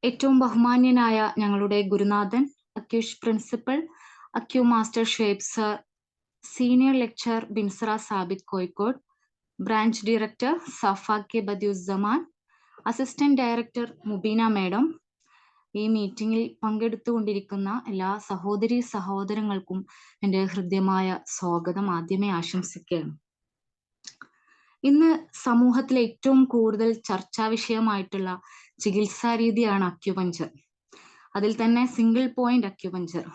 ഏറ്റവും ബഹുമാന്യനായ ഞങ്ങളുടെ ഗുരുനാഥൻ, അക്യൂഷ് പ്രിൻസിപ്പൽ, അക്യൂ master Shuaib sir, senior lecture Binsara Sabith Kozhikode, branch director Safa K Badiuzzaman, assistant director Mubeena madam, ഈ മീറ്റിംഗിൽ പങ്കെടുത്തുകൊണ്ടിരിക്കുന്ന എല്ലാ സഹോദരി സഹോദരങ്ങൾക്കും എൻ്റെ ഹൃദ്യമായ സ്വാഗതം ആദ്യമേ ആശംസിക്കുകയാണ്. ഇന്ന് സമൂഹത്തിലെ ഏറ്റവും കൂടുതൽ ചർച്ചാ വിഷയമായിട്ടുള്ള ചികിത്സാ രീതിയാണ് അക്യുപഞ്ചർ. അതിൽ തന്നെ സിംഗിൾ പോയിന്റ് അക്യുപഞ്ചർ.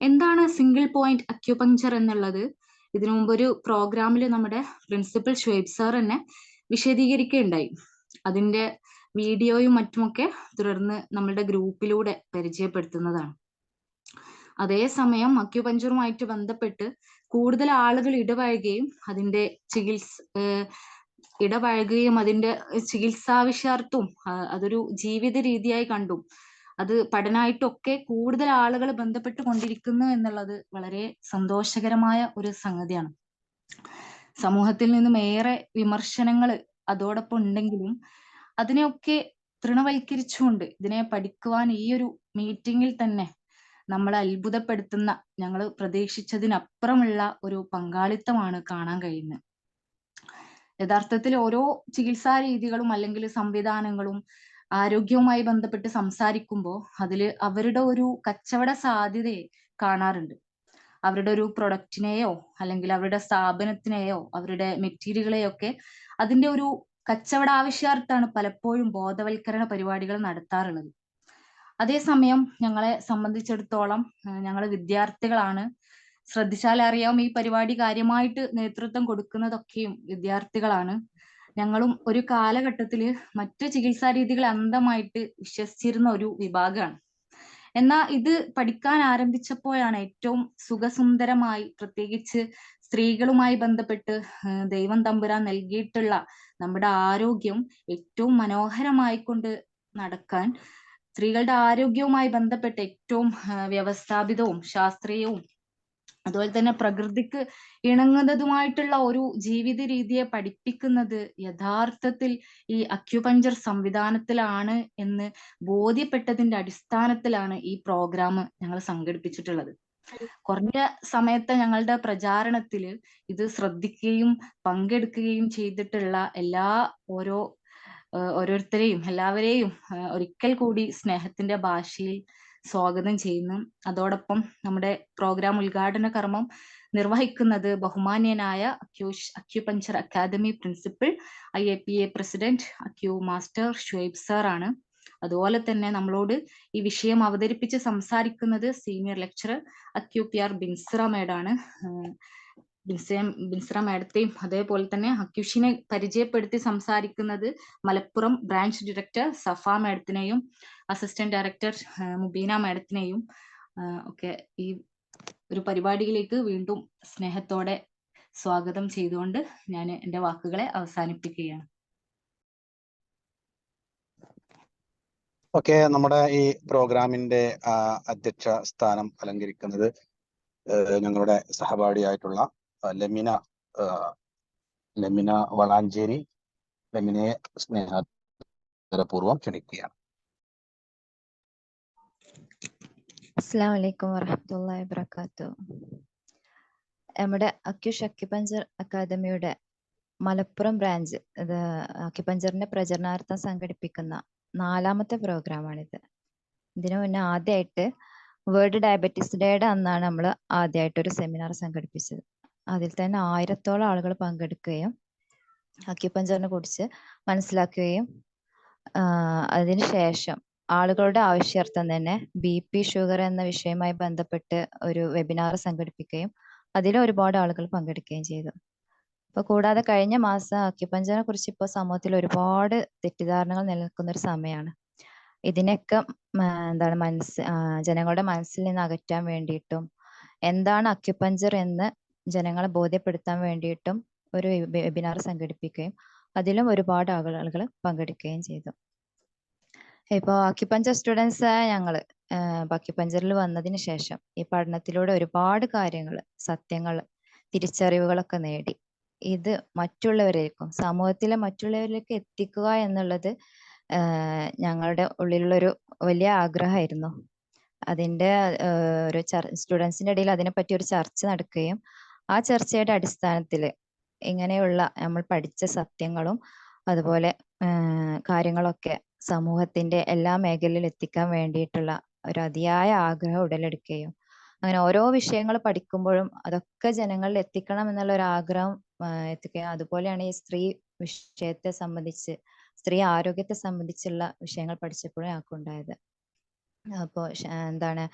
എന്താണ് സിംഗിൾ പോയിന്റ് അക്യുപഞ്ചർ എന്നുള്ളത് ഇതിനു മുമ്പ് ഒരു പ്രോഗ്രാമിൽ നമ്മുടെ പ്രിൻസിപ്പൽ ഷുഐബ് സാർ തന്നെ വിശദീകരിക്കുകയുണ്ടായി. അതിന്റെ വീഡിയോയും മറ്റുമൊക്കെ തുടർന്ന് നമ്മളുടെ ഗ്രൂപ്പിലൂടെ പരിചയപ്പെടുത്തുന്നതാണ്. അതേസമയം അക്യുപഞ്ചറുമായിട്ട് ബന്ധപ്പെട്ട് കൂടുതൽ ആളുകൾ ഇടപഴകുകയും അതിന്റെ ചികിത്സാവിഷയാർത്ഥവും അതൊരു ജീവിത രീതിയായി കണ്ടും അത് പഠനമായിട്ടൊക്കെ കൂടുതൽ ആളുകൾ ബന്ധപ്പെട്ട് കൊണ്ടിരിക്കുന്നു എന്നുള്ളത് വളരെ സന്തോഷകരമായ ഒരു സംഗതിയാണ്. സമൂഹത്തിൽ നിന്നും ഏറെ വിമർശനങ്ങൾ അതോടൊപ്പം ഉണ്ടെങ്കിലും അതിനെയൊക്കെ തൃണവൽക്കരിച്ചുകൊണ്ട് ഇതിനെ പഠിക്കുവാൻ ഈ ഒരു മീറ്റിംഗിൽ തന്നെ നമ്മളെ അത്ഭുതപ്പെടുത്തുന്ന, ഞങ്ങൾ പ്രതീക്ഷിച്ചതിനപ്പുറമുള്ള ഒരു പങ്കാളിത്തമാണ് കാണാൻ കഴിയുന്നത്. യഥാർത്ഥത്തിൽ ഓരോ ചികിത്സാ രീതികളും അല്ലെങ്കിൽ സംവിധാനങ്ങളും ആരോഗ്യവുമായി ബന്ധപ്പെട്ട് സംസാരിക്കുമ്പോൾ അതിൽ അവരുടെ ഒരു കച്ചവട സാധ്യതയെ കാണാറുണ്ട്. അവരുടെ ഒരു പ്രൊഡക്റ്റിനെയോ അല്ലെങ്കിൽ അവരുടെ സ്ഥാപനത്തിനെയോ അവരുടെ മെറ്റീരിയലുകളെയോ ഒക്കെ അതിന്റെ ഒരു കച്ചവട ആവശ്യാർത്ഥാണ് പലപ്പോഴും ബോധവൽക്കരണ പരിപാടികൾ നടത്താറുള്ളത്. അതേസമയം ഞങ്ങളെ സംബന്ധിച്ചിടത്തോളം ഞങ്ങൾ വിദ്യാർത്ഥികളാണ്. ശ്രദ്ധിച്ചാൽ അറിയാം, ഈ പരിപാടി കാര്യമായിട്ട് നേതൃത്വം കൊടുക്കുന്നതൊക്കെയും വിദ്യാർത്ഥികളാണ്. ഞങ്ങളും ഒരു കാലഘട്ടത്തില് മറ്റു ചികിത്സാ രീതികൾ അന്ധമായിട്ട് വിശ്വസിച്ചിരുന്ന ഒരു വിഭാഗമാണ്. എന്നാൽ ഇത് പഠിക്കാൻ ആരംഭിച്ചപ്പോഴാണ് ഏറ്റവും സുഖസുന്ദരമായി, പ്രത്യേകിച്ച് സ്ത്രീകളുമായി ബന്ധപ്പെട്ട് ദൈവം തമ്പുരാൻ നൽകിയിട്ടുള്ള നമ്മുടെ ആരോഗ്യം ഏറ്റവും മനോഹരമായി കൊണ്ട് നടക്കാൻ, സ്ത്രീകളുടെ ആരോഗ്യവുമായി ബന്ധപ്പെട്ട് ഏറ്റവും വ്യവസ്ഥാപിതവും ശാസ്ത്രീയവും അതുപോലെ തന്നെ പ്രകൃതിക്ക് ഇണങ്ങുന്നതുമായിട്ടുള്ള ഒരു ജീവിത രീതിയെ പഠിപ്പിക്കുന്നത് യഥാർത്ഥത്തിൽ ഈ അക്യുപഞ്ചർ സംവിധാനത്തിലാണ് എന്ന് ബോധ്യപ്പെട്ടതിന്റെ അടിസ്ഥാനത്തിലാണ് ഈ പ്രോഗ്രാം ഞങ്ങൾ സംഘടിപ്പിച്ചിട്ടുള്ളത്. കുറഞ്ഞ സമയത്തെ ഞങ്ങളുടെ പ്രചാരണത്തിൽ ഇത് ശ്രദ്ധിക്കുകയും പങ്കെടുക്കുകയും ചെയ്തിട്ടുള്ള എല്ലാവരെയും ഒരിക്കൽ കൂടി സ്നേഹത്തിന്റെ ഭാഷയിൽ സ്വാഗതം ചെയ്യുന്നു. അതോടൊപ്പം നമ്മുടെ പ്രോഗ്രാം ഉദ്ഘാടന കർമ്മം നിർവഹിക്കുന്നത് ബഹുമാന്യനായ acupuncture academy principal, IAPA president, acu master Shuaib sir ആണ്. അതുപോലെ തന്നെ നമ്മളോട് ഈ വിഷയം അവതരിപ്പിച്ച് സംസാരിക്കുന്നത് senior lecturer acu PR Binsara മേഡാണ്. ബിൻസറ മേഡത്തെയും അതേപോലെ തന്നെ അക്യൂഷിനെ പരിചയപ്പെടുത്തി സംസാരിക്കുന്നത് മലപ്പുറം ബ്രാഞ്ച് ഡയറക്ടർ സഫ മേഡത്തിനെയും അസിസ്റ്റന്റ് ഡയറക്ടർ മുബീന മേഡത്തിനെയും ഒക്കെ ഈ ഒരു പരിപാടിയിലേക്ക് വീണ്ടും സ്നേഹത്തോടെ സ്വാഗതം ചെയ്തുകൊണ്ട് ഞാൻ എൻ്റെ വാക്കുകളെ അവസാനിപ്പിക്കുകയാണ്. ഓക്കെ, നമ്മുടെ ഈ പ്രോഗ്രാമിന്റെ അധ്യക്ഷ സ്ഥാനം അലങ്കരിക്കുന്നത് ഞങ്ങളുടെ സഹപാഠിയായിട്ടുള്ള ലെമിന വളാഞ്ചേരി. ലെമിനയെ സ്നേഹപൂർവ്വം ക്ഷണിക്കുകയാണ്. അസ്സലാമു അലൈക്കും വറഹ്മത്തുള്ളാഹി വബറകാതുഹു. നമ്മുടെ അക്യുപഞ്ചർ അക്കാദമിയുടെ മലപ്പുറം ബ്രാഞ്ച് അക്യുപഞ്ചറിന്റെ പ്രചരണാർത്ഥം സംഘടിപ്പിക്കുന്ന 4ാമത്തെ പ്രോഗ്രാമാണിത്. ഇതിനു മുന്നേ ആദ്യമായിട്ട് വേൾഡ് ഡയബറ്റീസ് ഡേയുടെ അന്നാണ് നമ്മൾ ആദ്യമായിട്ട് ഒരു സെമിനാർ സംഘടിപ്പിച്ചത്. അതിൽ തന്നെ 1000-ഓളം ആളുകൾ പങ്കെടുക്കുകയും അക്യുപഞ്ചറിനെ കുറിച്ച് മനസ്സിലാക്കുകയും അതിനുശേഷം ആളുകളുടെ ആവശ്യാർത്ഥം തന്നെ BP, ഷുഗർ എന്ന വിഷയവുമായി ബന്ധപ്പെട്ട് ഒരു വെബിനാർ സംഘടിപ്പിക്കുകയും അതിൽ ഒരുപാട് ആളുകൾ പങ്കെടുക്കുകയും ചെയ്തു. കൂടാതെ കഴിഞ്ഞ മാസം അക്യുപഞ്ചറിനെ കുറിച്ച് ഇപ്പോൾ സമൂഹത്തിൽ ഒരുപാട് തെറ്റിദ്ധാരണകൾ നിലനിൽക്കുന്ന ഒരു സമയമാണ്. ഇതിനൊക്കെ ജനങ്ങളുടെ മനസ്സിൽ നിന്ന് അകറ്റാൻ വേണ്ടിയിട്ടും എന്താണ് അക്യുപഞ്ചർ എന്ന് ജനങ്ങളെ ബോധ്യപ്പെടുത്താൻ വേണ്ടിയിട്ടും ഒരു വെബിനാർ സംഘടിപ്പിക്കുകയും അതിലും ഒരുപാട് ആളുകൾ പങ്കെടുക്കുകയും ചെയ്തു. ഇപ്പോൾ അക്യുപഞ്ചർ സ്റ്റുഡൻസ് ആയ ഞങ്ങൾ അക്യുപഞ്ചറിൽ വന്നതിന് ശേഷം ഈ പഠനത്തിലൂടെ ഒരുപാട് കാര്യങ്ങൾ, സത്യങ്ങൾ, തിരിച്ചറിവുകളൊക്കെ നേടി ഇത് മറ്റുള്ളവരിലേക്കും സമൂഹത്തിലെ മറ്റുള്ളവരിലേക്ക് എത്തിക്കുക എന്നുള്ളത് ഞങ്ങളുടെ ഉള്ളിലുള്ളൊരു വലിയ ആഗ്രഹമായിരുന്നു. അതിൻ്റെ ഒരു സ്റ്റുഡൻസിൻ്റെ ഇടയിൽ അതിനെപ്പറ്റി ഒരു ചർച്ച നടക്കുകയും ആ ചർച്ചയുടെ അടിസ്ഥാനത്തിൽ ഇങ്ങനെയുള്ള നമ്മൾ പഠിച്ച സത്യങ്ങളും അതുപോലെ കാര്യങ്ങളൊക്കെ സമൂഹത്തിന്റെ എല്ലാ മേഖലയിലും എത്തിക്കാൻ വേണ്ടിയിട്ടുള്ള ഒരു അതിയായ ആഗ്രഹം ഉടലെടുക്കുകയും അങ്ങനെ ഓരോ വിഷയങ്ങൾ പഠിക്കുമ്പോഴും അതൊക്കെ ജനങ്ങളിൽ എത്തിക്കണം എന്നുള്ള ഒരു ആഗ്രഹം എത്തിക്കുകയും അതുപോലെയാണ് ഈ സ്ത്രീ വിഷയത്തെ സംബന്ധിച്ച് സ്ത്രീ ആരോഗ്യത്തെ സംബന്ധിച്ചുള്ള വിഷയങ്ങൾ പഠിച്ചപ്പോഴും ഞങ്ങൾക്കുണ്ടായത്. അപ്പോൾ എന്താണ്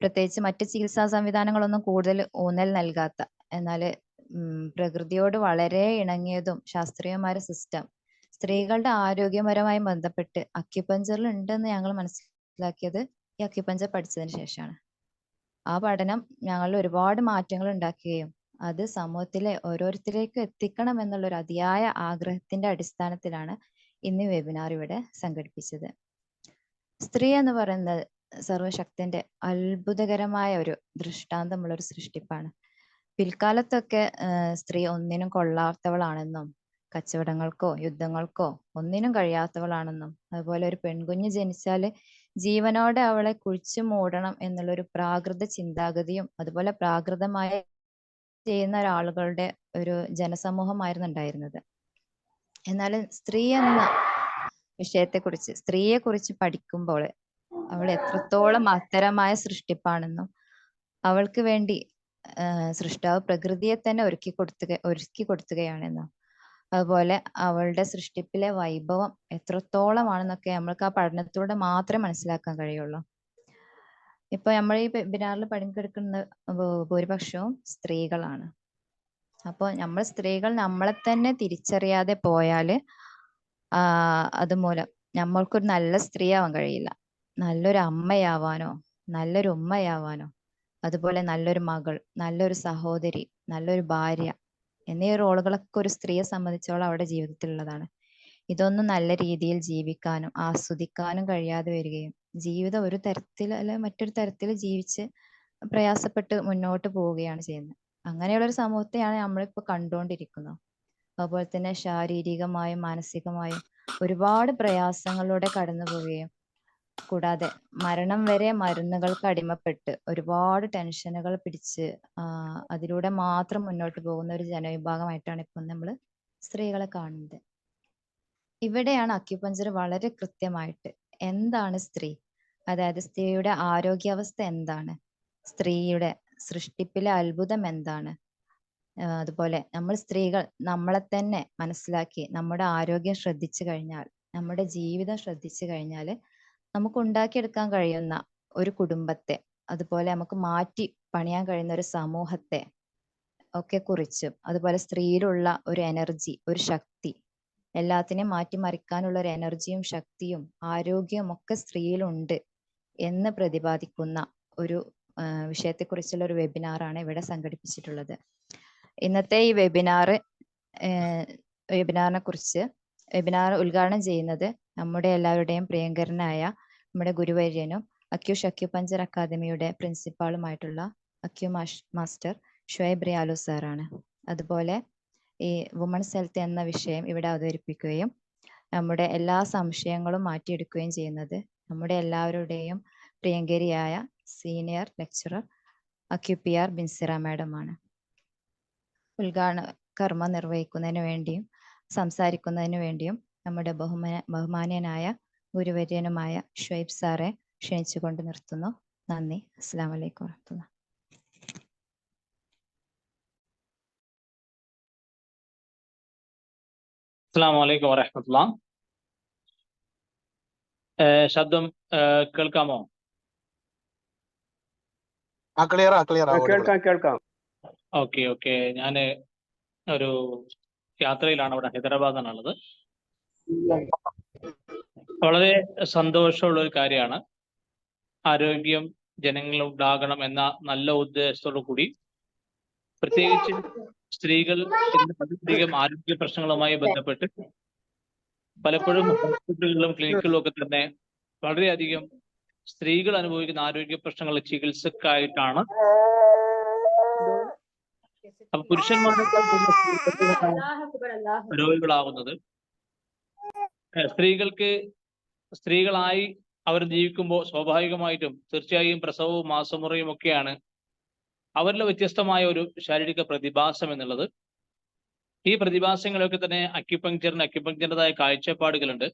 പ്രത്യേകിച്ച് മറ്റ് ചികിത്സാ സംവിധാനങ്ങളൊന്നും കൂടുതൽ ഊന്നൽ നൽകാത്ത എന്നാൽ പ്രകൃതിയോട് വളരെ ഇണങ്ങിയതും ശാസ്ത്രീയമായ സിസ്റ്റം സ്ത്രീകളുടെ ആരോഗ്യപരമായി ബന്ധപ്പെട്ട് അക്യുപഞ്ചറിൽ ഉണ്ടെന്ന് ഞങ്ങൾ മനസ്സിലാക്കിയത് ഈ അക്യുപഞ്ചർ പഠിച്ചതിന് ശേഷമാണ്. ആ പഠനം ഞങ്ങളിൽ ഒരുപാട് മാറ്റങ്ങൾ ഉണ്ടാക്കുകയും അത് സമൂഹത്തിലെ ഓരോരുത്തരിലേക്ക് എത്തിക്കണം എന്നുള്ള ഒരു അതിയായ ആഗ്രഹത്തിന്റെ അടിസ്ഥാനത്തിലാണ് ഇന്ന് വെബിനാർ ഇവിടെ സംഘടിപ്പിച്ചത്. സ്ത്രീ എന്ന് പറയുന്നത് സർവശക്തന്റെ അത്ഭുതകരമായ ഒരു ദൃഷ്ടാന്തമുള്ള ഒരു സൃഷ്ടിപ്പാണ്. പിൽക്കാലത്തൊക്കെ സ്ത്രീ ഒന്നിനും കൊള്ളാത്തവളാണെന്നും കച്ചവടങ്ങൾക്കോ യുദ്ധങ്ങൾക്കോ ഒന്നിനും കഴിയാത്തവളാണെന്നും അതുപോലെ ഒരു പെൺകുഞ്ഞ് ജനിച്ചാല് ജീവനോടെ അവളെ കുഴിച്ചു മൂടണം എന്നുള്ളൊരു പ്രാകൃത ചിന്താഗതിയും അതുപോലെ പ്രാകൃതമായ ചെയ്യുന്ന ഒരാളുകളുടെ ഒരു ജനസമൂഹമായിരുന്നു ഉണ്ടായിരുന്നത്. എന്നാൽ സ്ത്രീ എന്ന വിഷയത്തെക്കുറിച്ച് സ്ത്രീയെക്കുറിച്ച് പഠിക്കുമ്പോൾ അവൾ എത്രത്തോളം മഹത്തരമായ സൃഷ്ടിപ്പാണെന്നും അവൾക്ക് വേണ്ടി സൃഷ്ടാവ് പ്രകൃതിയെ തന്നെ ഒരുക്കി കൊടുത്തുകയാണെന്നും അതുപോലെ അവളുടെ സൃഷ്ടിപ്പിലെ വൈഭവം എത്രത്തോളമാണെന്നൊക്കെ നമ്മൾക്ക് ആ പഠനത്തിലൂടെ മാത്രമേ മനസ്സിലാക്കാൻ കഴിയുള്ളൂ. ഇപ്പൊ നമ്മൾ ഈ വെബിനാറിൽ പങ്കെടുക്കുന്ന ഭൂരിപക്ഷവും സ്ത്രീകളാണ്. അപ്പോൾ നമ്മൾ സ്ത്രീകൾ നമ്മളെ തന്നെ തിരിച്ചറിയാതെ പോയാല് അതുമൂലം നമ്മൾക്കൊരു നല്ല സ്ത്രീ ആവാൻ കഴിയില്ല. നല്ലൊരു അമ്മയാവാനോ നല്ലൊരു ഉമ്മയാവാനോ അതുപോലെ നല്ലൊരു മകൾ, നല്ലൊരു സഹോദരി, നല്ലൊരു ഭാര്യ എന്നീ റോളുകളൊക്കെ ഒരു സ്ത്രീയെ സംബന്ധിച്ചോളം അവരുടെ ജീവിതത്തിലുള്ളതാണ്. ഇതൊന്നും നല്ല രീതിയിൽ ജീവിക്കാനും ആസ്വദിക്കാനും കഴിയാതെ വരികയും ജീവിതം ഒരു തരത്തിൽ അല്ലെ മറ്റൊരു തരത്തിൽ ജീവിച്ച് പ്രയാസപ്പെട്ട് മുന്നോട്ട് പോവുകയാണ് ചെയ്യുന്നത്. അങ്ങനെയുള്ളൊരു സമൂഹത്തെയാണ് നമ്മളിപ്പോൾ കണ്ടുകൊണ്ടിരിക്കുന്നത്. അതുപോലെ തന്നെ ശാരീരികമായും മാനസികമായും ഒരുപാട് പ്രയാസങ്ങളിലൂടെ കടന്നു പോവുകയും കൂടാതെ മരണം വരെ മരുന്നുകൾക്ക് അടിമപ്പെട്ട് ഒരുപാട് ടെൻഷനുകൾ പിടിച്ച് അതിലൂടെ മാത്രം മുന്നോട്ട് പോകുന്ന ഒരു ജനവിഭാഗമായിട്ടാണ് ഇപ്പം നമ്മൾ സ്ത്രീകളെ കാണുന്നത്. ഇവിടെയാണ് അക്യുപഞ്ചർ വളരെ കൃത്യമായിട്ട് എന്താണ് സ്ത്രീ, അതായത് സ്ത്രീയുടെ ആരോഗ്യാവസ്ഥ എന്താണ്, സ്ത്രീയുടെ സൃഷ്ടിപ്പിലെ അത്ഭുതം എന്താണ്, അതുപോലെ നമ്മൾ സ്ത്രീകൾ നമ്മളെ തന്നെ മനസ്സിലാക്കി നമ്മുടെ ആരോഗ്യം ശ്രദ്ധിച്ചു കഴിഞ്ഞാൽ നമ്മുടെ ജീവിതം ശ്രദ്ധിച്ചു കഴിഞ്ഞാൽ നമുക്ക് ഉണ്ടാക്കിയെടുക്കാൻ കഴിയുന്ന ഒരു കുടുംബത്തെ അതുപോലെ നമുക്ക് മാറ്റി പണിയാൻ കഴിയുന്ന ഒരു സമൂഹത്തെ ഒക്കെ കുറിച്ചും അതുപോലെ സ്ത്രീയിലുള്ള ഒരു എനർജി, ഒരു ശക്തി, എല്ലാത്തിനെയും മാറ്റിമറിക്കാനുള്ള ഒരു എനർജിയും ശക്തിയും ആരോഗ്യവും ഒക്കെ സ്ത്രീയിലുണ്ട് എന്ന് പ്രതിപാദിക്കുന്ന ഒരു വിഷയത്തെക്കുറിച്ചുള്ള ഒരു വെബിനാറാണ് ഇവിടെ സംഘടിപ്പിച്ചിട്ടുള്ളത്. ഇന്നത്തെ ഈ വെബിനാറിനെ കുറിച്ച് വെബിനാർ ഉദ്ഘാടനം ചെയ്യുന്നത് നമ്മുടെ എല്ലാവരുടെയും പ്രിയങ്കരനായ നമ്മുടെ ഗുരുവര്യനും അക്യുപഞ്ചർ അക്കാദമിയുടെ പ്രിൻസിപ്പാളുമായിട്ടുള്ള മാസ്റ്റർ ഷുഐബ് റിയാലു സാറാണ്. അതുപോലെ ഈ വുമൺസ് ഹെൽത്ത് എന്ന വിഷയം ഇവിടെ അവതരിപ്പിക്കുകയും നമ്മുടെ എല്ലാ സംശയങ്ങളും മാറ്റിയെടുക്കുകയും ചെയ്യുന്നത് നമ്മുടെ എല്ലാവരുടെയും പ്രിയങ്കരിയായ സീനിയർ ലെക്ചറർ അക്യുപിആർ ബിൻസിറ മാഡമാണ്. ഉദ്ഘാടന കർമ്മം നിർവഹിക്കുന്നതിന് വേണ്ടിയും സംസാരിക്കുന്നതിന് വേണ്ടിയും നമ്മുടെ ബഹുമാന്യനായ ഗുരുവര്യനുമായ ഷുഐബ് സാറെ ക്ഷണിച്ചുകൊണ്ട് നിർത്തുന്നു. നന്ദി. അസ്സലാമു അലൈക്കും വറഹ്മത്തുള്ളാഹി. അസ്സലാമു അലൈക്കും വറഹ്മത്തുള്ളാഹി. ശബ്ദം കേൾക്കാമോ? കേൾക്കാം. ഓക്കെ. ഞാൻ ഒരു യാത്രയിലാണ്, ഇവിടെ ഹൈദരാബാദിലാണുള്ളത്. വളരെ സന്തോഷമുള്ള ഒരു കാര്യമാണ് ആരോഗ്യം ജനങ്ങളിൽ ഉണ്ടാകണം എന്ന നല്ല ഉദ്ദേശത്തോടു കൂടി പ്രത്യേകിച്ച് സ്ത്രീകൾ വളരെയധികം ആരോഗ്യ പ്രശ്നങ്ങളുമായി ബന്ധപ്പെട്ട് പലപ്പോഴും ഹോസ്പിറ്റലുകളിലും ക്ലിനിക്കുകളിലും ഒക്കെ തന്നെ വളരെയധികം സ്ത്രീകൾ അനുഭവിക്കുന്ന ആരോഗ്യ പ്രശ്നങ്ങൾ ചികിത്സക്കായിട്ടാണ്. അപ്പൊ പുരുഷന്മാരെക്കാൾ രോഗികളാകുന്നത്. സ്ത്രീകൾക്ക് സ്ത്രീകളായി അവർ ജീവിക്കുമ്പോൾ സ്വാഭാവികമായിട്ടും തീർച്ചയായും പ്രസവവും മാസമുറയും ഒക്കെയാണ് അവരിലെ വ്യത്യസ്തമായ ഒരു ശാരീരിക പ്രതിഭാസം എന്നുള്ളത്. ഈ പ്രതിഭാസങ്ങളൊക്കെ തന്നെ അക്യുപങ്ക്ചറിൻ്റെതായ കാഴ്ചപ്പാടുകളുണ്ട്.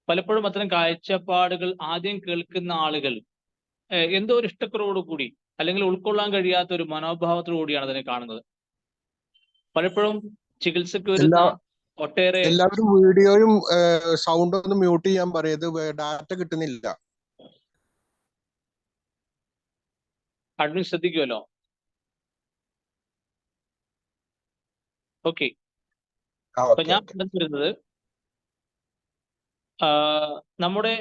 പലപ്പോഴും അത്തരം കാഴ്ചപ്പാടുകൾ ആദ്യം കേൾക്കുന്ന ആളുകൾ എന്തോ ഒരു ഇഷ്ടക്കുറവോടുകൂടി അല്ലെങ്കിൽ ഉൾക്കൊള്ളാൻ കഴിയാത്ത ഒരു മനോഭാവത്തോടു കൂടിയാണ് അതിനെ കാണുന്നത്. പലപ്പോഴും ചികിത്സക്ക് വരുന്ന ഒട്ടേറെ എല്ലാവരും വീഡിയോയും സൗണ്ട് ഒന്ന് മ്യൂട്ട് ചെയ്യാൻ പറയത്, ഡാറ്റ കിട്ടുന്നില്ല. അഡ്മിൻ ശ്രദ്ധിക്കുമല്ലോ. ഓക്കെ, അപ്പൊ ഞാൻ വരുന്നത് നമ്മുടെ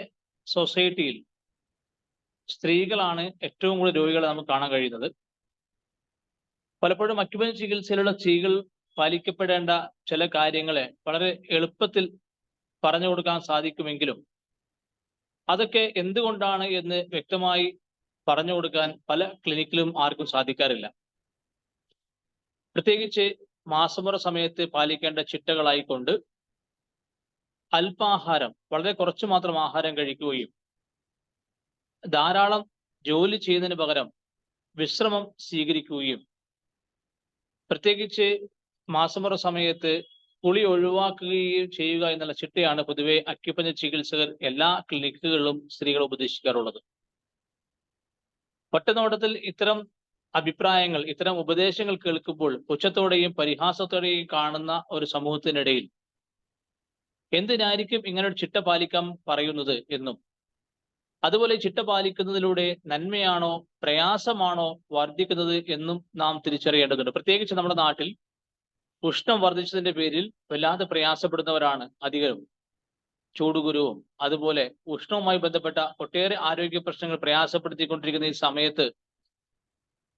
സൊസൈറ്റിയിൽ സ്ത്രീകളാണ് ഏറ്റവും കൂടുതൽ രോഗികളെ നമുക്ക് കാണാൻ കഴിയുന്നത്. പലപ്പോഴും അക്യുപഞ്ചർ ചികിത്സയിലുള്ള സ്ത്രീകൾ പാലിക്കപ്പെടേണ്ട ചില കാര്യങ്ങളെ വളരെ എളുപ്പത്തിൽ പറഞ്ഞു കൊടുക്കാൻ സാധിക്കുമെങ്കിലും അതൊക്കെ എന്തുകൊണ്ടാണ് എന്ന് വ്യക്തമായി പറഞ്ഞു കൊടുക്കാൻ പല ക്ലിനിക്കിലും ആർക്കും സാധിക്കാറില്ല. പ്രത്യേകിച്ച് മാസമുറ സമയത്ത് പാലിക്കേണ്ട ചിട്ടകളായിക്കൊണ്ട് അല്പാഹാരം, വളരെ കുറച്ചു മാത്രം ആഹാരം കഴിക്കുകയും ധാരാളം ജോലി ചെയ്യുന്നതിന് പകരം വിശ്രമം സ്വീകരിക്കുകയും പ്രത്യേകിച്ച് മാസമുറ സമയത്ത് കുളി ഒഴിവാക്കുകയും ചെയ്യുക എന്നുള്ള ചിട്ടയാണ് പൊതുവെ അക്യുപഞ്ചർ ചികിത്സകർ എല്ലാ ക്ലിനിക്കുകളിലും സ്ത്രീകൾ ഉപദേശിക്കാറുള്ളത്. ഒറ്റനോട്ടത്തിൽ ഇത്തരം അഭിപ്രായങ്ങൾ, ഇത്തരം ഉപദേശങ്ങൾ കേൾക്കുമ്പോൾ പുച്ഛത്തോടെയും പരിഹാസത്തോടെയും കാണുന്ന ഒരു സമൂഹത്തിനിടയിൽ എന്തിനായിരിക്കും ഇങ്ങനെ ഒരു ചിട്ട പാലിക്കാൻ പറയുന്നത് എന്നും, അതുപോലെ ചിട്ട പാലിക്കുന്നതിലൂടെ നന്മയാണോ പ്രയാസമാണോ വർദ്ധിക്കുന്നത് എന്നും നാം തിരിച്ചറിയേണ്ടതുണ്ട്. പ്രത്യേകിച്ച് നമ്മുടെ നാട്ടിൽ ഉഷ്ണം വർദ്ധിച്ചതിന്റെ പേരിൽ വല്ലാതെ പ്രയാസപ്പെടുന്നവരാണ് അധികരും. ചൂടുകുരുവും അതുപോലെ ഉഷ്ണവുമായി ബന്ധപ്പെട്ട ഒട്ടേറെ ആരോഗ്യ പ്രശ്നങ്ങൾ പ്രയാസപ്പെടുത്തിക്കൊണ്ടിരിക്കുന്ന ഈ സമയത്ത്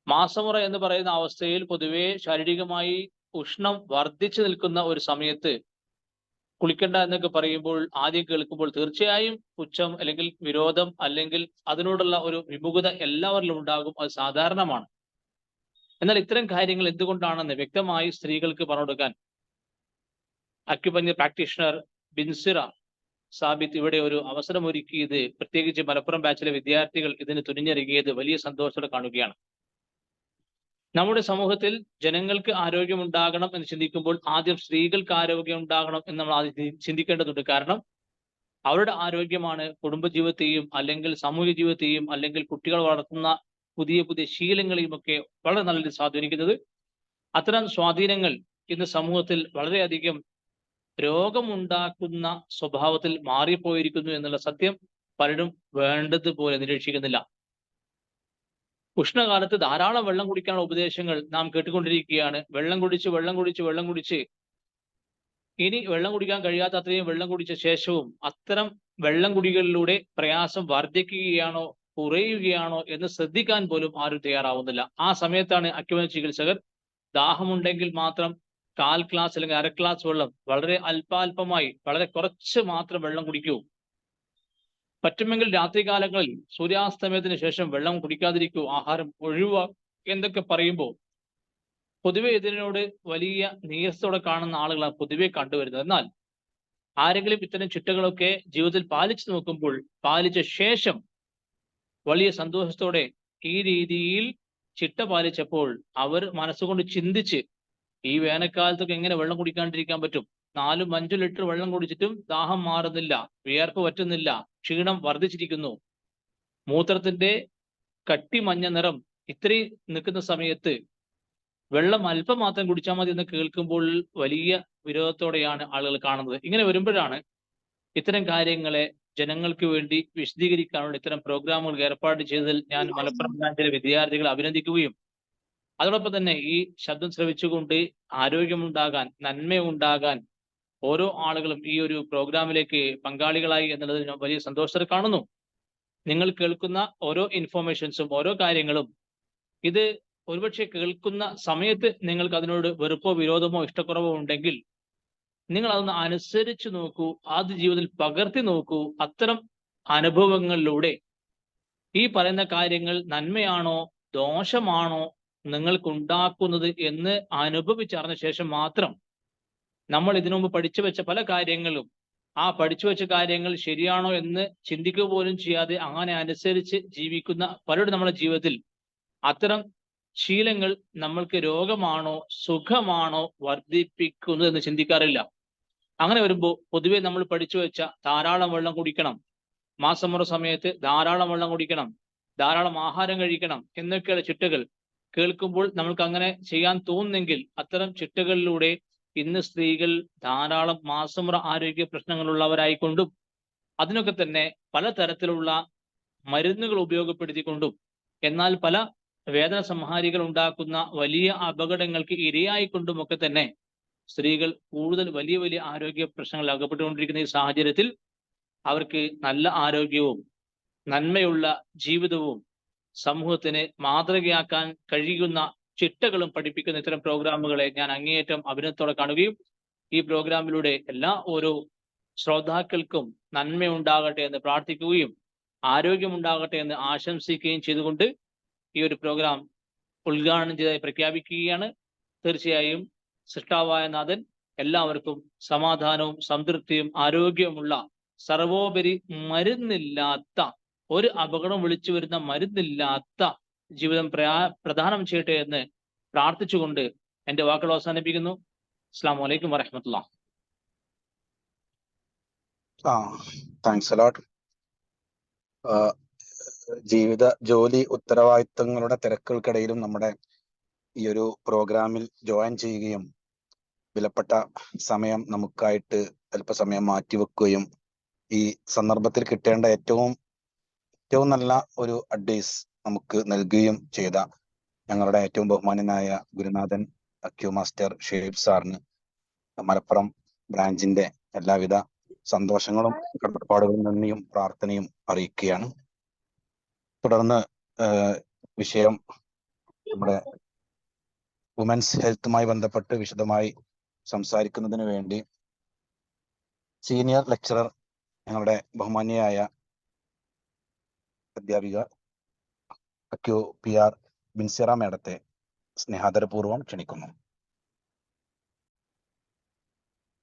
മാസമുറ എന്ന് പറയുന്ന അവസ്ഥയിൽ പൊതുവെ ശാരീരികമായി ഉഷ്ണം വർദ്ധിച്ചു നിൽക്കുന്ന ഒരു സമയത്ത് കുളിക്കണ്ട എന്നൊക്കെ പറയുമ്പോൾ ആദ്യം കേൾക്കുമ്പോൾ തീർച്ചയായും പുച്ഛം അല്ലെങ്കിൽ വിരോധം അല്ലെങ്കിൽ അതിനോടുള്ള ഒരു വിമുഖത എല്ലാവരിലും ഉണ്ടാകും. അത് സാധാരണമാണ്. എന്നാൽ ഇത്തരം കാര്യങ്ങൾ എന്തുകൊണ്ടാണെന്ന് വ്യക്തമായി സ്ത്രീകൾക്ക് പറഞ്ഞു കൊടുക്കാൻ അക്യുപഞ്ചർ പ്രാക്ടീഷണർ ബിൻസിറ സാബിത്ത് ഇവിടെ ഒരു അവസരം ഒരുക്കിയത്, പ്രത്യേകിച്ച് മലപ്പുറം ബാച്ചിലെ വിദ്യാർത്ഥികൾ ഇതിന് തുനിഞ്ഞിറങ്ങിയത് വലിയ സന്തോഷത്തോടെ കാണുകയാണ്. നമ്മുടെ സമൂഹത്തിൽ ജനങ്ങൾക്ക് ആരോഗ്യം ഉണ്ടാകണം എന്ന് ചിന്തിക്കുമ്പോൾ ആദ്യം സ്ത്രീകൾക്ക് ആരോഗ്യം ഉണ്ടാകണം എന്ന് നമ്മൾ ആദ്യം ചിന്തിക്കേണ്ടതുണ്ട്. കാരണം അവരുടെ ആരോഗ്യമാണ് കുടുംബജീവിതത്തെയും അല്ലെങ്കിൽ സാമൂഹിക ജീവിതത്തെയും അല്ലെങ്കിൽ കുട്ടികൾ വളർത്തുന്ന പുതിയ പുതിയ ശീലങ്ങളെയും ഒക്കെ വളരെ നല്ല രീതിയിൽ സ്വാധീനിക്കുന്നത്. അത്തരം സ്വാധീനങ്ങൾ ഇന്ന് സമൂഹത്തിൽ വളരെയധികം രോഗമുണ്ടാക്കുന്ന സ്വഭാവത്തിൽ മാറിപ്പോയിരിക്കുന്നു എന്നുള്ള സത്യം പലരും വേണ്ടതുപോലെ നിരീക്ഷിക്കുന്നില്ല. ഉഷ്ണകാലത്ത് ധാരാളം വെള്ളം കുടിക്കാനുള്ള ഉപദേശങ്ങൾ നാം കേട്ടുകൊണ്ടിരിക്കുകയാണ്. വെള്ളം കുടിച്ച് ഇനി വെള്ളം കുടിക്കാൻ കഴിയാത്ത അത്രയും വെള്ളം കുടിച്ച ശേഷവും അത്തരം വെള്ളം കുടികളിലൂടെ പ്രയാസം വർദ്ധിക്കുകയാണോ കുറയുകയാണോ എന്ന് ശ്രദ്ധിക്കാൻ പോലും ആരും തയ്യാറാവുന്നില്ല. ആ സമയത്താണ് അക്യുപഞ്ചർ ചികിത്സകർ ദാഹമുണ്ടെങ്കിൽ മാത്രം 1/4 ഗ്ലാസ് അല്ലെങ്കിൽ 1/2 ഗ്ലാസ് വെള്ളം വളരെ അല്പാൽപമായി വളരെ കുറച്ച് മാത്രം വെള്ളം കുടിക്കൂ, പറ്റുമെങ്കിൽ രാത്രികാലങ്ങളിൽ സൂര്യാസ്തമയത്തിന് ശേഷം വെള്ളം കുടിക്കാതിരിക്കൂ, ആഹാരം എന്തൊക്കെ പറയുമ്പോൾ പൊതുവെ ഇതിനോട് വലിയ നീരസത്തോടെ കാണുന്ന ആളുകളാണ് പൊതുവെ കണ്ടുവരുന്നത്. എന്നാൽ ആരെങ്കിലും ഇത്തരം ചിട്ടകളൊക്കെ ജീവിതത്തിൽ പാലിച്ചു നോക്കുമ്പോൾ പാലിച്ച ശേഷം വലിയ സന്തോഷത്തോടെ ഈ രീതിയിൽ ചിട്ട പാലിച്ചപ്പോൾ അവർ മനസ്സുകൊണ്ട് ചിന്തിച്ച് ഈ വേനൽക്കാലത്തൊക്കെ എങ്ങനെ വെള്ളം കുടിക്കാണ്ടിരിക്കാൻ പറ്റും, 4-5 ലിറ്റർ വെള്ളം കുടിച്ചിട്ടും ദാഹം മാറുന്നില്ല, വിയർപ്പ് പറ്റുന്നില്ല, ക്ഷീണം വർദ്ധിച്ചിരിക്കുന്നു, മൂത്രത്തിന്റെ കട്ടി മഞ്ഞ നിറം ഇത്രയും നിൽക്കുന്ന സമയത്ത് വെള്ളം അല്പം മാത്രം കുടിച്ചാൽ മതി എന്ന് കേൾക്കുമ്പോൾ വലിയ വിരോധത്തോടെയാണ് ആളുകൾ കാണുന്നത്. ഇങ്ങനെ വരുമ്പോഴാണ് ഇത്തരം കാര്യങ്ങളെ ജനങ്ങൾക്ക് വേണ്ടി വിശദീകരിക്കാനുള്ള ഇത്തരം പ്രോഗ്രാമുകൾ ഏർപ്പാട് ചെയ്തതിൽ ഞാൻ മലപ്പുറം ബ്രാഞ്ചിലെ വിദ്യാർത്ഥികളെ അഭിനന്ദിക്കുകയും അതോടൊപ്പം തന്നെ ഈ ശബ്ദം ശ്രവിച്ചുകൊണ്ട് ആരോഗ്യമുണ്ടാകാൻ, നന്മയുണ്ടാകാൻ ഓരോ ആളുകളും ഈ ഒരു പ്രോഗ്രാമിലേക്ക് പങ്കാളികളായി എന്നുള്ളതിൽ ഞാൻ വലിയ സന്തോഷത്തോടെ കാണുന്നു. നിങ്ങൾ കേൾക്കുന്ന ഓരോ ഇൻഫോർമേഷൻസും ഓരോ കാര്യങ്ങളും ഇത് ഒരുപക്ഷെ കേൾക്കുന്ന സമയത്ത് നിങ്ങൾക്ക് അതിനോട് വെറുപ്പോ വിരോധമോ ഇഷ്ടക്കുറവോ ഉണ്ടെങ്കിൽ നിങ്ങൾ അതൊന്ന് അനുസരിച്ച് നോക്കൂ, അത് ജീവിതത്തിൽ പകർത്തി നോക്കൂ. അത്തരം അനുഭവങ്ങളിലൂടെ ഈ പറയുന്ന കാര്യങ്ങൾ നന്മയാണോ ദോഷമാണോ നിങ്ങൾക്കുണ്ടാക്കുന്നത് എന്ന് അനുഭവിച്ചറിഞ്ഞ ശേഷം മാത്രം നമ്മൾ ഇതിനു മുമ്പ് പഠിച്ചു വെച്ച പല കാര്യങ്ങളും ആ പഠിച്ചു വെച്ച കാര്യങ്ങൾ ശരിയാണോ എന്ന് ചിന്തിക്കുക പോലും ചെയ്യാതെ അങ്ങനെ അനുസരിച്ച് ജീവിക്കുന്ന പലരും നമ്മുടെ ജീവിതത്തിൽ അത്തരം ശീലങ്ങൾ നമ്മൾക്ക് രോഗമാണോ സുഖമാണോ വർദ്ധിപ്പിക്കുന്നത് എന്ന് ചിന്തിക്കാറില്ല. അങ്ങനെ വരുമ്പോൾ പൊതുവെ നമ്മൾ പഠിച്ചു വെച്ച ധാരാളം വെള്ളം കുടിക്കണം, മാസമുറ സമയത്ത് ധാരാളം വെള്ളം കുടിക്കണം, ധാരാളം ആഹാരം കഴിക്കണം എന്നൊക്കെയുള്ള ചിട്ടകൾ കേൾക്കുമ്പോൾ നമ്മൾക്ക് അങ്ങനെ ചെയ്യാൻ തോന്നുന്നെങ്കിൽ അത്തരം ചിട്ടകളിലൂടെ ഇന്ന് സ്ത്രീകൾ ധാരാളം മാസമുറ ആരോഗ്യ പ്രശ്നങ്ങളുള്ളവരായിക്കൊണ്ടും അതിനൊക്കെ തന്നെ പലതരത്തിലുള്ള മരുന്നുകൾ ഉപയോഗപ്പെടുത്തിക്കൊണ്ടും എന്നാൽ പല വേദന സംഹാരികൾ ഉണ്ടാക്കുന്ന വലിയ അപകടങ്ങൾക്ക് ഇരയായിക്കൊണ്ടുമൊക്കെ തന്നെ സ്ത്രീകൾ കൂടുതൽ വലിയ വലിയ ആരോഗ്യ പ്രശ്നങ്ങളിൽ അകപ്പെട്ടുകൊണ്ടിരിക്കുന്ന ഈ സാഹചര്യത്തിൽ അവർക്ക് നല്ല ആരോഗ്യവും നന്മയുള്ള ജീവിതവും സമൂഹത്തിന് മാതൃകയാക്കാൻ കഴിയുന്ന ചിട്ടകളും പഠിപ്പിക്കുന്ന ഇത്തരം പ്രോഗ്രാമുകളെ ഞാൻ അങ്ങേയറ്റം അഭിനന്ദനത്തോടെ കാണുകയും ഈ പ്രോഗ്രാമിലൂടെ എല്ലാ ഓരോ ശ്രോതാക്കൾക്കും നന്മയുണ്ടാകട്ടെ എന്ന് പ്രാർത്ഥിക്കുകയും ആരോഗ്യമുണ്ടാകട്ടെ എന്ന് ആശംസിക്കുകയും ചെയ്തുകൊണ്ട് ഈ ഒരു പ്രോഗ്രാം ഉദ്ഘാടനം ചെയ്തതായി പ്രഖ്യാപിക്കുകയാണ്. തീർച്ചയായും സൃഷ്ടാവായ നാഥൻ എല്ലാവർക്കും സമാധാനവും സംതൃപ്തിയും ആരോഗ്യവുമുള്ള സർവോപരി മരുന്നില്ലാത്ത ഒരു അപകടം വിളിച്ചു വരുന്ന മരുന്നില്ലാത്ത ജീവിതം പ്രദാനം ചെയ്യട്ടെ എന്ന് പ്രാർത്ഥിച്ചുകൊണ്ട് എൻ്റെ വാക്കുകൾ അവസാനിപ്പിക്കുന്നു. അസ്സലാമു അലൈക്കും വറഹ്മത്തുള്ളാഹി. Thanks a lot. ജീവിത ജോലി ഉത്തരവാദിത്തങ്ങളുടെ തിരക്കുകൾക്കിടയിലും നമ്മുടെ ഈ ഒരു പ്രോഗ്രാമിൽ ജോയിൻ ചെയ്യുകയും വിലപ്പെട്ട സമയം നമുക്കായിട്ട് അല്പസമയം മാറ്റിവെക്കുകയും ഈ സന്ദർഭത്തിൽ കിട്ടേണ്ട ഏറ്റവും നല്ല ഒരു അഡ്വൈസ് നമുക്ക് നൽകുകയും ചെയ്ത ഞങ്ങളുടെ ഏറ്റവും ബഹുമാന്യനായ ഗുരുനാഥൻ അക്യു മാസ്റ്റർ ഷേബ് സാറിന് മലപ്പുറം ബ്രാഞ്ചിന്റെ എല്ലാവിധ സന്തോഷങ്ങളും കടപ്പാടുകളും നന്ദിയും പ്രാർത്ഥനയും അറിയിക്കുകയാണ്. തുടർന്ന് വിഷയം നമ്മുടെ വുമൻസ് ഹെൽത്തുമായി ബന്ധപ്പെട്ട് വിശദമായി സംസാരിക്കുന്നതിന് വേണ്ടി സീനിയർ ലെക്ചറർ ഞങ്ങളുടെ ബഹുമാന്യയായ അധ്യാപിക അക്യു PR ബിൻസിറ മേഡത്തെ സ്നേഹാദരപൂർവ്വം ക്ഷണിക്കുന്നു.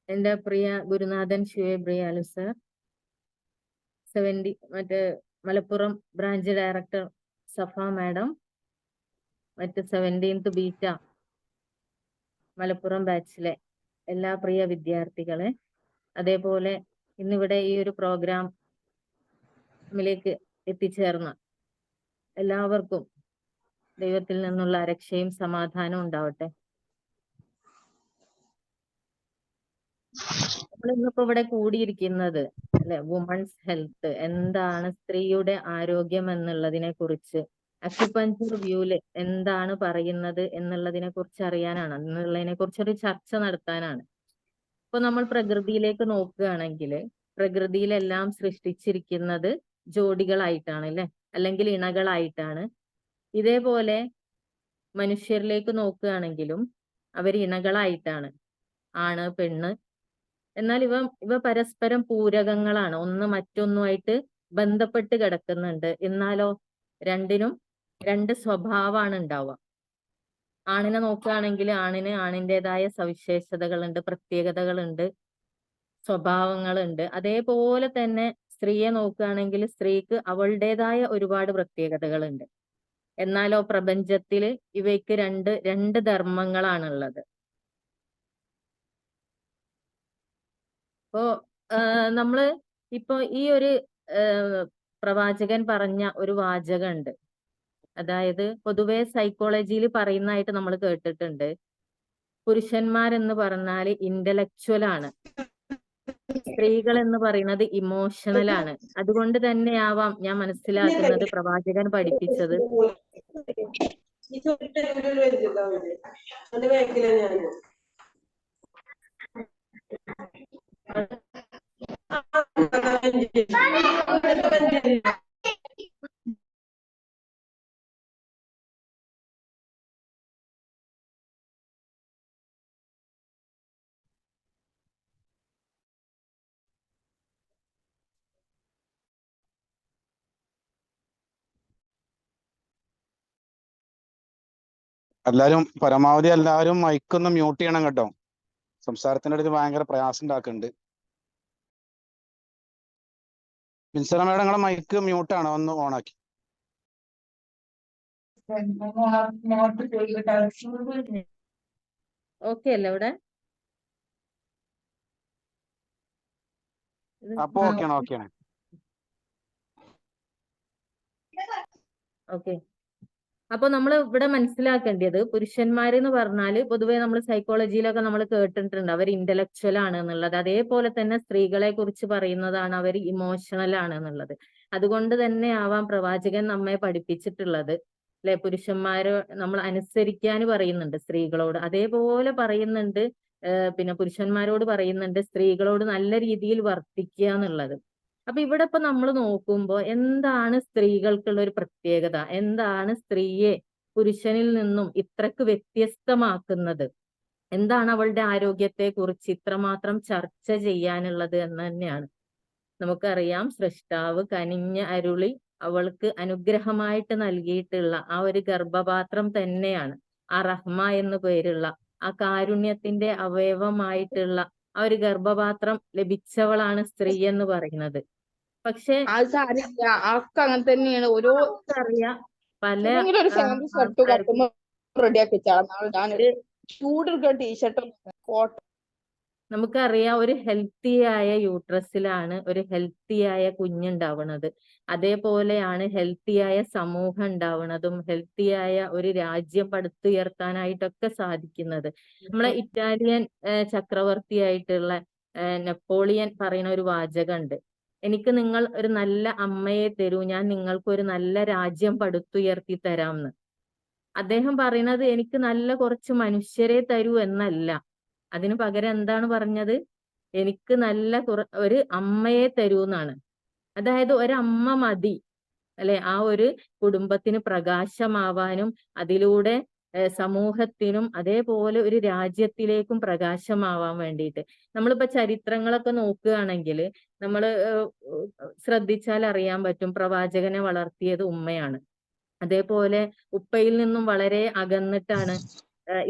എൻ്റെ പ്രിയ ഗുരുനാഥൻ Shuhaib Riyalu sir, Malappuram branch director Safa madam, 17th beta Malappuram ബാച്ചിലെ എല്ലാ പ്രിയ വിദ്യാർത്ഥികളെ, അതേപോലെ ഇന്നിവിടെ ഈ ഒരു പ്രോഗ്രാമിലേക്ക് എത്തിച്ചേർന്ന എല്ലാവർക്കും ദൈവത്തിൽ നിന്നുള്ള രക്ഷയും സമാധാനവും ഉണ്ടാവട്ടെ. നമ്മൾ ഇന്നിപ്പോ ഇവിടെ കൂടിയിരിക്കുന്നത് അല്ലെ, വുമൺസ് ഹെൽത്ത് എന്താണ്, സ്ത്രീയുടെ ആരോഗ്യം എന്നുള്ളതിനെ കുറിച്ച് അക്യുപഞ്ചർ വ്യൂല് എന്താണ് പറയുന്നത് എന്നുള്ളതിനെ കുറിച്ച് അറിയാനാണ്, എന്നുള്ളതിനെ കുറിച്ചൊരു ചർച്ച നടത്താനാണ്. ഇപ്പൊ നമ്മൾ പ്രകൃതിയിലേക്ക് നോക്കുകയാണെങ്കിൽ പ്രകൃതിയിലെല്ലാം സൃഷ്ടിച്ചിരിക്കുന്നത് ജോഡികളായിട്ടാണ് അല്ലെ, അല്ലെങ്കിൽ ഇണകളായിട്ടാണ്. ഇതേപോലെ മനുഷ്യരിലേക്ക് നോക്കുകയാണെങ്കിലും അവർ ഇണകളായിട്ടാണ്, ആണ് പെണ്ണ്. എന്നാൽ ഇവ പരസ്പരം പൂരകങ്ങളാണ്, ഒന്ന് മറ്റൊന്നുമായിട്ട് ബന്ധപ്പെട്ട് കിടക്കുന്നുണ്ട്. എന്നാലോ രണ്ടിനും രണ്ട് സ്വഭാവമാണ് ഉണ്ടാവുക. ആണിനെ നോക്കുകയാണെങ്കിൽ ആണിന് ആണിൻ്റെതായ സവിശേഷതകളുണ്ട്, പ്രത്യേകതകളുണ്ട്, സ്വഭാവങ്ങളുണ്ട്. അതേപോലെ തന്നെ സ്ത്രീയെ നോക്കുകയാണെങ്കിൽ സ്ത്രീക്ക് അവളുടേതായ ഒരുപാട് പ്രത്യേകതകളുണ്ട്. എന്നാലോ പ്രപഞ്ചത്തിൽ ഇവയ്ക്ക് രണ്ട് ധർമ്മങ്ങളാണുള്ളത്. ഇപ്പോ നമ്മള് ഇപ്പൊ ഈ ഒരു പ്രവാചകൻ പറഞ്ഞ ഒരു വാചകമുണ്ട്. അതായത് പൊതുവെ സൈക്കോളജിയിൽ പറയുന്നതായിട്ട് നമ്മൾ കേട്ടിട്ടുണ്ട്, പുരുഷന്മാരെന്ന് പറഞ്ഞാൽ ഇന്റലക്ച്വൽ ആണ്, സ്ത്രീകൾ എന്ന് പറയുന്നത് ഇമോഷണൽ ആണ്. അതുകൊണ്ട് തന്നെയാവാം ഞാൻ മനസ്സിലാക്കുന്നത് പ്രവാചകൻ പഠിപ്പിച്ചത് പരമാവധി എല്ലാവരും മൈക്കൊന്ന് മ്യൂട്ട് ചെയ്യണം കേട്ടോ. സംസാരത്തിൻ്റെ ഇടയിൽ ഭയങ്കര പ്രയാസം ഉണ്ടാക്കുന്നുണ്ട്. ബിൻസിറ മേഡം നിങ്ങളെ മൈക്ക് മ്യൂട്ടാണ്, ഒന്ന് ഓണാക്കി. ഓക്കെ അല്ലേ ഇവിടെ? അപ്പൊ ഓക്കെയാണ്, ഓക്കെയാണ്. ഓക്കെ. അപ്പൊ നമ്മൾ ഇവിടെ മനസ്സിലാക്കേണ്ടത്, പുരുഷന്മാരെന്ന് പറഞ്ഞാൽ പൊതുവെ നമ്മൾ സൈക്കോളജിയിലൊക്കെ നമ്മൾ കേട്ടിട്ടുണ്ട് അവർ ഇന്റലക്ച്വൽ ആണ് എന്നുള്ളത്. അതേപോലെ തന്നെ സ്ത്രീകളെ കുറിച്ച് പറയുന്നതാണ് അവർ ഇമോഷണൽ ആണ് എന്നുള്ളത്. അതുകൊണ്ട് തന്നെ ആവാം പ്രവാചകൻ നമ്മെ പഠിപ്പിച്ചിട്ടുള്ളത് അല്ലെ, പുരുഷന്മാരെ നമ്മൾ അനുസരിക്കാൻ പറയുന്നുണ്ട് സ്ത്രീകളോട്, അതേപോലെ പറയുന്നുണ്ട് പിന്നെ പുരുഷന്മാരോട് പറയുന്നുണ്ട് സ്ത്രീകളോട് നല്ല രീതിയിൽ വർത്തിക്കുക എന്നുള്ളത്. അപ്പൊ ഇവിടെ ഇപ്പൊ നമ്മൾ നോക്കുമ്പോ എന്താണ് സ്ത്രീകൾക്കുള്ള ഒരു പ്രത്യേകത, എന്താണ് സ്ത്രീയെ പുരുഷനിൽ നിന്നും ഇത്രക്ക് വ്യത്യസ്തമാക്കുന്നത്, എന്താണ് അവളുടെ ആരോഗ്യത്തെ കുറിച്ച് ഇത്രമാത്രം ചർച്ച ചെയ്യാനുള്ളത് എന്ന് തന്നെയാണ്. നമുക്കറിയാം സൃഷ്ടാവ് കനിഞ്ഞ അരുളി അവൾക്ക് അനുഗ്രഹമായിട്ട് നൽകിയിട്ടുള്ള ആ ഒരു ഗർഭപാത്രം തന്നെയാണ് ആ റഹ്മ എന്നു പേരുള്ള ആ കാരുണ്യത്തിന്റെ അവയവമായിട്ടുള്ള ആ ഒരു ഗർഭപാത്രം ലഭിച്ചവളാണ് സ്ത്രീ എന്ന് പറയുന്നത്. പക്ഷെ അത് സാരില്ല, ആൾക്ക് അങ്ങനെ തന്നെയാണ്. ഓരോ അറിയാം പല എന്തെങ്കിലും ഒരു ഫാൻറ് ഷർട്ട് കട്ടുമ്പോ റെഡിയാക്കി വെച്ചാൽ ചൂടുള്ള ടീഷർട്ടും കോട്ടൺ. നമുക്കറിയാം ഒരു ഹെൽത്തിയായ യൂട്രസിലാണ് ഒരു ഹെൽത്തിയായ കുഞ്ഞുണ്ടാവുന്നത്. അതേപോലെയാണ് ഹെൽത്തിയായ സമൂഹം ഉണ്ടാവുന്നതും ഹെൽത്തിയായ ഒരു രാജ്യം പടുത്തുയർത്താനായിട്ടൊക്കെ സാധിക്കുന്നത്. നമ്മളെ ഇറ്റാലിയൻ ചക്രവർത്തിയായിട്ടുള്ള നെപ്പോളിയൻ പറയുന്ന ഒരു വാചകമുണ്ട്, എനിക്ക് നിങ്ങൾ ഒരു നല്ല അമ്മയെ തരൂ, ഞാൻ നിങ്ങൾക്ക് ഒരു നല്ല രാജ്യം പടുത്തുയർത്തി തരാമെന്ന്. അദ്ദേഹം പറയുന്നത് എനിക്ക് നല്ല കുറച്ച് മനുഷ്യരെ തരൂ എന്നല്ല, അതിനു പകരം എന്താണ് പറഞ്ഞത്, എനിക്ക് നല്ല ഒരു അമ്മയെ തരൂ എന്നാണ്. അതായത് ഒരമ്മ മതി അല്ലെ ആ ഒരു കുടുംബത്തിന് പ്രകാശമാവാനും അതിലൂടെ സമൂഹത്തിനും അതേപോലെ ഒരു രാജ്യത്തിലേക്കും പ്രകാശമാവാൻ വേണ്ടിയിട്ട്. നമ്മളിപ്പോ ചരിത്രങ്ങളൊക്കെ നോക്കുകയാണെങ്കിൽ നമ്മൾ ശ്രദ്ധിച്ചാൽ അറിയാൻ പറ്റും പ്രവാചകനെ വളർത്തിയത് ഉമ്മയാണ്. അതേപോലെ ഉപ്പയിൽ നിന്നും വളരെ അകന്നിട്ടാണ്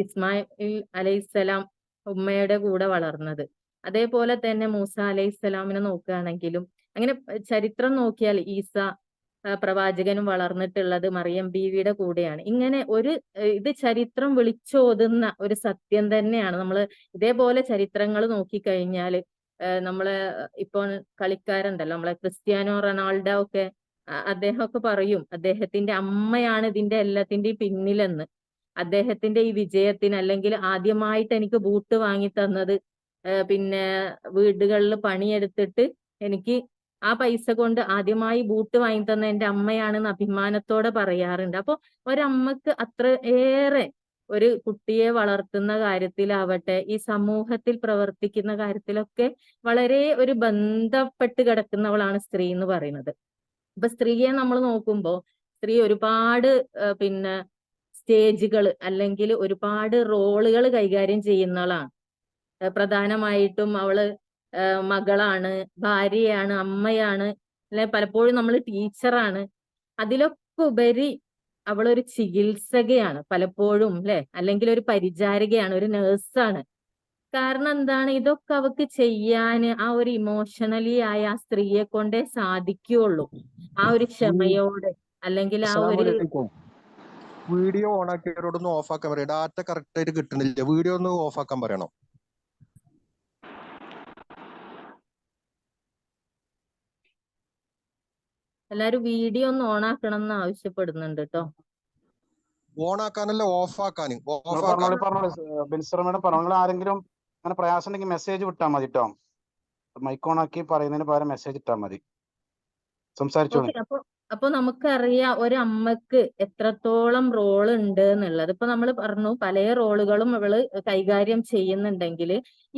ഇസ്മായിൽ അലൈഹിസ്സലാം ഉമ്മയുടെ കൂടെ വളർന്നത്. അതേപോലെ തന്നെ മൂസ അലൈഹിസ്സലാമിനെ നോക്കുകയാണെങ്കിലും അങ്ങനെ ചരിത്രം നോക്കിയാൽ ഈസ പ്രവാചകനും വളർന്നിട്ടുള്ളത് മറിയം ബീവിയുടെ കൂടെയാണ്. ഇങ്ങനെ ഒരു ഇത് ചരിത്രം വിളിച്ചോതുന്ന ഒരു സത്യം തന്നെയാണ്. നമ്മൾ ഇതേപോലെ ചരിത്രങ്ങൾ നോക്കിക്കഴിഞ്ഞാൽ നമ്മളെ ഇപ്പോൾ കളിക്കാരുണ്ടല്ലോ നമ്മളെ ക്രിസ്ത്യാനോ റൊണാൾഡോ ഒക്കെ, അദ്ദേഹമൊക്കെ പറയും അദ്ദേഹത്തിന്റെ അമ്മയാണ് ഇതിന്റെ എല്ലാത്തിന്റെയും പിന്നിലെന്ന്. അദ്ദേഹത്തിന്റെ ഈ വിജയത്തിന് അല്ലെങ്കിൽ ആദ്യമായിട്ട് എനിക്ക് ബൂട്ട് വാങ്ങി തന്നത് പിന്നെ വീടുകളിൽ പണിയെടുത്തിട്ട് എനിക്ക് ആ പൈസ കൊണ്ട് ആദ്യമായി ബൂട്ട് വാങ്ങി തന്ന എന്റെ അമ്മയാണെന്ന് അഭിമാനത്തോടെ പറയാറുണ്ട്. അപ്പൊ ഒരമ്മക്ക് അത്ര ഏറെ ഒരു കുട്ടിയെ വളർത്തുന്ന കാര്യത്തിലാവട്ടെ ഈ സമൂഹത്തിൽ പ്രവർത്തിക്കുന്ന കാര്യത്തിലൊക്കെ വളരെ ഒരു ബന്ധപ്പെട്ട് കിടക്കുന്നവളാണ് സ്ത്രീ എന്ന് പറയുന്നത്. ഇപ്പൊ സ്ത്രീയെ നമ്മൾ നോക്കുമ്പോ സ്ത്രീ ഒരുപാട് പിന്നെ സ്റ്റേജുകൾ അല്ലെങ്കിൽ ഒരുപാട് റോളുകൾ കൈകാര്യം ചെയ്യുന്നവളാണ്. പ്രധാനമായിട്ടും അവള് മകളാണ്, ഭാര്യയാണ്, അമ്മയാണ്, അല്ലെ പലപ്പോഴും നമ്മൾ ടീച്ചറാണ്. അതിലൊക്കെ ഉപരി അവളൊരു ചികിത്സകയാണ് പലപ്പോഴും അല്ലെ, അല്ലെങ്കിൽ ഒരു പരിചാരികയാണ്, ഒരു നേഴ്സാണ്. കാരണം എന്താണ്, ഇതൊക്കെ അവക്ക് ചെയ്യാന് ആ ഒരു ഇമോഷണലി ആയ ആ സ്ത്രീയെ കൊണ്ടേ സാധിക്കുകയുള്ളൂ. ആ ഒരു ക്ഷമയോടെ അല്ലെങ്കിൽ ആ ഒരു വീഡിയോ ഓൺ ആക്കിയവരോടൊന്ന് ഓഫ് ആക്കാൻ പറയാം. ഡാറ്റ കറക്റ്റ് ആയിട്ട് കിട്ടണില്ല, വീഡിയോ ഒന്ന് ഓഫ് ആക്കാൻ പറയണം. എല്ലാരും വീഡിയോ ഒന്ന് ഓൺ ആക്കണം എന്ന് ആവശ്യപ്പെടുന്നുണ്ട് കേട്ടോ. ഓൺ ആക്കാനല്ല, ഓഫ് ആക്കാന്. ബിൻസിറ മേഡം പറഞ്ഞു, ആരെങ്കിലും അങ്ങനെ പ്രയാസം ഉണ്ടെങ്കിൽ മെസ്സേജ് വിട്ടാൽ മതി കേട്ടോ. മൈക്ക് ഓൺ ആക്കി പറയുന്നതിന് പകരം മെസ്സേജ് ഇട്ടാൽ മതി. സംസാരിച്ചോളൂ. അപ്പൊ നമുക്കറിയാം ഒരമ്മക്ക് എത്രത്തോളം റോൾ ഉണ്ട് എന്നുള്ളത്. ഇപ്പൊ നമ്മൾ പറഞ്ഞു പല റോളുകളും അവള് കൈകാര്യം ചെയ്യുന്നുണ്ടെങ്കിൽ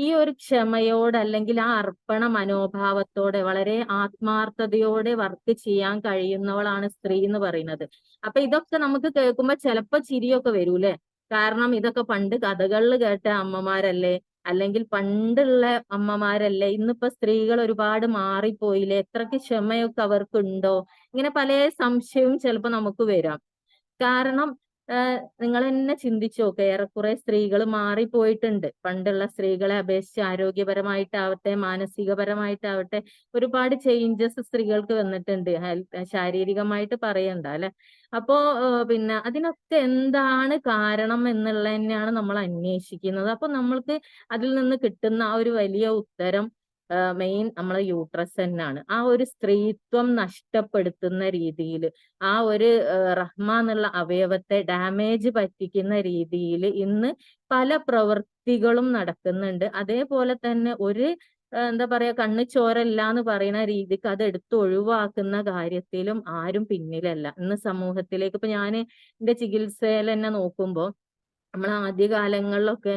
ഈ ഒരു ക്ഷമയോടെ അല്ലെങ്കിൽ ആ അർപ്പണ മനോഭാവത്തോടെ വളരെ ആത്മാർത്ഥതയോടെ വർക്ക് ചെയ്യാൻ കഴിയുന്നവളാണ് സ്ത്രീ എന്ന് പറയുന്നത്. അപ്പൊ ഇതൊക്കെ നമുക്ക് കേൾക്കുമ്പോ ചിലപ്പോ ചിരിയൊക്കെ വരൂലേ, കാരണം ഇതൊക്കെ പണ്ട് കഥകളിൽ കേട്ട അമ്മമാരല്ലേ, അല്ലെങ്കിൽ പണ്ടുള്ള അമ്മമാരല്ലേ, ഇന്നിപ്പോ സ്ത്രീകൾ ഒരുപാട് മാറിപ്പോയില്ലേ, എത്രക്ക് ക്ഷമയൊക്കെ അവർക്കുണ്ടോ, ഇങ്ങനെ പല സംശയവും ചിലപ്പോ നമുക്ക് വരാം. കാരണം നിങ്ങൾ തന്നെ ചിന്തിച്ചു നോക്കുക, ഏറെക്കുറെ സ്ത്രീകൾ മാറിപ്പോയിട്ടുണ്ട്. പണ്ടുള്ള സ്ത്രീകളെ അപേക്ഷിച്ച് ആരോഗ്യപരമായിട്ടാവട്ടെ മാനസികപരമായിട്ടാവട്ടെ ഒരുപാട് ചേഞ്ചസ് സ്ത്രീകൾക്ക് വന്നിട്ടുണ്ട്. ശാരീരികമായിട്ട് പറയണ്ട അല്ലെ. അപ്പോ പിന്നെ അതിനൊക്കെ എന്താണ് കാരണം എന്നുള്ളത് തന്നെയാണ് നമ്മൾ അന്വേഷിക്കുന്നത്. അപ്പൊ നമ്മൾക്ക് അതിൽ നിന്ന് കിട്ടുന്ന ആ ഒരു വലിയ ഉത്തരം മെയിൻ നമ്മളെ യൂട്രസ് തന്നെയാണ്. ആ ഒരു സ്ത്രീത്വം നഷ്ടപ്പെടുത്തുന്ന രീതിയിൽ, ആ ഒരു റഹ്മ എന്നുള്ള അവയവത്തെ ഡാമേജ് പറ്റിക്കുന്ന രീതിയിൽ ഇന്ന് പല പ്രവൃത്തികളും നടക്കുന്നുണ്ട്. അതേപോലെ തന്നെ ഒരു എന്താ പറയാ, കണ്ണ് ചോരല്ല എന്ന് പറയുന്ന രീതിക്ക് അത് എടുത്ത് ഒഴിവാക്കുന്ന കാര്യത്തിലും ആരും പിന്നിലല്ല ഇന്ന് സമൂഹത്തിലേക്ക്. ഇപ്പൊ ഞാൻ എന്റെ ചികിത്സയിൽ തന്നെ നോക്കുമ്പോൾ നമ്മൾ ആദ്യകാലങ്ങളിലൊക്കെ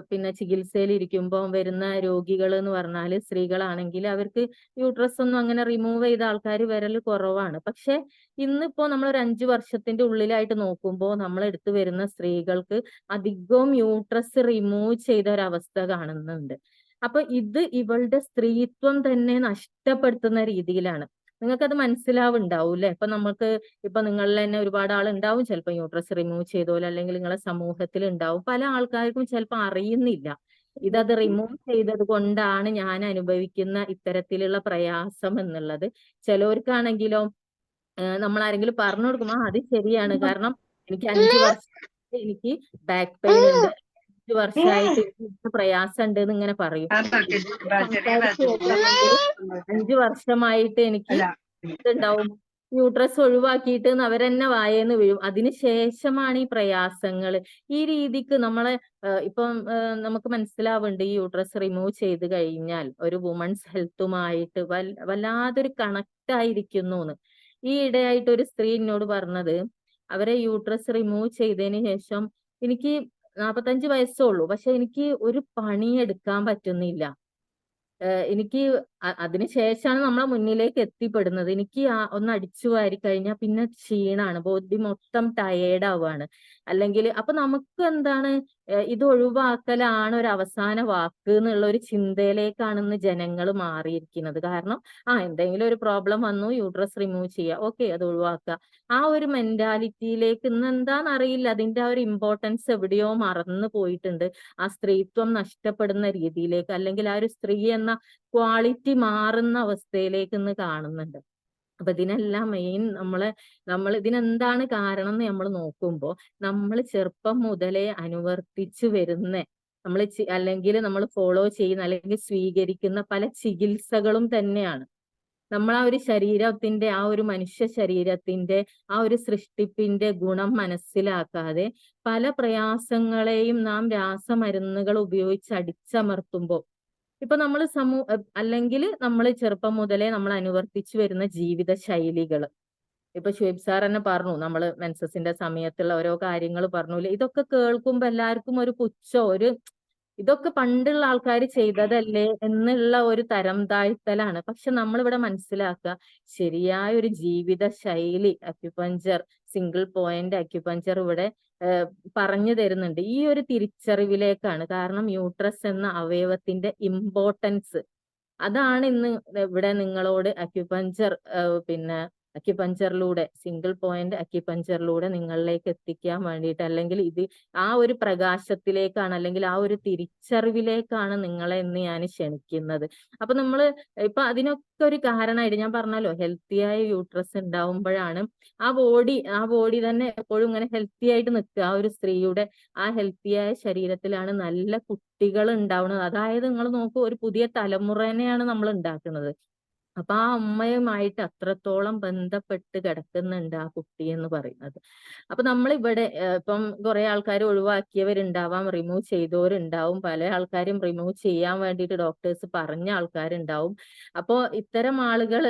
പിന്നെ ചികിത്സയിൽ ഇരിക്കുമ്പോൾ വരുന്ന രോഗികൾ എന്ന് പറഞ്ഞാൽ സ്ത്രീകളാണെങ്കിൽ അവർക്ക് യൂട്രസ് ഒന്നും അങ്ങനെ റിമൂവ് ചെയ്ത ആൾക്കാർ വരൽ കുറവാണ്. പക്ഷെ ഇന്നിപ്പോ നമ്മൾ ഒരു 5 വർഷത്തിന്റെ ഉള്ളിലായിട്ട് നോക്കുമ്പോൾ നമ്മൾ എടുത്തു വരുന്ന സ്ത്രീകൾക്ക് അധികവും യൂട്രസ് റിമൂവ് ചെയ്ത ഒരവസ്ഥ കാണുന്നുണ്ട്. അപ്പൊ ഇത് ഇവളുടെ സ്ത്രീത്വം തന്നെ നഷ്ടപ്പെടുത്തുന്ന രീതിയിലാണ്. നിങ്ങൾക്കത് മനസ്സിലാവുണ്ടാവും അല്ലെ. ഇപ്പൊ നിങ്ങളിൽ തന്നെ ഒരുപാട് ആളുണ്ടാവും ചിലപ്പോൾ യൂട്രസ് റിമൂവ് ചെയ്തോലെ, അല്ലെങ്കിൽ നിങ്ങളെ സമൂഹത്തിൽ ഉണ്ടാവും. പല ആൾക്കാർക്കും ചിലപ്പോൾ അറിയുന്നില്ല ഇതത് റിമൂവ് ചെയ്തത് കൊണ്ടാണ് ഞാൻ അനുഭവിക്കുന്ന ഇത്തരത്തിലുള്ള പ്രയാസം എന്നുള്ളത്. ചിലവർക്കാണെങ്കിലോ നമ്മൾ ആരെങ്കിലും പറഞ്ഞു കൊടുക്കും, അത് ശരിയാണ്, കാരണം എനിക്ക് 5 വർഷം എനിക്ക് ബാക്ക് പെയിൻ ഉണ്ട്, 5 വർഷമായിട്ട് എനിക്ക് പ്രയാസം ഉണ്ട് എന്ന് ഇങ്ങനെ പറയും. സംസാരിച്ച് നോക്കുകയാണെങ്കിൽ 5 വർഷമായിട്ട് എനിക്ക് ഇതുണ്ടാവും, യൂട്രസ് ഒഴിവാക്കിയിട്ട് അവരെന്നെ വായേന്ന് വീഴും. അതിനുശേഷമാണ് ഈ പ്രയാസങ്ങൾ. ഈ രീതിക്ക് നമ്മളെ ഇപ്പം നമുക്ക് മനസ്സിലാവുന്നുണ്ട്, ഈ യൂട്രസ് റിമൂവ് ചെയ്ത് കഴിഞ്ഞാൽ ഒരു വുമൺസ് ഹെൽത്തുമായിട്ട് വല്ലാതൊരു കണക്ട് ആയിരിക്കുന്നു എന്ന്. ഈ ഇടയായിട്ട് ഒരു സ്ത്രീ എന്നോട് പറഞ്ഞത്, അവരെ യൂട്രസ് റിമൂവ് ചെയ്തതിന് ശേഷം എനിക്ക് 45 വയസ്സേ ഉള്ളൂ, പക്ഷെ എനിക്ക് ഒരു പണി എടുക്കാൻ പറ്റുന്നില്ല. എനിക്ക് അതിനുശേഷമാണ് നമ്മളെ മുന്നിലേക്ക് എത്തിപ്പെടുന്നത്. എനിക്ക് ഒന്ന് അടിച്ചു വാരി കഴിഞ്ഞാൽ പിന്നെ ക്ഷീണാണ്, ബോഡി മൊത്തം ടയേർഡ് ആവുകയാണ്. അല്ലെങ്കിൽ അപ്പൊ നമുക്ക് എന്താണ് ഇത് ഒഴിവാക്കലാണ് ഒരു അവസാന വാക്ക് എന്നുള്ള ഒരു ചിന്തയിലേക്കാണ് ഇന്ന് ജനങ്ങൾ മാറിയിരിക്കുന്നത്. കാരണം എന്തെങ്കിലും ഒരു പ്രോബ്ലം വന്നു, യൂട്രസ് റിമൂവ് ചെയ്യുക, ഓക്കെ അത് ഒഴിവാക്കുക, ആ ഒരു മെന്റാലിറ്റിയിലേക്ക് ഇന്ന് എന്താണെന്ന് അറിയില്ല, അതിന്റെ ആ ഒരു ഇമ്പോർട്ടൻസ് എവിടെയോ മറന്നു പോയിട്ടുണ്ട്. ആ സ്ത്രീത്വം നഷ്ടപ്പെടുന്ന രീതിയിലേക്ക്, അല്ലെങ്കിൽ ആ ഒരു സ്ത്രീ എന്ന ക്വാളിറ്റി മാറുന്ന അവസ്ഥയിലേക്ക് ഇന്ന് കാണുന്നുണ്ട്. അപ്പൊ ഇതിനെല്ലാം മെയിൻ നമ്മൾ ഇതിനെന്താണ് കാരണം എന്ന് നമ്മൾ നോക്കുമ്പോൾ, നമ്മൾ ചെറുപ്പം മുതലേ അനുവർത്തിച്ചു വരുന്ന നമ്മൾ അല്ലെങ്കിൽ നമ്മൾ ഫോളോ ചെയ്യുന്ന അല്ലെങ്കിൽ സ്വീകരിക്കുന്ന പല ചികിത്സകളും തന്നെയാണ് നമ്മൾ ആ ഒരു ശരീരത്തിന്റെ, ആ ഒരു മനുഷ്യ ശരീരത്തിന്റെ ആ ഒരു സൃഷ്ടിപ്പിന്റെ ഗുണം മനസ്സിലാക്കാതെ പല പ്രയാസങ്ങളെയും നാം രാസമരുന്നുകൾ ഉപയോഗിച്ച് അടിച്ചമർത്തുമ്പോൾ, ഇപ്പൊ നമ്മൾ അല്ലെങ്കിൽ നമ്മൾ ചെറുപ്പം മുതലേ നമ്മൾ അനുവർത്തിച്ചു വരുന്ന ജീവിത ശൈലികൾ, ഇപ്പൊ ഷുഹൈബ് സാർ തന്നെ പറഞ്ഞു, നമ്മൾ മെൻസസിന്റെ സമയത്തുള്ള ഓരോ കാര്യങ്ങൾ പറഞ്ഞൂല്ലേ, ഇതൊക്കെ കേൾക്കുമ്പോ എല്ലാവർക്കും ഒരു പുച്ഛോ ഇതൊക്കെ പണ്ടുള്ള ആൾക്കാർ ചെയ്തതല്ലേ എന്നുള്ള ഒരു തരം താഴ്ത്തലാണ്. പക്ഷെ നമ്മളിവിടെ മനസ്സിലാക്കുക, ശരിയായ ഒരു ജീവിത ശൈലി അക്യുപഞ്ചർ, സിംഗിൾ പോയിന്റ് അക്യുപഞ്ചർ ഇവിടെ പറഞ്ഞു തരുന്നുണ്ട്. ഈ ഒരു തിരിച്ചറിവിലേക്കാണ്. കാരണം യൂട്രസ് എന്ന അവയവത്തിന്റെ ഇമ്പോർട്ടൻസ് അതാണ് ഇന്ന് ഇവിടെ നിങ്ങളോട് അക്യുപഞ്ചർ അക്യുപഞ്ചറിലൂടെ, സിംഗിൾ പോയിന്റ് അക്യുപഞ്ചറിലൂടെ നിങ്ങളിലേക്ക് എത്തിക്കാൻ വേണ്ടിയിട്ട്, അല്ലെങ്കിൽ ആ ഒരു പ്രകാശത്തിലേക്കാണ്, അല്ലെങ്കിൽ ആ ഒരു തിരിച്ചറിവിലേക്കാണ് നിങ്ങളെ ഇന്ന് ഞാൻ ക്ഷണിക്കുന്നത്. അപ്പൊ ഇപ്പൊ അതിനൊക്കെ ഒരു കാരണമായിട്ട് ഞാൻ പറഞ്ഞല്ലോ, ഹെൽത്തിയായ യൂട്രസ് ഉണ്ടാവുമ്പോഴാണ് ആ ബോഡി തന്നെ എപ്പോഴും ഇങ്ങനെ ഹെൽത്തി ആയിട്ട് നിൽക്കുക. ആ ഒരു സ്ത്രീയുടെ ആ ഹെൽത്തിയായ ശരീരത്തിലാണ് നല്ല കുട്ടികൾ ഉണ്ടാവുന്നത്. അതായത് നിങ്ങൾ നോക്കൂ, ഒരു പുതിയ തലമുറേനെയാണ് നമ്മൾ ഉണ്ടാക്കുന്നത്. അപ്പൊ ആ അമ്മയുമായിട്ട് അത്രത്തോളം ബന്ധപ്പെട്ട് കിടക്കുന്നുണ്ട് ആ കുട്ടി എന്ന് പറയുന്നത്. അപ്പൊ നമ്മളിവിടെ ഇപ്പം കുറെ ആൾക്കാർ ഒഴിവാക്കിയവരുണ്ടാവാം, റിമൂവ് ചെയ്തവരുണ്ടാവും, പല ആൾക്കാരും റിമൂവ് ചെയ്യാൻ വേണ്ടിയിട്ട് ഡോക്ടേഴ്സ് പറഞ്ഞ ആൾക്കാരുണ്ടാവും. അപ്പോ ഇത്തരം ആളുകൾ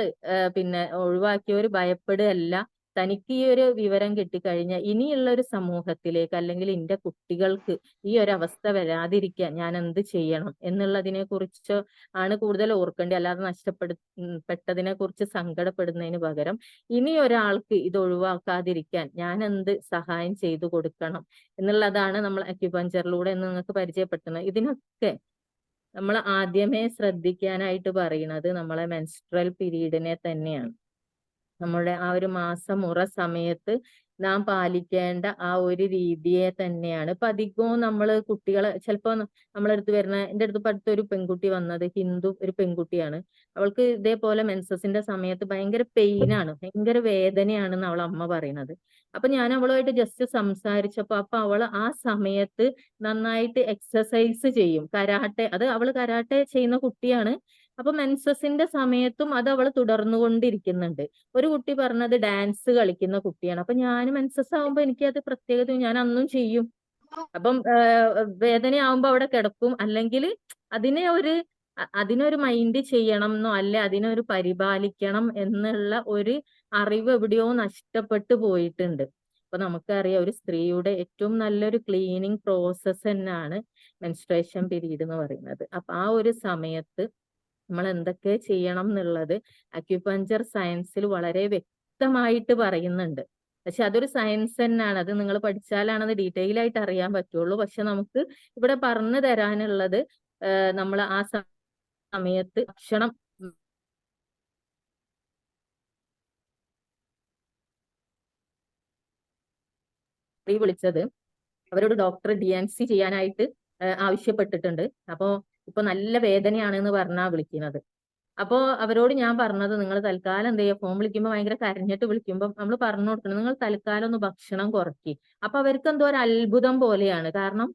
പിന്നെ ഒഴിവാക്കിയവർ ഭയപ്പെടുകയല്ല, തനിക്ക് ഈ ഒരു വിവരം കിട്ടിക്കഴിഞ്ഞാൽ ഇനിയുള്ള ഒരു സമൂഹത്തിലേക്ക്, അല്ലെങ്കിൽ എന്റെ കുട്ടികൾക്ക് ഈ ഒരു അവസ്ഥ വരാതിരിക്കാൻ ഞാൻ എന്ത് ചെയ്യണം എന്നുള്ളതിനെ കുറിച്ച് ആണ് കൂടുതൽ ഓർക്കേണ്ടത്. അല്ലാതെ പെട്ടതിനെ കുറിച്ച് സങ്കടപ്പെടുന്നതിന് പകരം ഇനി ഒരാൾക്ക് ഇത് ഒഴിവാക്കാതിരിക്കാൻ ഞാൻ എന്ത് സഹായം ചെയ്തു കൊടുക്കണം എന്നുള്ളതാണ് നമ്മൾ അക്യുപഞ്ചറിലൂടെ നിങ്ങൾക്ക് പരിചയപ്പെടുത്തുന്നത്. ഇതിനൊക്കെ നമ്മൾ ആദ്യമേ ശ്രദ്ധിക്കാനായിട്ട് പറയുന്നത് നമ്മളെ മെൻസ്ട്രൽ പീരീഡിനെ തന്നെയാണ്. നമ്മുടെ ആ ഒരു മാസമുറ സമയത്ത് നാം പാലിക്കേണ്ട ആ ഒരു രീതിയെ തന്നെയാണ്. ഇപ്പൊ അധികവും നമ്മള് കുട്ടികളെ ചിലപ്പോ നമ്മളെ അടുത്ത് വരുന്ന, എന്റെ അടുത്ത് ഇപ്പൊ അടുത്തൊരു പെൺകുട്ടി വന്നത്, ഹിന്ദു ഒരു പെൺകുട്ടിയാണ്. അവൾക്ക് ഇതേപോലെ മെൻസസിന്റെ സമയത്ത് ഭയങ്കര പെയിനാണ്, ഭയങ്കര വേദനയാണെന്ന് അവളെ അമ്മ പറയുന്നത്. അപ്പൊ ഞാൻ അവളുമായിട്ട് ജസ്റ്റ് സംസാരിച്ചപ്പോ അവൾ ആ സമയത്ത് നന്നായിട്ട് എക്സസൈസ് ചെയ്യും, കരാട്ടെ. അത് അവള് കരാട്ടെ ചെയ്യുന്ന കുട്ടിയാണ്. അപ്പൊ മെൻസസിന്റെ സമയത്തും അത് അവൾ തുടർന്നുകൊണ്ടിരിക്കുന്നുണ്ട്. ഒരു കുട്ടി പറഞ്ഞത് ഡാൻസ് കളിക്കുന്ന കുട്ടിയാണ്. അപ്പൊ ഞാൻ മെൻസസ് ആവുമ്പോ എനിക്ക് അത് പ്രത്യേകത, ഞാൻ അന്നും ചെയ്യും. അപ്പം വേദനയാവുമ്പോ അവിടെ കിടക്കും, അല്ലെങ്കിൽ അതിനൊരു മൈൻഡ് ചെയ്യണം എന്നോ അല്ലെ അതിനൊരു പരിപാലിക്കണം എന്നുള്ള ഒരു അറിവ് എവിടെയോ നഷ്ടപ്പെട്ടു പോയിട്ടുണ്ട്. അപ്പൊ നമുക്കറിയാം ഒരു സ്ത്രീയുടെ ഏറ്റവും നല്ലൊരു ക്ലീനിങ് പ്രോസസ്സ് തന്നെയാണ് മെൻസ്ട്രേഷൻ പീരീഡ് എന്ന് പറയുന്നത്. അപ്പൊ ആ ഒരു സമയത്ത് നമ്മൾ എന്തൊക്കെ ചെയ്യണം എന്നുള്ളത് അക്യുപഞ്ചർ സയൻസിൽ വളരെ വ്യക്തമായിട്ട് പറയുന്നുണ്ട്. പക്ഷെ അതൊരു സയൻസ് തന്നെയാണ്, അത് നിങ്ങൾ പഠിച്ചാലാണ് അത് ഡീറ്റെയിൽ ആയിട്ട് അറിയാൻ പറ്റുള്ളൂ. പക്ഷെ നമുക്ക് ഇവിടെ പറഞ്ഞു തരാനുള്ളത് നമ്മൾ ആ സമയത്ത് ഭക്ഷണം വിളിച്ചത് അവരോട് ഡോക്ടർ DNC ചെയ്യാനായിട്ട് ആവശ്യപ്പെട്ടിട്ടുണ്ട്. അപ്പോ ഇപ്പൊ നല്ല വേദനയാണെന്ന് പറഞ്ഞാ വിളിക്കുന്നത്. അപ്പോ അവരോട് ഞാൻ പറഞ്ഞത്, നിങ്ങൾ തൽക്കാലം എന്ത് ചെയ്യുക, ഫോൺ വിളിക്കുമ്പോൾ ഭയങ്കര കരഞ്ഞിട്ട് വിളിക്കുമ്പോൾ നമ്മൾ പറഞ്ഞു കൊടുക്കണം, നിങ്ങൾ തൽക്കാലം ഒന്ന് ഭക്ഷണം കുറയ്ക്ക്. അപ്പൊ അവർക്ക് എന്തോ ഒരു അത്ഭുതം പോലെയാണ്. കാരണം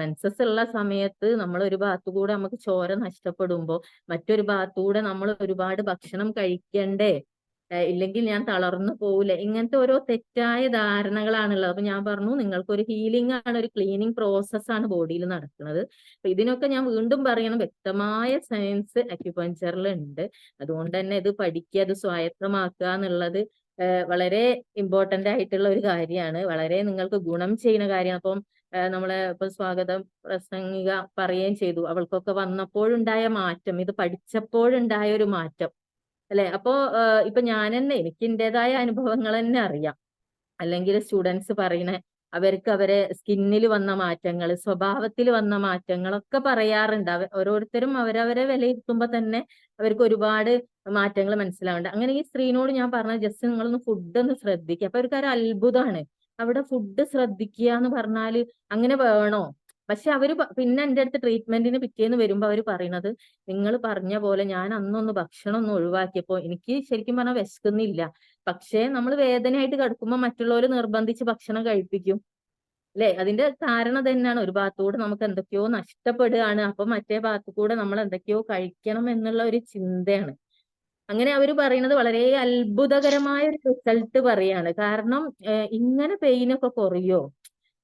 മെൻസസ് ഉള്ള സമയത്ത് നമ്മൾ ഒരു ഭാഗത്തുകൂടെ നമുക്ക് ചോര നഷ്ടപ്പെടുമ്പോൾ മറ്റൊരു ഭാഗത്തുകൂടെ നമ്മൾ ഒരുപാട് ഭക്ഷണം കഴിക്കണ്ടേ, ഇല്ലെങ്കിൽ ഞാൻ തളർന്നു പോവില്ല, ഇങ്ങനത്തെ ഓരോ തെറ്റായ ധാരണകളാണുള്ളത്. അപ്പൊ ഞാൻ പറഞ്ഞു, നിങ്ങൾക്കൊരു ഹീലിംഗ് ആണ്, ഒരു ക്ലീനിങ് പ്രോസസ്സാണ് ബോഡിയിൽ നടക്കുന്നത്. അപ്പൊ ഇതിനൊക്കെ ഞാൻ വീണ്ടും പറയണം, വ്യക്തമായ സയൻസ് അക്യുപഞ്ചറിൽ ഉണ്ട്. അതുകൊണ്ട് തന്നെ ഇത് പഠിക്കുക, അത് സ്വായത്തമാക്കുക എന്നുള്ളത് വളരെ ഇമ്പോർട്ടന്റ് ആയിട്ടുള്ള ഒരു കാര്യമാണ്, വളരെ നിങ്ങൾക്ക് ഗുണം ചെയ്യുന്ന കാര്യമാണ്. അപ്പം നമ്മളെ ഇപ്പൊ സ്വാഗതം പ്രസംഗിക പറയുകയും ചെയ്തു, അവൾക്കൊക്കെ വന്നപ്പോഴുണ്ടായ മാറ്റം, ഇത് പഠിച്ചപ്പോഴുണ്ടായ ഒരു മാറ്റം അല്ലെ. അപ്പോ ഇപ്പൊ ഞാൻ തന്നെ, എനിക്ക് എന്റേതായ അനുഭവങ്ങൾ തന്നെ അറിയാം. അല്ലെങ്കിൽ സ്റ്റുഡൻസ് പറയണ അവർക്ക് അവരെ സ്കിന്നിൽ വന്ന മാറ്റങ്ങൾ, സ്വഭാവത്തിൽ വന്ന മാറ്റങ്ങളൊക്കെ പറയാറുണ്ട്. ഓരോരുത്തരും അവരവരെ വിലയിരുത്തുമ്പോ തന്നെ അവർക്ക് ഒരുപാട് മാറ്റങ്ങൾ മനസ്സിലാവുന്നുണ്ട്. അങ്ങനെ ഈ സ്ത്രീനോട് ഞാൻ പറഞ്ഞ, ജസ്റ്റ് നിങ്ങളൊന്ന് ഫുഡ് ഒന്ന് ശ്രദ്ധിക്കുക. അപ്പൊ അവർക്ക് ഒരു അത്ഭുതമാണ്, അവിടെ ഫുഡ് ശ്രദ്ധിക്കുക എന്ന് പറഞ്ഞാല് അങ്ങനെ വേണോ? പക്ഷെ അവര് പിന്നെ എന്റെ അടുത്ത് ട്രീറ്റ്മെന്റിന് പിറ്റേന്ന് വരുമ്പോ അവര് പറയണത്, നിങ്ങൾ പറഞ്ഞ പോലെ ഞാൻ അന്നൊന്ന് ഭക്ഷണം ഒന്ന് ഒഴിവാക്കിയപ്പോ എനിക്ക് ശരിക്കും പറഞ്ഞാൽ വിശക്കുന്നില്ല. പക്ഷേ നമ്മൾ വേദനയായിട്ട് കിടക്കുമ്പോൾ മറ്റുള്ളവർ നിർബന്ധിച്ച് ഭക്ഷണം കഴിപ്പിക്കും അല്ലെ. അതിന്റെ കാരണം തന്നെയാണ്, ഒരു ഭാഗത്തൂടെ നമുക്ക് എന്തൊക്കെയോ നഷ്ടപ്പെടുകയാണ്, അപ്പൊ മറ്റേ ഭാഗത്തുകൂടെ നമ്മൾ എന്തൊക്കെയോ കഴിക്കണം എന്നുള്ള ഒരു ചിന്തയാണ്. അങ്ങനെ അവർ പറയുന്നത് വളരെ അത്ഭുതകരമായ ഒരു റിസൾട്ട് പറയാണ്. കാരണം ഇങ്ങനെ പെയിനൊക്കെ കുറയോ?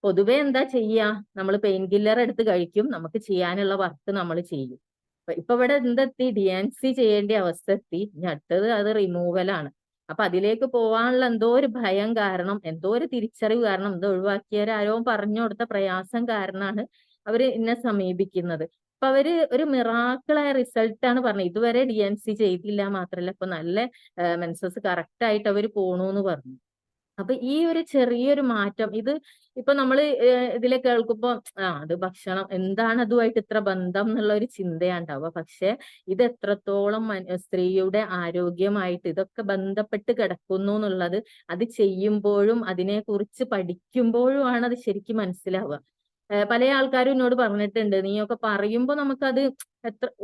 പൊതുവെ എന്താ ചെയ്യാ, നമ്മൾ പെയിൻ കില്ലർ എടുത്ത് കഴിക്കും, നമുക്ക് ചെയ്യാനുള്ള വർക്ക് നമ്മൾ ചെയ്യും. ഇപ്പൊ ഇവിടെ എന്തെത്തി, DNC ചെയ്യേണ്ട അവസ്ഥ എത്തി. ഇനി അടുത്തത് അത് റിമൂവലാണ്. അപ്പൊ അതിലേക്ക് പോവാനുള്ള എന്തോ ഒരു ഭയം കാരണം, എന്തോ ഒരു തിരിച്ചറിവ് കാരണം, എന്തോ ഒഴിവാക്കിയവരാരോ പറഞ്ഞു കൊടുത്ത പ്രയാസം കാരണമാണ് അവര് എന്നെ സമീപിക്കുന്നത്. അപ്പൊ അവര് ഒരു മിറാക്കിളായ റിസൾട്ടാണ് പറഞ്ഞത്. ഇതുവരെ DNC ചെയ്തില്ല, മാത്രല്ല ഇപ്പൊ നല്ല മെൻസസ് കറക്റ്റ് ആയിട്ട് അവര് പോണൂന്ന് പറഞ്ഞു. അപ്പൊ ഈ ഒരു ചെറിയൊരു മാറ്റം, ഇത് ഇപ്പൊ നമ്മള് ഇതിലെ കേൾക്കുമ്പോ അത് ഭക്ഷണം എന്താണ് അതുമായിട്ട് ഇത്ര ബന്ധം എന്നുള്ള ഒരു ചിന്തയുണ്ടാവുക. പക്ഷെ ഇത് എത്രത്തോളം സ്ത്രീയുടെ ആരോഗ്യമായിട്ട് ഇതൊക്കെ ബന്ധപ്പെട്ട് കിടക്കുന്നു എന്നുള്ളത് അത് ചെയ്യുമ്പോഴും അതിനെക്കുറിച്ച് പഠിക്കുമ്പോഴുമാണ് അത് ശരിക്കും മനസ്സിലാവുക. പല ആൾക്കാരും എന്നോട് പറഞ്ഞിട്ടുണ്ട്, നീയൊക്കെ പറയുമ്പോ നമുക്കത്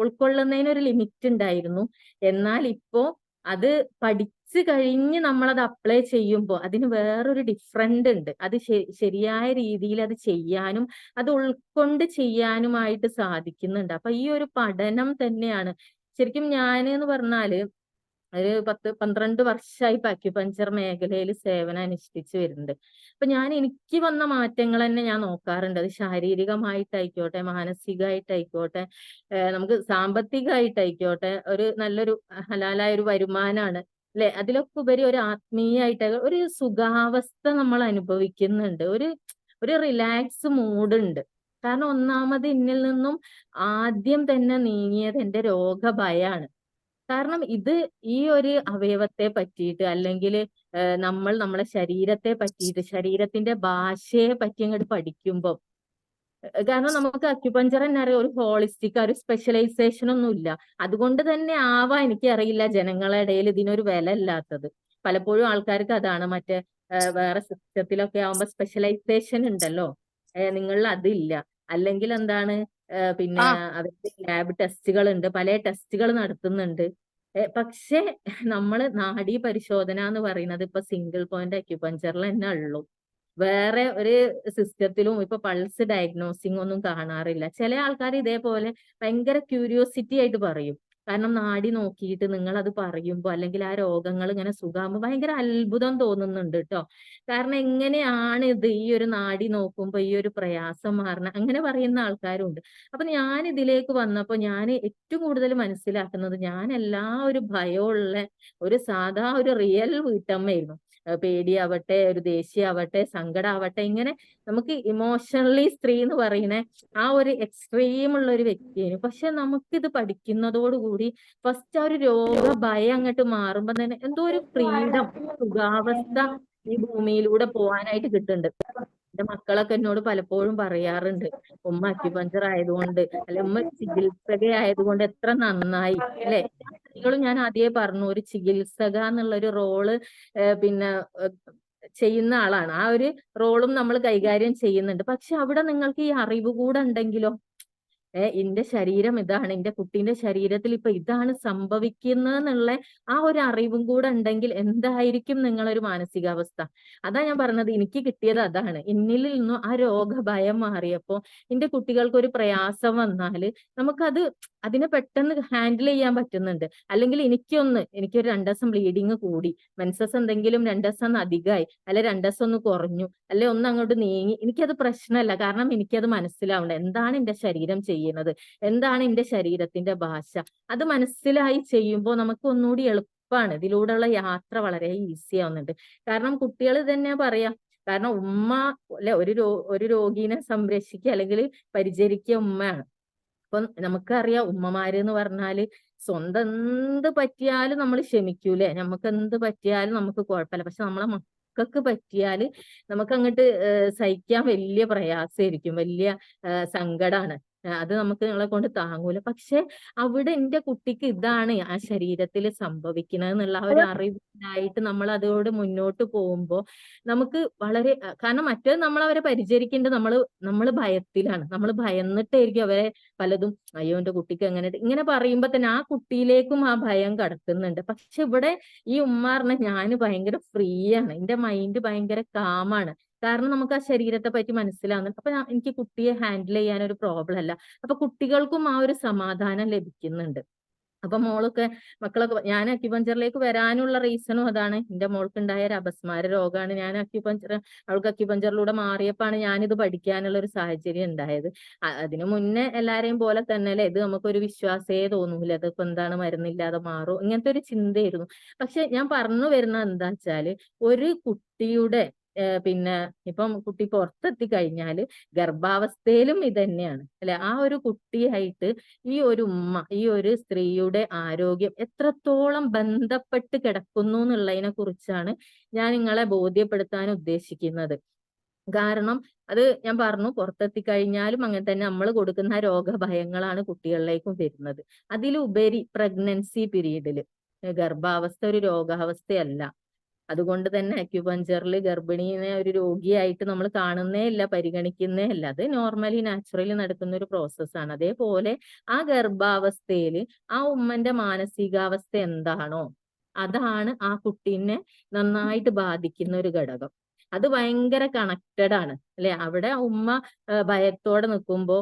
ഉൾക്കൊള്ളുന്നതിന് ഒരു ലിമിറ്റ് ഉണ്ടായിരുന്നു, എന്നാൽ ഇപ്പോ അത് പഠിച്ചു കഴിഞ്ഞ് നമ്മളത് അപ്ലൈ ചെയ്യുമ്പോൾ അതിന് വേറൊരു ഡിഫറൻറ് ഉണ്ട്. അത് ശരിയായ രീതിയിൽ അത് ചെയ്യാനും അത് ഉൾക്കൊണ്ട് ചെയ്യാനുമായിട്ട് സാധിക്കുന്നുണ്ട്. അപ്പൊ ഈ ഒരു പഠനം തന്നെയാണ് ശരിക്കും ഞാൻ എന്ന് പറഞ്ഞാല് ഒരു 10-12 വർഷമായി ഇപ്പൊ അക്യുപഞ്ചർ മേഖലയിൽ സേവനം അനുഷ്ഠിച്ചു വരുന്നുണ്ട്. അപ്പൊ എനിക്ക് വന്ന മാറ്റങ്ങൾ തന്നെ ഞാൻ നോക്കാറുണ്ട്. അത് ശാരീരികമായിട്ടായിക്കോട്ടെ, മാനസികമായിട്ടായിക്കോട്ടെ, നമുക്ക് സാമ്പത്തികമായിട്ടായിക്കോട്ടെ, ഒരു നല്ലൊരു ഹലാലായ ഒരു വരുമാനമാണ് അല്ലെ. അതിലൊക്കെ ഉപരി ഒരു ആത്മീയമായിട്ട് ഒരു സുഖാവസ്ഥ നമ്മൾ അനുഭവിക്കുന്നുണ്ട്, ഒരു റിലാക്സ് മൂഡ്. കാരണം ഒന്നാമത് എന്നിൽ നിന്നും ആദ്യം തന്നെ നീങ്ങിയത് എന്റെ രോഗഭയാണ്. കാരണം ഇത് ഈ ഒരു അവയവത്തെ പറ്റിയിട്ട്, അല്ലെങ്കിൽ നമ്മളെ ശരീരത്തെ പറ്റിയിട്ട്, ശരീരത്തിന്റെ ഭാഷയെ പറ്റി അങ്ങോട്ട് പഠിക്കുമ്പോൾ, കാരണം നമുക്ക് അക്യുപഞ്ചർ തന്നെ അറിയാം, ഒരു ഹോളിസ്റ്റിക് ഒരു സ്പെഷ്യലൈസേഷൻ ഒന്നും ഇല്ല. അതുകൊണ്ട് തന്നെ എനിക്ക് അറിയില്ല ജനങ്ങളുടെ ഇടയിൽ ഇതിനൊരു വില ഇല്ലാത്തത്. പലപ്പോഴും ആൾക്കാർക്ക് അതാണ് മറ്റേ വേറെ സിസ്റ്റത്തിലൊക്കെ ആവുമ്പോ സ്പെഷ്യലൈസേഷൻ ഉണ്ടല്ലോ, നിങ്ങളിൽ അതില്ല. അല്ലെങ്കിൽ എന്താണ് പിന്നെ അവർക്ക് ലാബ് ടെസ്റ്റുകൾ ഉണ്ട്, പല ടെസ്റ്റുകൾ നടത്തുന്നുണ്ട്. പക്ഷേ നമ്മള് നാഡീ പരിശോധന എന്ന് പറയുന്നത് ഇപ്പൊ സിംഗിൾ പോയിന്റ് അക്യുപഞ്ചറിൽ തന്നെ ഉള്ളൂ. വേറെ ഒരു സിസ്റ്റത്തിലും ഇപ്പൊ പൾസ് ഡയഗ്നോസിംഗ് ഒന്നും കാണാറില്ല. ചില ആൾക്കാർ ഇതേപോലെ ഭയങ്കര ക്യൂരിയോസിറ്റി ആയിട്ട് പറയും. കാരണം നാഡി നോക്കിയിട്ട് നിങ്ങൾ അത് പറയുമ്പോ അല്ലെങ്കിൽ ആ രോഗങ്ങൾ ഇങ്ങനെ സുഖാകുമ്പോ ഭയങ്കര അത്ഭുതം തോന്നുന്നുണ്ട് കേട്ടോ. കാരണം എങ്ങനെയാണ് ഇത് ഈ ഒരു നാഡി നോക്കുമ്പോ ഈ ഒരു പ്രയാസം മാറണം, അങ്ങനെ പറയുന്ന ആൾക്കാരുണ്ട്. അപ്പൊ ഞാൻ ഇതിലേക്ക് വന്നപ്പോ ഞാൻ ഏറ്റവും കൂടുതൽ മനസ്സിലാക്കുന്നത്, ഞാൻ എല്ലാ ഒരു ഭയമുള്ള ഒരു സാധാ ഒരു റിയൽ വീട്ടമ്മയായിരുന്നു. പേടിയാവട്ടെ, ഒരു ദേഷ്യാവട്ടെ, സങ്കടാവട്ടെ, ഇങ്ങനെ നമുക്ക് ഇമോഷണലി സ്ത്രീ എന്ന് പറയുന്ന ആ ഒരു എക്സ്ട്രീം ഉള്ള ഒരു വ്യക്തിയാണ്. പക്ഷെ നമുക്കിത് പഠിക്കുന്നതോടുകൂടി ഫസ്റ്റ് ആ ഒരു രോഗഭയം അങ്ങോട്ട് മാറുമ്പോ തന്നെ എന്തോ ഒരു ഫ്രീഡം, സുഖാവസ്ഥ ഈ ഭൂമിയിലൂടെ പോവാനായിട്ട് കിട്ടുന്നുണ്ട്. എന്റെ മക്കളൊക്കെ എന്നോട് പലപ്പോഴും പറയാറുണ്ട്, ഉമ്മ അക്യുപഞ്ചർ ആയതുകൊണ്ട് അല്ലെ ഉമ്മ ചികിത്സകയായതുകൊണ്ട് എത്ര നന്നായി അല്ലെ. സ്ത്രീകളും ഞാൻ ആദ്യമേ പറഞ്ഞു, ഒരു ചികിത്സക എന്നുള്ള ഒരു റോള് പിന്നെ ചെയ്യുന്ന ആളാണ്. ആ ഒരു റോളും നമ്മൾ കൈകാര്യം ചെയ്യുന്നുണ്ട്. പക്ഷെ അവിടെ നിങ്ങൾക്ക് ഈ അറിവ് കൂടെ ഉണ്ടെങ്കിലോ, എന്റെ ശരീരം ഇതാണ്, എന്റെ കുട്ടീന്റെ ശരീരത്തിൽ ഇപ്പൊ ഇതാണ് സംഭവിക്കുന്നതെന്നുള്ള ആ ഒരു അറിവും കൂടെ ഉണ്ടെങ്കിൽ എന്തായിരിക്കും നിങ്ങളൊരു മാനസികാവസ്ഥ. അതാ ഞാൻ പറഞ്ഞത്, എനിക്ക് കിട്ടിയത് അതാണ്. എന്നിൽ നിന്നും ആ രോഗഭയം മാറിയപ്പോ എന്റെ കുട്ടികൾക്ക് ഒരു പ്രയാസം വന്നാല് നമുക്കത് അതിനെ പെട്ടെന്ന് ഹാൻഡിൽ ചെയ്യാൻ പറ്റുന്നുണ്ട്. അല്ലെങ്കിൽ എനിക്കൊരു 2 ദിവസം ബ്ലീഡിങ് കൂടി, മെൻസസ് എന്തെങ്കിലും 2 ദിവസം അധികമായി, അല്ലെ 2 ദിവസം ഒന്ന് കുറഞ്ഞു, അല്ലെ ഒന്ന് അങ്ങോട്ട് നീങ്ങി, എനിക്കത് പ്രശ്നമല്ല. കാരണം എനിക്കത് മനസ്സിലാവണ്ട എന്താണ് എന്റെ ശരീരം ചെയ്യുന്നത്, എന്താണ് എന്റെ ശരീരത്തിന്റെ ഭാഷ. അത് മനസ്സിലായി ചെയ്യുമ്പോൾ നമുക്ക് ഒന്നുകൂടി എളുപ്പമാണ്. ഇതിലൂടെയുള്ള യാത്ര വളരെ ഈസി ആവുന്നുണ്ട്. കാരണം കുട്ടികൾ തന്നെ പറയാം, കാരണം ഉമ്മ അല്ലെ ഒരു രോഗീനെ സംരക്ഷിക്കുക അല്ലെങ്കിൽ പരിചരിക്കുക ഉമ്മയാണ്. അപ്പൊ നമുക്കറിയാം ഉമ്മമാര് എന്ന് പറഞ്ഞാല് സ്വന്തം എന്ത് പറ്റിയാലും നമ്മൾ ക്ഷമിക്കൂലേ, നമുക്ക് എന്ത് പറ്റിയാലും നമുക്ക് കുഴപ്പമില്ല. പക്ഷെ നമ്മളെ മക്കൾക്ക് പറ്റിയാല് നമുക്ക് അങ്ങോട്ട് സഹിക്കാൻ വലിയ പ്രയാസമായിരിക്കും, വലിയ സങ്കടാണ്. അത് നമുക്ക് നിങ്ങളെ കൊണ്ട് താങ്ങൂല. പക്ഷെ അവിടെ എന്റെ കുട്ടിക്ക് ഇതാണ് ആ ശരീരത്തിൽ സംഭവിക്കുന്നത് എന്നുള്ള ആ ഒരു അറിവിനായിട്ട് നമ്മൾ അതോട് മുന്നോട്ട് പോകുമ്പോ നമുക്ക് വളരെ കാരണം മറ്റേത് നമ്മൾ അവരെ പരിചരിക്കേണ്ടത് നമ്മൾ ഭയത്തിലാണ്, നമ്മൾ ഭയന്നിട്ടായിരിക്കും അവരെ പലതും, അയ്യോ എന്റെ കുട്ടിക്ക് ഇങ്ങനെ പറയുമ്പോ തന്നെ ആ കുട്ടിയിലേക്കും ആ ഭയം കടക്കുന്നുണ്ട്. പക്ഷെ ഇവിടെ ഈ ഉമ്മ പറഞ്ഞ ഞാൻ ഭയങ്കര ഫ്രീ ആണ്, എന്റെ മൈൻഡ് ഭയങ്കര കാമാണ്. കാരണം നമുക്ക് ആ ശരീരത്തെ പറ്റി മനസ്സിലാവുന്നുണ്ട്. അപ്പൊ എനിക്ക് കുട്ടിയെ ഹാൻഡിൽ ചെയ്യാൻ ഒരു പ്രോബ്ലം അല്ല. അപ്പൊ കുട്ടികൾക്കും ആ ഒരു സമാധാനം ലഭിക്കുന്നുണ്ട്. അപ്പൊ മക്കളൊക്കെ ഞാൻ അക്യുപഞ്ചറിലേക്ക് വരാനുള്ള റീസണും അതാണ്. എന്റെ മോൾക്ക് ഉണ്ടായ ഒരു അപസ്മാര രോഗമാണ്. അവൾക്ക് അക്യുപഞ്ചറിലൂടെ മാറിയപ്പോഴാണ് ഞാനിത് പഠിക്കാനുള്ള ഒരു സാഹചര്യം ഉണ്ടായത്. അതിനു മുന്നേ എല്ലാരെയും പോലെ തന്നെ അല്ലെ, ഇത് നമുക്കൊരു വിശ്വാസേ തോന്നൂല, അതിപ്പോ എന്താണ് മരുന്നില്ലാതെ മാറും, ഇങ്ങനത്തെ ഒരു ചിന്തയായിരുന്നു. പക്ഷെ ഞാൻ പറഞ്ഞു വരുന്നത് എന്താ വെച്ചാല്, ഒരു കുട്ടിയുടെ പിന്നെ ഇപ്പം കുട്ടി പുറത്തെത്തി കഴിഞ്ഞാല് ഗർഭാവസ്ഥയിലും ഇത് തന്നെയാണ് അല്ലെ. ആ ഒരു കുട്ടിയായിട്ട് ഈ ഒരു ഉമ്മ, ഈ ഒരു സ്ത്രീയുടെ ആരോഗ്യം എത്രത്തോളം ബന്ധപ്പെട്ട് കിടക്കുന്നു എന്നുള്ളതിനെ കുറിച്ചാണ് ഞാൻ നിങ്ങളെ ബോധ്യപ്പെടുത്താൻ ഉദ്ദേശിക്കുന്നത്. കാരണം അത് ഞാൻ പറഞ്ഞു, പുറത്തെത്തി കഴിഞ്ഞാലും അങ്ങനെ തന്നെ നമ്മൾ കൊടുക്കുന്ന രോഗഭയങ്ങളാണ് കുട്ടികളിലേക്കും വരുന്നത്. അതിലുപരി പ്രഗ്നൻസി പീരീഡില് ഗർഭാവസ്ഥ ഒരു രോഗാവസ്ഥയല്ല. അതുകൊണ്ട് തന്നെ അക്യുപഞ്ചറിൽ ഗർഭിണീനെ ഒരു രോഗിയായിട്ട് നമ്മൾ കാണുന്നേ ഇല്ല, പരിഗണിക്കുന്നേ ഇല്ല. അത് നോർമലി നാച്ചുറലി നടക്കുന്ന ഒരു പ്രോസസ്സാണ്. അതേപോലെ ആ ഗർഭാവസ്ഥയിൽ ആ ഉമ്മന്റെ മാനസികാവസ്ഥ എന്താണോ അതാണ് ആ കുട്ടീനെ നന്നായിട്ട് ബാധിക്കുന്ന ഒരു ഘടകം. അത് ഭയങ്കര കണക്റ്റഡ് ആണ് അല്ലെ. അവിടെ ഉമ്മ ഭയത്തോടെ നിൽക്കുമ്പോ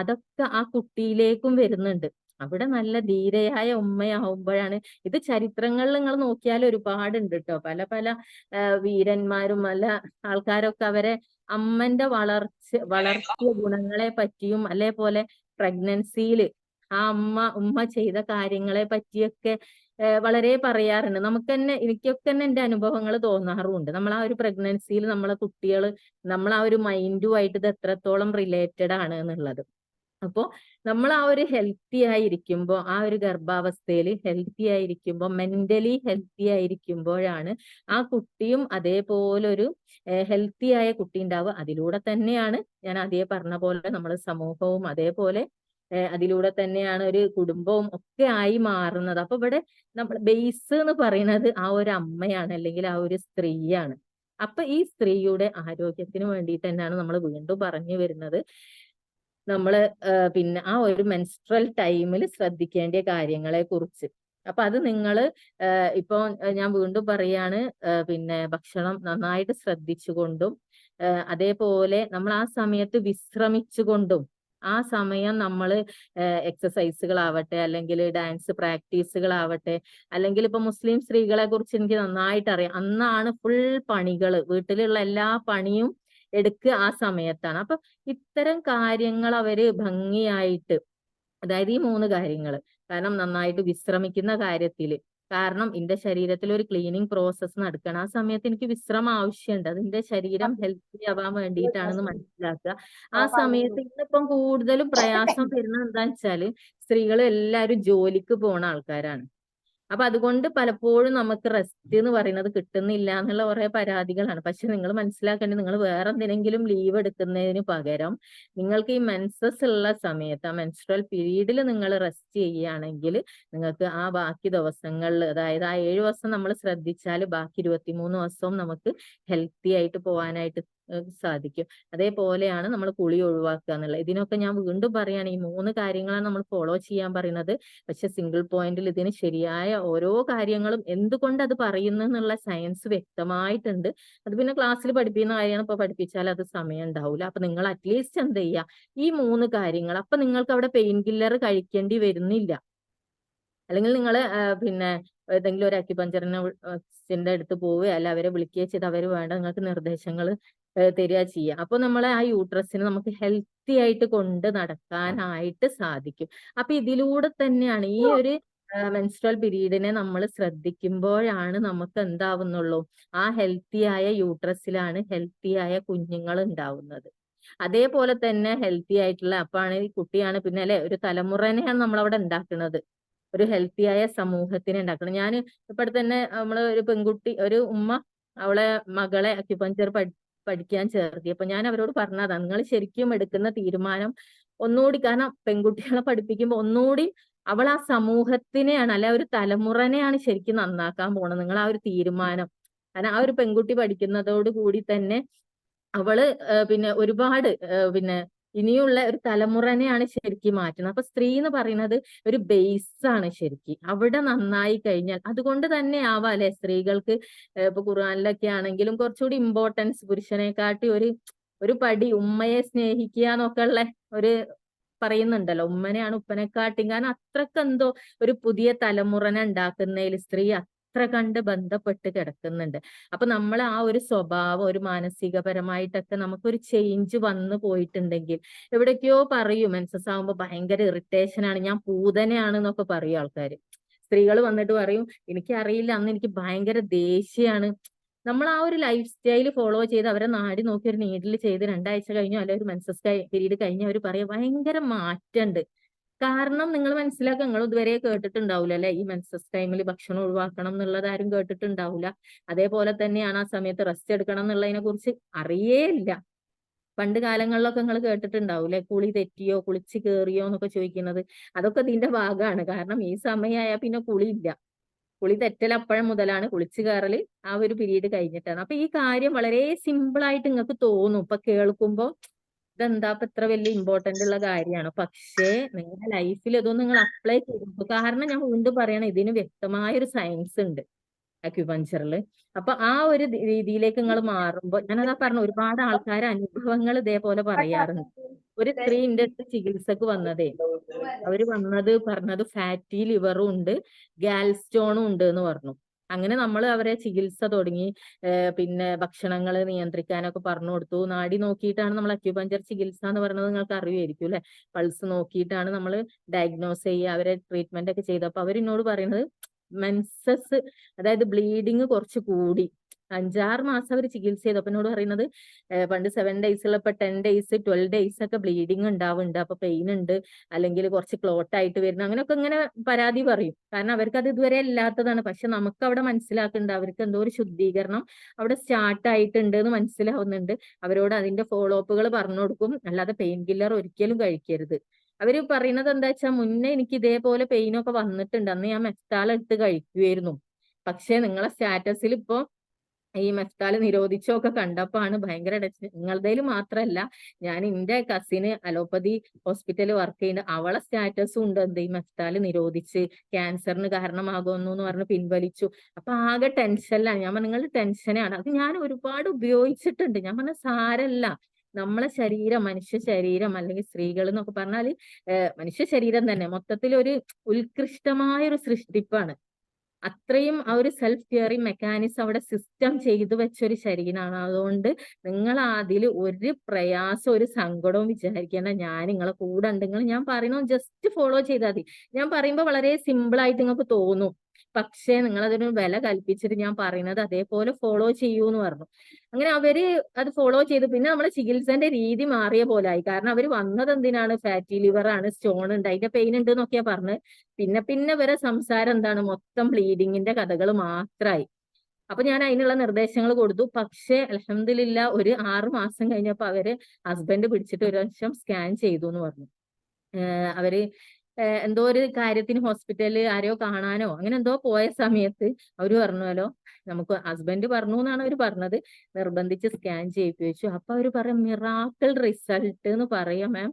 അതൊക്കെ ആ കുട്ടിയിലേക്കും വരുന്നുണ്ട്. അവിടെ നല്ല ധീരയായ ഉമ്മയാവുമ്പോഴാണ് ഇത് ചരിത്രങ്ങളിൽ നിങ്ങൾ നോക്കിയാൽ ഒരുപാടുണ്ട് കേട്ടോ. പല പല വീരന്മാരും പല ആൾക്കാരൊക്കെ അവരെ അമ്മന്റെ വളർത്തിയ ഗുണങ്ങളെ പറ്റിയും അതേപോലെ പ്രഗ്നൻസിയിൽ ആ ഉമ്മ ചെയ്ത കാര്യങ്ങളെ പറ്റിയൊക്കെ വളരെ പറയാറുണ്ട്. എനിക്കൊക്കെ തന്നെ എന്റെ അനുഭവങ്ങൾ തോന്നാറുമുണ്ട്. നമ്മൾ ആ ഒരു പ്രഗ്നൻസിയിൽ നമ്മളെ കുട്ടികൾ നമ്മൾ ആ ഒരു മൈൻഡുമായിട്ട് ഇത് എത്രത്തോളം റിലേറ്റഡ് ആണ് എന്നുള്ളത്. അപ്പോ നമ്മൾ ആ ഒരു ഹെൽത്തി ആയിരിക്കുമ്പോൾ, ആ ഒരു ഗർഭാവസ്ഥയിൽ ഹെൽത്തി ആയിരിക്കുമ്പോൾ, മെന്റലി ഹെൽത്തി ആയിരിക്കുമ്പോഴാണ് ആ കുട്ടിയും അതേപോലൊരു ഹെൽത്തി ആയ കുട്ടി ഉണ്ടാവുക. അതിലൂടെ തന്നെയാണ് ഞാൻ ആദ്യമേ പറഞ്ഞ പോലെ നമ്മൾ സമൂഹവും അതേപോലെ അതിലൂടെ തന്നെയാണ് ഒരു കുടുംബവും ഒക്കെ ആയി മാറുന്നത്. അപ്പൊ ഇവിടെ നമ്മൾ ബേസ് എന്ന് പറയുന്നത് ആ ഒരു അമ്മയാണ്, അല്ലെങ്കിൽ ആ ഒരു സ്ത്രീയാണ്. അപ്പൊ ഈ സ്ത്രീയുടെ ആരോഗ്യത്തിന് വേണ്ടിയിട്ട് തന്നെയാണ് നമ്മൾ വീണ്ടും പറഞ്ഞു വരുന്നത്. നമ്മള് പിന്നെ ആ ഒരു മെൻസ്ട്രൽ ടൈമിൽ ശ്രദ്ധിക്കേണ്ട കാര്യങ്ങളെ കുറിച്ച്. അപ്പൊ അത് നിങ്ങള് ഇപ്പൊ ഞാൻ വീണ്ടും പറയാണ്, പിന്നെ ഭക്ഷണം നന്നായിട്ട് ശ്രദ്ധിച്ചുകൊണ്ടും അതേപോലെ നമ്മൾ ആ സമയത്ത് വിശ്രമിച്ചുകൊണ്ടും, ആ സമയം നമ്മൾ എക്സസൈസുകളാവട്ടെ, അല്ലെങ്കിൽ ഡാൻസ് പ്രാക്ടീസുകളാവട്ടെ, അല്ലെങ്കിൽ ഇപ്പൊ മുസ്ലിം സ്ത്രീകളെ കുറിച്ച് എനിക്ക് നന്നായിട്ട് അറിയാം. അന്നാണ് ഫുൾ പണികള്, വീട്ടിലുള്ള എല്ലാ പണിയും എടുക്കുക ആ സമയത്താണ്. അപ്പൊ ഇത്തരം കാര്യങ്ങൾ അവര് ഭംഗിയായിട്ട്, അതായത് ഈ 3 കാര്യങ്ങൾ, കാരണം നന്നായിട്ട് വിശ്രമിക്കുന്ന കാര്യത്തില്, കാരണം എന്റെ ശരീരത്തിൽ ഒരു ക്ലീനിങ് പ്രോസസ്സ് നടക്കണം. ആ സമയത്ത് എനിക്ക് വിശ്രമം ആവശ്യമുണ്ട്. അതിന്റെ ശരീരം ഹെൽത്തി ആവാൻ വേണ്ടിയിട്ടാണെന്ന് മനസ്സിലാക്കുക. ആ സമയത്ത് ഇന്നിപ്പം കൂടുതലും പ്രയാസം വരുന്നത് എന്താന്ന് വെച്ചാല്, സ്ത്രീകൾ എല്ലാവരും ജോലിക്ക് പോണ ആൾക്കാരാണ്. അപ്പൊ അതുകൊണ്ട് പലപ്പോഴും നമുക്ക് റെസ്റ്റ് എന്ന് പറയുന്നത് കിട്ടുന്നില്ല എന്നുള്ള കുറെ പരാതികളാണ്. പക്ഷെ നിങ്ങൾ മനസ്സിലാക്കേണ്ടത്, നിങ്ങൾ വേറെ എന്തിനെങ്കിലും ലീവ് എടുക്കുന്നതിന് പകരം നിങ്ങൾക്ക് ഈ മെൻസസ് ഉള്ള സമയത്ത്, ആ മെൻസ്ട്രൽ പീരീഡിൽ നിങ്ങൾ റെസ്റ്റ് ചെയ്യുകയാണെങ്കിൽ നിങ്ങൾക്ക് ആ ബാക്കി ദിവസങ്ങളിൽ, അതായത് ആ 7 ദിവസം നമ്മൾ ശ്രദ്ധിച്ചാൽ ബാക്കി 23 ദിവസവും നമുക്ക് ഹെൽത്തി ആയിട്ട് പോകാനായിട്ട് സാധിക്കും. അതേപോലെയാണ് നമ്മൾ കുളി ഒഴിവാക്കുക എന്നുള്ളത്. ഇതിനൊക്കെ ഞാൻ വീണ്ടും പറയാണ്, ഈ 3 കാര്യങ്ങളാണ് നമ്മൾ ഫോളോ ചെയ്യാൻ പറയുന്നത്. പക്ഷെ സിംഗിൾ പോയിന്റിൽ ഇതിന് ശരിയായ ഓരോ കാര്യങ്ങളും എന്തുകൊണ്ട് അത് പറയുന്നു എന്നുള്ള സയൻസ് വ്യക്തമായിട്ടുണ്ട്. അത് പിന്നെ ക്ലാസ്സിൽ പഠിപ്പിക്കുന്ന കാര്യമാണ്. ഇപ്പൊ പഠിപ്പിച്ചാൽ അത് സമയം ഉണ്ടാവില്ല. അപ്പൊ നിങ്ങൾ അറ്റ്ലീസ്റ്റ് എന്ത് ചെയ്യുക, ഈ 3 കാര്യങ്ങൾ, അപ്പൊ നിങ്ങൾക്ക് അവിടെ പെയിൻ കില്ലർ കഴിക്കേണ്ടി വരുന്നില്ല. അല്ലെങ്കിൽ നിങ്ങൾ പിന്നെ ഏതെങ്കിലും ഒരു അക്യുപഞ്ചറിന്റെ അടുത്ത് പോവുകയോ അല്ല അവരെ വിളിക്കുകയോ ചെയ്ത് അവർ വേണ്ട നിങ്ങൾക്ക് നിർദ്ദേശങ്ങൾ തരിക ചെയ്യുക. അപ്പൊ നമ്മളെ ആ യൂട്രസിനെ നമുക്ക് ഹെൽത്തി ആയിട്ട് കൊണ്ട് നടക്കാനായിട്ട് സാധിക്കും. അപ്പൊ ഇതിലൂടെ തന്നെയാണ് ഈ ഒരു മെൻസ്ട്രൽ പീരീഡിനെ നമ്മൾ ശ്രദ്ധിക്കുമ്പോഴാണ് നമുക്ക് എന്താവുന്നുള്ളൂ, ആ ഹെൽത്തി ആയ യൂട്രസിലാണ് ഹെൽത്തി ആയ കുഞ്ഞുങ്ങൾ ഉണ്ടാവുന്നത്. അതേപോലെ തന്നെ ഹെൽത്തി ആയിട്ടുള്ള, അപ്പാണ് ഈ കുട്ടിയാണ് പിന്നെ അല്ലെ ഒരു തലമുറനെയാണ് നമ്മളവിടെ ഉണ്ടാക്കുന്നത്, ഒരു ഹെൽത്തി ആയ സമൂഹത്തിനെ ഉണ്ടാക്കണം. ഞാൻ ഇപ്പോഴത്തെ തന്നെ നമ്മള് ഒരു പെൺകുട്ടി, ഒരു ഉമ്മ അവളെ മകളെ അക്യുപഞ്ചർ പഠിക്കാൻ ചേർത്തി. അപ്പൊ ഞാൻ അവരോട് പറഞ്ഞതാ, നിങ്ങൾ ശരിക്കും എടുക്കുന്ന തീരുമാനം ഒന്നുകൂടി, കാരണം പെൺകുട്ടികളെ പഠിപ്പിക്കുമ്പോൾ ഒന്നുകൂടി അവൾ ആ സമൂഹത്തിനെയാണ്, അല്ലെ ഒരു തലമുറനെയാണ് ശരിക്കും നന്നാക്കാൻ പോണത്. നിങ്ങൾ ആ ഒരു തീരുമാനം, കാരണം ആ ഒരു പെൺകുട്ടി പഠിക്കുന്നതോട് കൂടി തന്നെ അവള് പിന്നെ ഒരുപാട് പിന്നെ ഇനിയുള്ള ഒരു തലമുറനെയാണ് ശരിക്കും മാറ്റുന്നത്. അപ്പൊ സ്ത്രീ എന്ന് പറയുന്നത് ഒരു ബേസ് ആണ് ശരിക്കും. അവിടെ നന്നായി കഴിഞ്ഞാൽ, അതുകൊണ്ട് തന്നെ ആവാം അല്ലെ സ്ത്രീകൾക്ക് ഇപ്പൊ ഖുർആനിലൊക്കെ ആണെങ്കിലും കുറച്ചുകൂടി ഇമ്പോർട്ടൻസ് പുരുഷനെക്കാട്ടി ഒരു പടി ഉമ്മയെ സ്നേഹിക്കുക എന്നൊക്കെ ഉള്ള ഒരു പറയുന്നുണ്ടല്ലോ, ഉമ്മനെയാണ് ഉപ്പനെക്കാട്ടി. കാരണം അത്രക്ക് എന്തോ ഒരു പുതിയ തലമുറനെ ഉണ്ടാക്കുന്നതിൽ സ്ത്രീ അത്ര കണ്ട് ബന്ധപ്പെട്ട് കിടക്കുന്നുണ്ട്. അപ്പൊ നമ്മൾ ആ ഒരു സ്വഭാവം, ഒരു മാനസികപരമായിട്ടൊക്കെ നമുക്കൊരു ചേഞ്ച് വന്നു പോയിട്ടുണ്ടെങ്കിൽ, എവിടേക്കോ പറയും മെൻസസ് ആകുമ്പോ ഭയങ്കര ഇറിറ്റേഷൻ ആണ്, ഞാൻ പൂതനയാണ് എന്നൊക്കെ പറയും ആൾക്കാർ. സ്ത്രീകൾ വന്നിട്ട് പറയും എനിക്കറിയില്ല അന്ന് എനിക്ക് ഭയങ്കര ദേഷ്യാണ്. നമ്മൾ ആ ഒരു ലൈഫ് സ്റ്റൈൽ ഫോളോ ചെയ്ത് അവരെ നാടി നോക്കി ഒരു നീഡിൽ ചെയ്ത് 2 ആഴ്ച കഴിഞ്ഞോ അല്ലെങ്കിൽ ഒരു മെൻസസ് പീരീഡ് കഴിഞ്ഞ് അവർ പറയും ഭയങ്കര മാറ്റമുണ്ട്. കാരണം നിങ്ങൾ മനസ്സിലാക്കുക, നിങ്ങൾ ഇതുവരെ കേട്ടിട്ടുണ്ടാവില്ല അല്ലെ, ഈ മെൻസസ് ടൈമിൽ ഭക്ഷണം ഒഴിവാക്കണം എന്നുള്ളത് ആരും കേട്ടിട്ടുണ്ടാവില്ല. അതേപോലെ തന്നെയാണ് ആ സമയത്ത് റെസ്റ്റ് എടുക്കണം എന്നുള്ളതിനെ കുറിച്ച് അറിയേയില്ല. പണ്ട് കാലങ്ങളിലൊക്കെ നിങ്ങൾ കേട്ടിട്ടുണ്ടാവൂലെ, കുളി തെറ്റിയോ കുളിച്ച് കേറിയോ എന്നൊക്കെ ചോദിക്കുന്നത്. അതൊക്കെ ഇതിന്റെ ഭാഗമാണ്. കാരണം ഈ സമയമായാൽ പിന്നെ കുളിയില്ല. കുളി തെറ്റൽ അപ്പോഴും മുതലാണ്, കുളിച്ചു കയറല് ആ ഒരു പീരീഡ് കഴിഞ്ഞിട്ടാണ്. അപ്പൊ ഈ കാര്യം വളരെ സിമ്പിൾ ആയിട്ട് നിങ്ങൾക്ക് തോന്നും ഇപ്പൊ കേൾക്കുമ്പോ, ഇതെന്താ ഇപ്പൊ ഇത്ര വലിയ ഇമ്പോർട്ടന്റ് ഉള്ള കാര്യമാണ്. പക്ഷേ നിങ്ങളുടെ ലൈഫിൽ ഇതൊന്നും നിങ്ങൾ അപ്ലൈ ചെയ്തു. കാരണം ഞാൻ വീണ്ടും പറയണം, ഇതിന് വ്യക്തമായ ഒരു സയൻസ് ഉണ്ട് അക്യുപഞ്ചറിൽ. അപ്പൊ ആ ഒരു രീതിയിലേക്ക് നിങ്ങൾ മാറുമ്പോൾ, ഞാനതാ പറഞ്ഞു, ഒരുപാട് ആൾക്കാർ അനുഭവങ്ങൾ ഇതേപോലെ പറയാറുണ്ട്. ഒരു സ്ത്രീ എന്റെ അടുത്ത് ചികിത്സക്ക് വന്നതേ, അവര് പറഞ്ഞത് ഫാറ്റി ലിവറും ഉണ്ട്, ഗാൽ സ്റ്റോണും ഉണ്ട് എന്ന് പറഞ്ഞു. അങ്ങനെ നമ്മൾ അവരെ ചികിത്സ തുടങ്ങി. പിന്നെ ഭക്ഷണങ്ങൾ നിയന്ത്രിക്കാനൊക്കെ പറഞ്ഞു കൊടുത്തു. നാഡി നോക്കിയിട്ടാണ് നമ്മൾ അക്യുപഞ്ചർ ചികിത്സ എന്ന് പറയുന്നത്, നിങ്ങൾക്ക് അറിയുമായിരിക്കും അല്ലെ. പൾസ് നോക്കിയിട്ടാണ് നമ്മൾ ഡയഗ്നോസ് ചെയ്യുക, അവരെ ട്രീറ്റ്മെന്റ് ഒക്കെ ചെയ്തപ്പോൾ അവരെന്നോട് പറയുന്നത് മെൻസസ്, അതായത് ബ്ലീഡിങ് കുറച്ച് കൂടി. 5-6 മാസം അവർ ചികിത്സ ചെയ്തു. അപ്പൊ എന്നോട് പറയുന്നത് പണ്ട് 7 days ഉള്ളപ്പോ 10 days 12 days ഒക്കെ ബ്ലീഡിങ് ഉണ്ടാവുന്നുണ്ട്, അപ്പൊ പെയിൻ ഉണ്ട്, അല്ലെങ്കിൽ കുറച്ച് ക്ലോട്ട് ആയിട്ട് വരുന്നു, അങ്ങനെയൊക്കെ ഇങ്ങനെ പരാതി പറയും. കാരണം അവർക്ക് അത് ഇതുവരെ ഇല്ലാത്തതാണ്. പക്ഷെ നമുക്ക് അവിടെ മനസ്സിലാക്കുന്നുണ്ട് അവർക്ക് എന്തോ ഒരു ശുദ്ധീകരണം അവിടെ സ്റ്റാർട്ട് ആയിട്ടുണ്ട് എന്ന് മനസ്സിലാവുന്നുണ്ട്. അവരോട് അതിന്റെ ഫോളോ അപ്പുകൾ പറഞ്ഞു കൊടുക്കും. അല്ലാതെ പെയിൻ കില്ലർ ഒരിക്കലും കഴിക്കരുത്. അവര് പറയുന്നത് എന്താ വെച്ചാൽ മുന്നേ എനിക്ക് ഇതേപോലെ പെയിനൊക്കെ വന്നിട്ടുണ്ട്, അന്ന് ഞാൻ മെഫ്താൽ എടുത്ത് കഴിക്കുമായിരുന്നു. പക്ഷെ നിങ്ങളെ സ്റ്റാറ്റസിൽ ഇപ്പൊ ഈ മെഫ്താൽ നിരോധിച്ചൊക്കെ കണ്ടപ്പോഴാണ് ഭയങ്കര നിങ്ങളുടേൽ മാത്രല്ല, ഞാൻ എന്റെ കസിന് അലോപ്പതി ഹോസ്പിറ്റലിൽ വർക്ക് ചെയ്യുന്നുണ്ട്, അവളെ സ്റ്റാറ്റസും ഉണ്ട് എന്ത് ഈ മെഫ്താൽ നിരോധിച്ച് ക്യാൻസറിന് കാരണമാകുന്നു എന്ന് പറഞ്ഞ് പിൻവലിച്ചു. അപ്പൊ ആകെ ടെൻഷനിലാണ്. ഞാൻ പറഞ്ഞ നിങ്ങൾ ടെൻഷനാണ്, അത് ഞാൻ ഒരുപാട് ഉപയോഗിച്ചിട്ടുണ്ട്. ഞാൻ പറഞ്ഞ സാരല്ല, നമ്മളെ ശരീരം, മനുഷ്യ ശരീരം അല്ലെങ്കിൽ സ്ത്രീകൾ എന്നൊക്കെ പറഞ്ഞാല് മനുഷ്യ ശരീരം തന്നെ മൊത്തത്തിൽ ഒരു ഉത്കൃഷ്ടമായ ഒരു സൃഷ്ടിപ്പാണ്. അത്രയും ആ ഒരു സെൽഫ് കെയറിങ് മെക്കാനിസം അവിടെ സിസ്റ്റം ചെയ്തു വെച്ചൊരു ശരീരമാണ്. അതുകൊണ്ട് നിങ്ങൾ അതിൽ ഒരു പ്രയാസം ഒരു സങ്കടവും വിചാരിക്കേണ്ട. ഞാൻ നിങ്ങളെ കൂടെ ഉണ്ട്. ഞാൻ പറയുന്നത് ജസ്റ്റ് ഫോളോ ചെയ്താൽ മതി. ഞാൻ പറയുമ്പോൾ വളരെ സിമ്പിൾ ആയിട്ട് നിങ്ങൾക്ക് തോന്നും, പക്ഷേ നിങ്ങൾ അതിന് വില കൽപ്പിച്ചിട്ട് ഞാൻ പറയുന്നത് അതേപോലെ ഫോളോ ചെയ്യൂ എന്ന് പറഞ്ഞു. അങ്ങനെ അവര് അത് ഫോളോ ചെയ്തു. പിന്നെ നമ്മളെ ചികിത്സന്റെ രീതി മാറിയ പോലായി. കാരണം അവര് വന്നത് എന്തിനാണ്, ഫാറ്റി ലിവർ ആണ്, സ്റ്റോൺ ഉണ്ട്, അതിന്റെ പെയിൻ ഉണ്ട് എന്നൊക്കെയാ പറഞ്ഞ്. പിന്നെ വരെ സംസാരം എന്താണ്, മൊത്തം ബ്ലീഡിങ്ങിന്റെ കഥകൾ മാത്രമായി. അപ്പൊ ഞാൻ അതിനുള്ള നിർദ്ദേശങ്ങൾ കൊടുത്തു. പക്ഷേ അൽഹംദുലില്ലാ ഒരു 6 മാസം കഴിഞ്ഞപ്പോ അവര് ഹസ്ബൻഡ് പിടിച്ചിട്ട് ഒരു വർഷം സ്കാൻ ചെയ്തു എന്ന് പറഞ്ഞു. അവര് എന്തോ ഒരു കാര്യത്തിന് ഹോസ്പിറ്റലിൽ ആരെയോ കാണാനോ അങ്ങനെ എന്തോ പോയ സമയത്ത് അവര് പറഞ്ഞല്ലോ, നമുക്ക് ഹസ്ബൻഡ് പറഞ്ഞു എന്നാണ് അവര് പറഞ്ഞത്, നിർബന്ധിച്ച് സ്കാൻ ചെയ്യിപ്പിച്ചു. അപ്പൊ അവര് പറയാം മിറാക്കിൾ റിസൾട്ട് എന്ന് പറയാം മാം,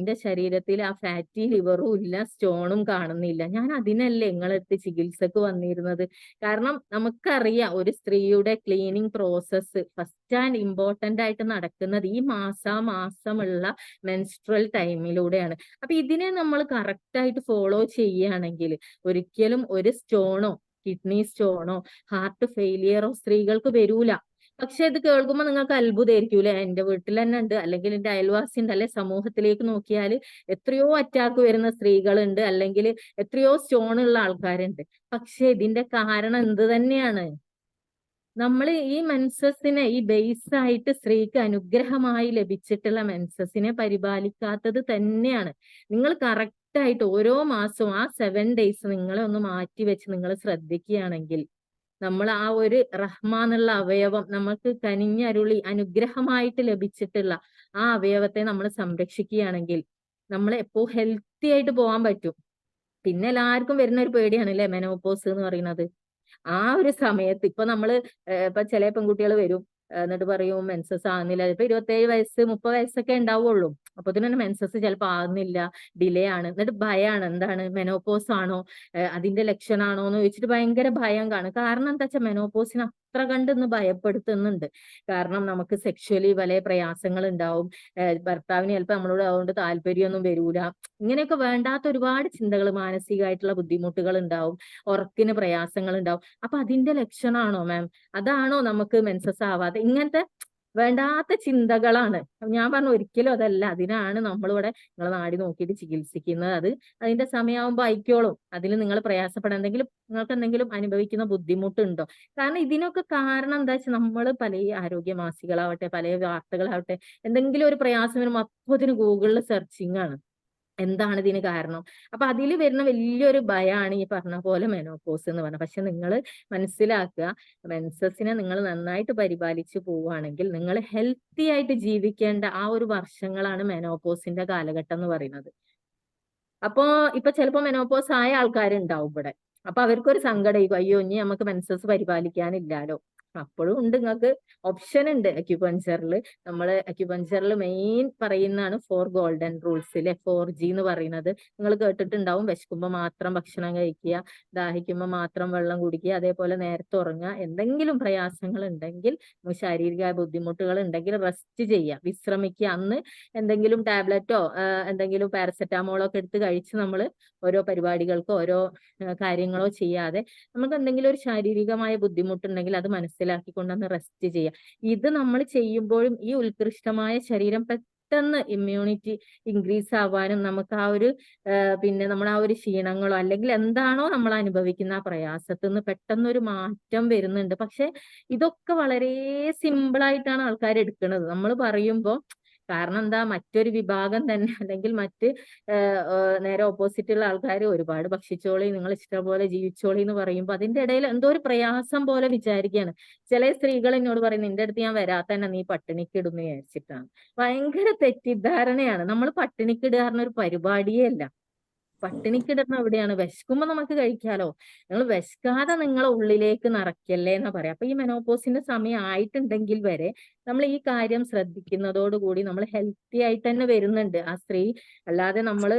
എന്റെ ശരീരത്തിൽ ആ ഫാറ്റി ലിവറും ഇല്ല, സ്റ്റോണും കാണുന്നില്ല. ഞാൻ അതിനല്ലേ നിങ്ങളെടുത്ത് ചികിത്സക്ക് വന്നിരുന്നത്. കാരണം നമുക്കറിയാം ഒരു സ്ത്രീയുടെ cleaning process first and important ആയിട്ട് നടക്കുന്നത് ഈ മാസമുള്ള മെൻസ്ട്രൽ ടൈമിലൂടെയാണ്. അപ്പൊ ഇതിനെ നമ്മൾ കറക്റ്റ് ആയിട്ട് ഫോളോ ചെയ്യുകയാണെങ്കിൽ ഒരിക്കലും ഒരു സ്റ്റോണോ കിഡ്നി സ്റ്റോണോ ഹാർട്ട് ഫെയിലിയറോ സ്ത്രീകൾക്ക് വരൂല. പക്ഷെ ഇത് കേൾക്കുമ്പോൾ നിങ്ങൾക്ക് അത്ഭുതമായിരിക്കൂലേ, എന്റെ വീട്ടിൽ തന്നെ ഉണ്ട്, അല്ലെങ്കിൽ എന്റെ അയൽവാസി ഉണ്ട്, അല്ലെ സമൂഹത്തിലേക്ക് നോക്കിയാൽ എത്രയോ അറ്റാക്ക് വരുന്ന സ്ത്രീകളുണ്ട്, അല്ലെങ്കിൽ എത്രയോ സ്റ്റോൺ ഉള്ള ആൾക്കാരുണ്ട്. പക്ഷെ ഇതിന്റെ കാരണം എന്ത് തന്നെയാണ്, നമ്മൾ ഈ മെൻസസിനെ ഈ ബേസ് ആയിട്ട് സ്ത്രീക്ക് അനുഗ്രഹമായി ലഭിച്ചിട്ടുള്ള മെൻസസിനെ പരിപാലിക്കാത്തത് തന്നെയാണ്. നിങ്ങൾ കറക്റ്റ് ആയിട്ട് ഓരോ മാസവും ആ 7 days നിങ്ങളെ ഒന്ന് മാറ്റി വെച്ച് നിങ്ങൾ ശ്രദ്ധിക്കുകയാണെങ്കിൽ നമ്മൾ ആ ഒരു റഹ്മാനുള്ള അവയവം നമുക്ക് കനിഞ്ഞരുളി അനുഗ്രഹമായിട്ട് ലഭിച്ചിട്ടുള്ള ആ അവയവത്തെ നമ്മൾ സംരക്ഷിക്കുകയാണെങ്കിൽ നമ്മൾ എപ്പോ ഹെൽത്തി ആയിട്ട് പോകാൻ പറ്റും. പിന്നെ എല്ലാവർക്കും വരുന്ന ഒരു പേടിയാണ് അല്ലെ മെനോപോസ് എന്ന് പറയുന്നത്. ആ ഒരു സമയത്ത് ഇപ്പൊ നമ്മള് ഇപ്പൊ ചില പെൺകുട്ടികൾ വരും, എന്നിട്ട് പറയും മെൻസസ് ആകുന്നില്ല. ഇപ്പൊ 27 വയസ്സ് 30 വയസ്സൊക്കെ ഉണ്ടാവുള്ളൂ. അപ്പൊ തന്നെ മെൻസസ് ചിലപ്പോ ആകുന്നില്ല, ഡിലേ ആണ്. എന്നിട്ട് ഭയാണ്, എന്താണ് മെനോപോസ് ആണോ അതിന്റെ ലക്ഷണാണോ എന്ന് ചോദിച്ചിട്ട് ഭയങ്കര ഭയം കാണും. കാരണം എന്താ വെച്ചാൽ മെനോപോസിന് അത്ര കണ്ടെന്ന് ഭയപ്പെടുത്തുന്നുണ്ട്. കാരണം നമുക്ക് സെക്ഷുവലി പല പ്രയാസങ്ങൾ ഉണ്ടാവും, ഭർത്താവിന് ചിലപ്പോൾ നമ്മളോട് അതുകൊണ്ട് താല്പര്യമൊന്നും വരൂല, ഇങ്ങനെയൊക്കെ വേണ്ടാത്ത ഒരുപാട് ചിന്തകൾ, മാനസികമായിട്ടുള്ള ബുദ്ധിമുട്ടുകൾ ഉണ്ടാവും, ഉറക്കിന് പ്രയാസങ്ങൾ ഉണ്ടാവും. അപ്പൊ അതിന്റെ ലക്ഷണാണോ മാം, അതാണോ നമുക്ക് മെൻസസ് ആവാതെ, ഇങ്ങനത്തെ വേണ്ടാത്ത ചിന്തകളാണ്. ഞാൻ പറഞ്ഞു ഒരിക്കലും അതല്ല, അതിനാണ് നമ്മളിവിടെ നിങ്ങളെ നാടി നോക്കിയിട്ട് ചികിത്സിക്കുന്നത്. അത് അതിന്റെ സമയമാകുമ്പോൾ ആയിക്കോളും. അതിൽ നിങ്ങൾ പ്രയാസപ്പെടാൻ നിങ്ങൾക്ക് എന്തെങ്കിലും അനുഭവിക്കുന്ന ബുദ്ധിമുട്ടുണ്ടോ? കാരണം ഇതിനൊക്കെ കാരണം എന്താ വെച്ചാൽ നമ്മൾ പല ആരോഗ്യ മാസികളാവട്ടെ പല വാർത്തകളാവട്ടെ എന്തെങ്കിലും ഒരു പ്രയാസം വരുമ്പോൾ അപ്പോഴത്തിന് ഗൂഗിളിൽ സെർച്ചിങ് ആണ് എന്താണ് ഇതിന് കാരണം. അപ്പൊ അതിൽ വരുന്ന വലിയൊരു ഭയമാണ് ഈ പറഞ്ഞ പോലെ മെനോപോസ് എന്ന് പറഞ്ഞത്. പക്ഷെ നിങ്ങൾ മനസ്സിലാക്കുക, മെൻസസിനെ നിങ്ങൾ നന്നായിട്ട് പരിപാലിച്ചു പോവുകയാണെങ്കിൽ നിങ്ങൾ ഹെൽത്തി ആയിട്ട് ജീവിക്കേണ്ട ആ ഒരു വർഷങ്ങളാണ് മെനോപോസിന്റെ കാലഘട്ടം എന്ന് പറയുന്നത്. അപ്പോ ഇപ്പൊ ചിലപ്പോ മെനോപോസ് ആയ ആൾക്കാരുണ്ടാവും ഇവിടെ. അപ്പൊ അവർക്കൊരു സങ്കടം, അയ്യോ ഇനി നമുക്ക് മെൻസസ് പരിപാലിക്കാനില്ലാലോ. അപ്പോഴും ഉണ്ട്, നിങ്ങൾക്ക് ഓപ്ഷൻ ഉണ്ട് അക്യുപഞ്ചറിൽ. നമ്മള് അക്യുപഞ്ചറിൽ മെയിൻ പറയുന്നതാണ് 4 ഗോൾഡൻ റൂൾസ് അല്ലെ, 4G എന്ന് പറയുന്നത് നിങ്ങൾ കേട്ടിട്ടുണ്ടാവും. വിശക്കുമ്പോൾ മാത്രം ഭക്ഷണം കഴിക്കുക, ദാഹിക്കുമ്പോൾ മാത്രം വെള്ളം കുടിക്കുക, അതേപോലെ നേരത്തെ ഉറങ്ങുക, എന്തെങ്കിലും പ്രയാസങ്ങൾ ഉണ്ടെങ്കിൽ ശാരീരിക ബുദ്ധിമുട്ടുകൾ ഉണ്ടെങ്കിൽ റെസ്റ്റ് ചെയ്യുക, വിശ്രമിക്കുക. അന്ന് എന്തെങ്കിലും ടാബ്ലറ്റോ എന്തെങ്കിലും പാരസെറ്റാമോളോ ഒക്കെ എടുത്ത് കഴിച്ച് നമ്മൾ ഓരോ പരിപാടികൾക്കോ ഓരോ കാര്യങ്ങളോ ചെയ്യാതെ നമുക്ക് എന്തെങ്കിലും ഒരു ശാരീരികമായ ബുദ്ധിമുട്ടുണ്ടെങ്കിൽ അത് മനസ്സിലാക്കിക്കൊണ്ടൊന്ന് റെസ്റ്റ് ചെയ്യുക. ഇത് നമ്മൾ ചെയ്യുമ്പോഴും ഈ ഉത്കൃഷ്ടമായ ശരീരം പെട്ടെന്ന് ഇമ്മ്യൂണിറ്റി ഇൻക്രീസ് ആവാനും നമുക്ക് ആ ഒരു പിന്നെ നമ്മൾ ആ ഒരു ക്ഷീണങ്ങളോ അല്ലെങ്കിൽ എന്താണോ നമ്മൾ അനുഭവിക്കുന്ന ആ പ്രയാസത്തിൽ നിന്ന് പെട്ടെന്നൊരു മാറ്റം വരുന്നുണ്ട്. പക്ഷെ ഇതൊക്കെ വളരെ സിമ്പിൾ ആയിട്ടാണ് ആൾക്കാർ എടുക്കുന്നത്. നമ്മൾ പറയുമ്പോൾ കാരണം എന്താ, മറ്റൊരു വിഭാഗം തന്നെ അല്ലെങ്കിൽ മറ്റ് നേരെ ഓപ്പോസിറ്റ് ഉള്ള ആൾക്കാർ ഒരുപാട് ഭക്ഷിച്ചോളി, നിങ്ങൾ ഇഷ്ടംപോലെ ജീവിച്ചോളി എന്ന് പറയുമ്പോൾ അതിന്റെ ഇടയിൽ എന്തോ ഒരു പ്രയാസം പോലെ വിചാരിക്കുകയാണ്. ചില സ്ത്രീകൾ എന്നോട് പറയും, നിന്റെ അടുത്ത് ഞാൻ വരാത്തന്നെ നീ പട്ടിണിക്കിടുന്ന് വിചാരിച്ചിട്ടാണ്. ഭയങ്കര തെറ്റിദ്ധാരണയാണ്. നമ്മൾ പട്ടിണിക്കിടുക ഒരു പരിപാടിയേ അല്ല. പട്ടിണിക്കിടുന്ന എവിടെയാണ്? വിശക്കുമ്പോ നമുക്ക് കഴിക്കാലോ. നിങ്ങൾ വിശക്കാതെ നിങ്ങളെ ഉള്ളിലേക്ക് നിറയ്ക്കല്ലേ എന്നാ പറയാം. അപ്പൊ ഈ മെനോപോസിന്റെ സമയം ആയിട്ടുണ്ടെങ്കിൽ വരെ നമ്മൾ ഈ കാര്യം ശ്രദ്ധിക്കുന്നതോടുകൂടി നമ്മൾ ഹെൽത്തി ആയിട്ട് തന്നെ വരുന്നുണ്ട് ആ സ്ത്രീ. അല്ലാതെ നമ്മൾ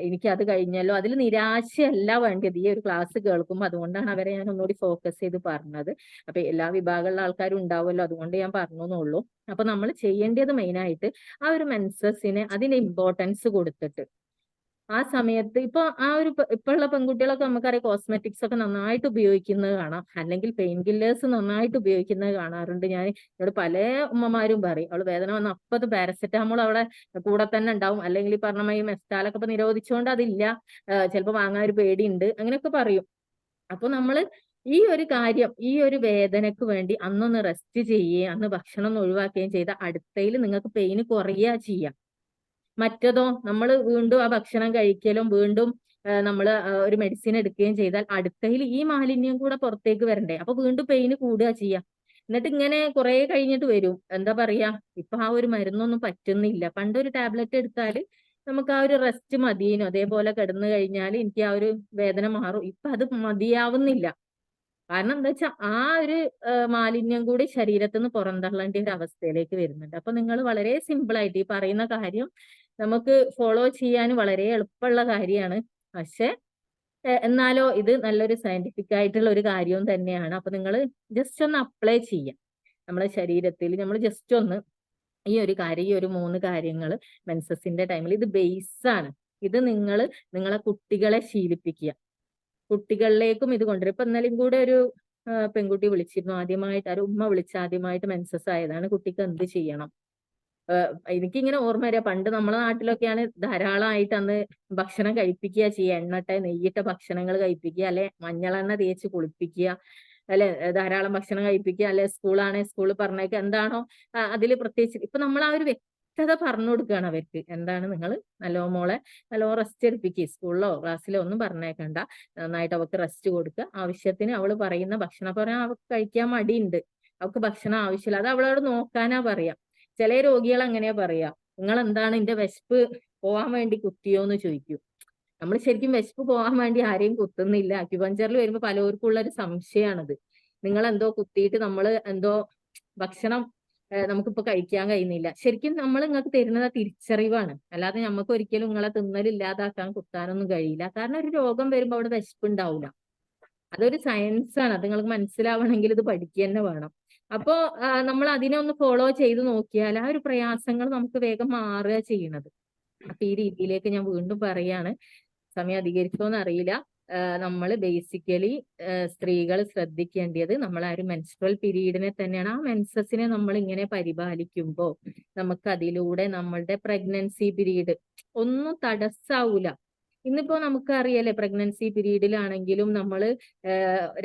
എനിക്ക് അത് കഴിഞ്ഞല്ലോ, അതിൽ നിരാശയല്ല വേണ്ടത്. ഈ ഒരു ക്ലാസ് കേൾക്കുമ്പോൾ അതുകൊണ്ടാണ് അവരെ ഞാൻ ഒന്നുകൂടി ഫോക്കസ് ചെയ്ത് പറഞ്ഞത്. അപ്പൊ എല്ലാ വിഭാഗമുള്ള ആൾക്കാരും ഉണ്ടാവുമല്ലോ, അതുകൊണ്ട് ഞാൻ പറഞ്ഞു എന്നുള്ളൂ. അപ്പൊ നമ്മൾ ചെയ്യേണ്ടത് മെയിനായിട്ട് ആ ഒരു മെൻസസിന് അതിന്റെ ഇമ്പോർട്ടൻസ് കൊടുത്തിട്ട് ആ സമയത്ത് ഇപ്പൊ ആ ഒരു ഇപ്പോഴുള്ള പെൺകുട്ടികളൊക്കെ നമുക്കറിയാം കോസ്മെറ്റിക്സ് ഒക്കെ നന്നായിട്ട് ഉപയോഗിക്കുന്നത് കാണാം, അല്ലെങ്കിൽ പെയിൻ കില്ലേഴ്സ് നന്നായിട്ട് ഉപയോഗിക്കുന്നത് കാണാറുണ്ട്. ഞാൻ ഇവിടെ പല ഉമ്മമാരും പറയും, അവള് വേദന വന്ന അപ്പത് പാരസെറ്റാമോൾ അവിടെ കൂടെ തന്നെ ഉണ്ടാവും, അല്ലെങ്കിൽ ഈ പറഞ്ഞ ഈ മെസ്റ്റാലൊക്കെ ഇപ്പൊ നിരോധിച്ചുകൊണ്ട് അതില്ല, ചിലപ്പോൾ വാങ്ങാൻ ഒരു പേടിയുണ്ട്, അങ്ങനെയൊക്കെ പറയും. അപ്പൊ നമ്മള് ഈ ഒരു കാര്യം, ഈ ഒരു വേദനക്ക് വേണ്ടി അന്നൊന്ന് റെസ്റ്റ് ചെയ്യുകയും അന്ന് ഭക്ഷണം ഒന്ന് ഒഴിവാക്കുകയും ചെയ്ത അടുത്തയിൽ നിങ്ങൾക്ക് പെയിന് കുറയുക ചെയ്യാം. മറ്റതോ നമ്മൾ വീണ്ടും ആ ഭക്ഷണം കഴിക്കലും വീണ്ടും നമ്മൾ ഒരു മെഡിസിൻ എടുക്കുകയും ചെയ്താൽ അടുത്തയിൽ ഈ മാലിന്യം കൂടെ പുറത്തേക്ക് വരണ്ടേ, അപ്പൊ വീണ്ടും പെയിന് കൂടുക ചെയ്യാം. എന്നിട്ട് ഇങ്ങനെ കുറെ കഴിഞ്ഞിട്ട് വരും, എന്താ പറയാ, ഇപ്പൊ ആ ഒരു മരുന്നൊന്നും പറ്റുന്നില്ല. പണ്ടൊരു ടാബ്ലറ്റ് എടുത്താൽ നമുക്ക് ആ ഒരു റെസ്റ്റ് മതിയേനു, അതേപോലെ കിടന്നു കഴിഞ്ഞാൽ എനിക്ക് ആ ഒരു വേദന മാറും. ഇപ്പൊ അത് മതിയാവുന്നില്ല. കാരണം എന്താ വെച്ചാൽ ആ ഒരു മാലിന്യം കൂടി ശരീരത്തിൽ നിന്ന് പുറന്തള്ളേണ്ട ഒരു അവസ്ഥയിലേക്ക് വരുന്നുണ്ട്. അപ്പൊ നിങ്ങൾ വളരെ സിമ്പിൾ ആയിട്ട് ഈ പറയുന്ന കാര്യം നമുക്ക് ഫോളോ ചെയ്യാൻ വളരെ എളുപ്പമുള്ള കാര്യമാണ്. പക്ഷെ എന്നാലോ ഇത് നല്ലൊരു സയന്റിഫിക് ആയിട്ടുള്ള ഒരു കാര്യവും തന്നെയാണ്. അപ്പൊ നിങ്ങൾ ജസ്റ്റ് ഒന്ന് അപ്ലൈ ചെയ്യാം നമ്മളെ ശരീരത്തിൽ. നമ്മൾ ജസ്റ്റ് ഒന്ന് ഈ ഒരു കാര്യം, ഈ ഒരു 3 കാര്യങ്ങൾ മെൻസസിന്റെ ടൈമിൽ ഇത് ബേസ് ആണ്. ഇത് നിങ്ങൾ നിങ്ങളെ കുട്ടികളെ ശീലിപ്പിക്കുക, കുട്ടികളിലേക്കും ഇത് കൊണ്ടുവരും. ഇപ്പൊ ഇന്നലെയും കൂടെ ഒരു പെൺകുട്ടി വിളിച്ചിരുന്നു, ആദ്യമായിട്ട് ഒരു ഉമ്മ വിളിച്ച് ആദ്യമായിട്ട് മെൻസസ് ആയതാണ്, കുട്ടിക്ക് എന്ത് ചെയ്യണം. എനിക്കിങ്ങനെ ഓർമ്മ വരിക, പണ്ട് നമ്മളെ നാട്ടിലൊക്കെയാണ് ധാരാളമായിട്ട് അന്ന് ഭക്ഷണം കഴിപ്പിക്കുക ചെയ്യുക, എണ്ണട്ട നെയ്യിട്ട ഭക്ഷണങ്ങൾ കഴിപ്പിക്കുക, അല്ലെ മഞ്ഞളെണ്ണ തേച്ച് കുളിപ്പിക്കുക, അല്ലെ ധാരാളം ഭക്ഷണം കഴിപ്പിക്കുക, അല്ലെ സ്കൂളാണെങ്കിൽ സ്കൂളിൽ പറഞ്ഞേക്കുക, എന്താണോ അതിൽ പ്രത്യേകിച്ച് ഇപ്പൊ നമ്മൾ ആ ഒരു വ്യക്തത പറഞ്ഞു കൊടുക്കുകയാണ് അവർക്ക്. എന്താണ്, നിങ്ങൾ നല്ലോ മോളെ നല്ലോ റെസ്റ്റ് എടുപ്പിക്കുക, സ്കൂളിലോ ക്ലാസ്സിലോ ഒന്നും പറഞ്ഞേക്കണ്ട, നന്നായിട്ട് അവൾക്ക് റെസ്റ്റ് കൊടുക്കുക, ആവശ്യത്തിന് അവൾ പറയുന്ന ഭക്ഷണം പറയാൻ അവൾക്ക് കഴിക്കാൻ മടിയുണ്ട്, അവൾക്ക് ഭക്ഷണം ആവശ്യമില്ല, അത് അവളോട് നോക്കാനാ പറയാ. ചില രോഗികൾ അങ്ങനെയാ പറയാ, നിങ്ങൾ എന്താണ് എന്റെ വിശപ്പ് പോവാൻ വേണ്ടി കുത്തിയോന്ന് ചോദിക്കും. നമ്മൾ ശരിക്കും വിശപ്പ് പോകാൻ വേണ്ടി ആരെയും കുത്തുന്നില്ല. അക്യുപഞ്ചറിൽ വരുമ്പോൾ പലർക്കും ഉള്ള ഒരു സംശയമാണത്. നിങ്ങൾ എന്തോ കുത്തിയിട്ട് നമ്മൾ എന്തോ ഭക്ഷണം നമുക്കിപ്പോ കഴിക്കാൻ കഴിയുന്നില്ല. ശരിക്കും നമ്മൾ നിങ്ങൾക്ക് തരുന്നത് തിരിച്ചറിവാണ്, അല്ലാതെ നമുക്ക് ഒരിക്കലും നിങ്ങളെ തിന്നലില്ലാതാക്കാൻ കുത്താനൊന്നും കഴിയില്ല. കാരണം ഒരു രോഗം വരുമ്പോൾ അവിടെ വിശപ്പ് ഉണ്ടാവില്ല. അതൊരു സയൻസ് ആണ്, അത് നിങ്ങൾക്ക് മനസ്സിലാവണമെങ്കിൽ ഇത് പഠിക്കുക തന്നെ വേണം. അപ്പോ നമ്മൾ അതിനെ ഒന്ന് ഫോളോ ചെയ്ത് നോക്കിയാൽ ആ ഒരു പ്രയാസങ്ങൾ നമുക്ക് വേഗം മാറുക ചെയ്യണത്. അപ്പൊ ഈ രീതിയിലേക്ക് ഞാൻ വീണ്ടും പറയാണ്, സമയം അധികരിച്ചോന്ന് അറിയില്ല. നമ്മൾ ബേസിക്കലി സ്ത്രീകൾ ശ്രദ്ധിക്കേണ്ടത് നമ്മൾ ആ ഒരു മെൻസ്ട്രൽ പീരീഡിനെ തന്നെയാണ്. ആ മെൻസസിനെ നമ്മൾ ഇങ്ങനെ പരിപാലിക്കുമ്പോൾ നമുക്ക് അതിലൂടെ നമ്മളുടെ പ്രഗ്നൻസി പീരീഡ് ഒന്നും തടസ്സാവൂല. ഇന്നിപ്പോ നമുക്കറിയാലേ, പ്രഗ്നൻസി പീരീഡിലാണെങ്കിലും നമ്മൾ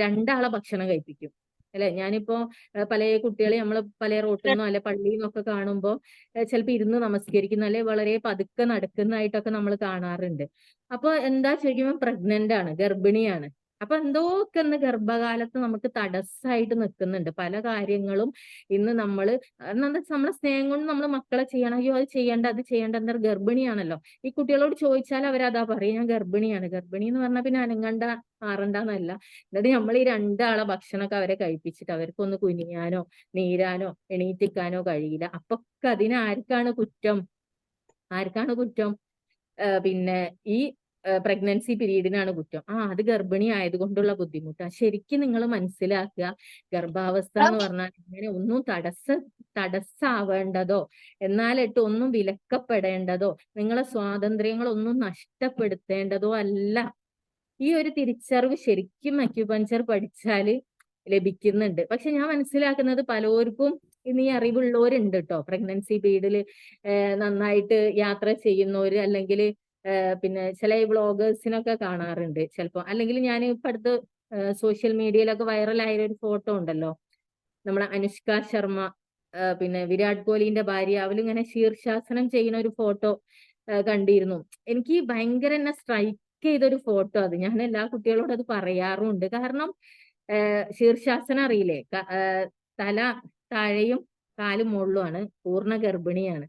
2 ആളെ ഭക്ഷണം കഴിപ്പിക്കും, അല്ലെ. ഞാനിപ്പോ പല കുട്ടികളെ നമ്മൾ പല റോട്ടിൽ നിന്നോ അല്ലെ പള്ളിയിൽ നിന്നൊക്കെ കാണുമ്പോ ചിലപ്പോ ഇരുന്ന് നമസ്കരിക്കുന്ന അല്ലെ വളരെ പതുക്കെ നടക്കുന്നതായിട്ടൊക്കെ നമ്മൾ കാണാറുണ്ട്. അപ്പൊ എന്താ ചോദിക്കുമ്പോൾ പ്രഗ്നന്റ് ആണ്, ഗർഭിണിയാണ്. അപ്പൊ എന്തോക്കെ ഇന്ന് ഗർഭകാലത്ത് നമുക്ക് തടസ്സമായിട്ട് നിൽക്കുന്നുണ്ട് പല കാര്യങ്ങളും. ഇന്ന് നമ്മള് നമ്മളെ സ്നേഹം കൊണ്ട് നമ്മൾ മക്കളെ ചെയ്യണം, അയ്യോ അത് ചെയ്യേണ്ട അത് ചെയ്യേണ്ട, എന്താ ഗർഭിണിയാണല്ലോ. ഈ കുട്ടികളോട് ചോദിച്ചാൽ അവരതാ പറയും, ഞാൻ ഗർഭിണിയാണ്. ഗർഭിണി എന്ന് പറഞ്ഞാൽ പിന്നെ അനങ്ങണ്ട മാറണ്ടെന്നല്ല. എന്നിട്ട് നമ്മൾ ഈ 2 ആളെ ഭക്ഷണമൊക്കെ അവരെ കഴിപ്പിച്ചിട്ട് അവർക്കൊന്ന് കുനിയാനോ നീരാനോ എണീറ്റിക്കാനോ കഴിയില്ല. അപ്പൊക്കെ അതിന് ആർക്കാണ് കുറ്റം? ആർക്കാണ് കുറ്റം? പിന്നെ ഈ പ്രഗ്നൻസി പീരീഡിനാണ് കുറ്റം. അത് ഗർഭിണി ആയതുകൊണ്ടുള്ള ബുദ്ധിമുട്ടാണ്. ശരിക്കും നിങ്ങൾ മനസ്സിലാക്കുക, ഗർഭാവസ്ഥ എന്ന് പറഞ്ഞാൽ ഇങ്ങനെ ഒന്നും തടസ്സാവേണ്ടതോ എന്നാലിട്ട് ഒന്നും വിലക്കപ്പെടേണ്ടതോ നിങ്ങളെ സ്വാതന്ത്ര്യങ്ങളൊന്നും നഷ്ടപ്പെടുത്തേണ്ടതോ അല്ല. ഈ ഒരു തിരിച്ചറിവ് ശരിക്കും അക്യുപഞ്ചർ പഠിച്ചാൽ ലഭിക്കുന്നുണ്ട്. പക്ഷെ ഞാൻ മനസ്സിലാക്കുന്നത് പലർക്കും ഇന്ന് ഈ അറിവുള്ളവരുണ്ട് കേട്ടോ. പ്രഗ്നൻസി പീരീഡിൽ നന്നായിട്ട് യാത്ര ചെയ്യുന്നവര്, അല്ലെങ്കിൽ പിന്നെ ചില വ്ളോഗേഴ്സിനൊക്കെ കാണാറുണ്ട് ചിലപ്പോ. അല്ലെങ്കിൽ ഞാൻ ഇപ്പൊ അടുത്ത് സോഷ്യൽ മീഡിയയിലൊക്കെ വൈറലായ ഒരു ഫോട്ടോ ഉണ്ടല്ലോ, നമ്മളെ അനുഷ്ക ശർമ്മ പിന്നെ വിരാട് കോഹ്ലിന്റെ ഭാര്യ അവലിങ്ങനെ ശീർഷാസനം ചെയ്യുന്ന ഒരു ഫോട്ടോ കണ്ടിരുന്നു. എനിക്ക് ഭയങ്കര എന്നെ സ്ട്രൈക്ക് ചെയ്തൊരു ഫോട്ടോ അത്. ഞാൻ എല്ലാ കുട്ടികളോടും അത് പറയാറുമുണ്ട്. കാരണം ശീർഷാസനം അറിയില്ലേ? തല താഴെയും കാല് മുകളിലുമാണ്, പൂർണ്ണ ഗർഭിണിയാണ്.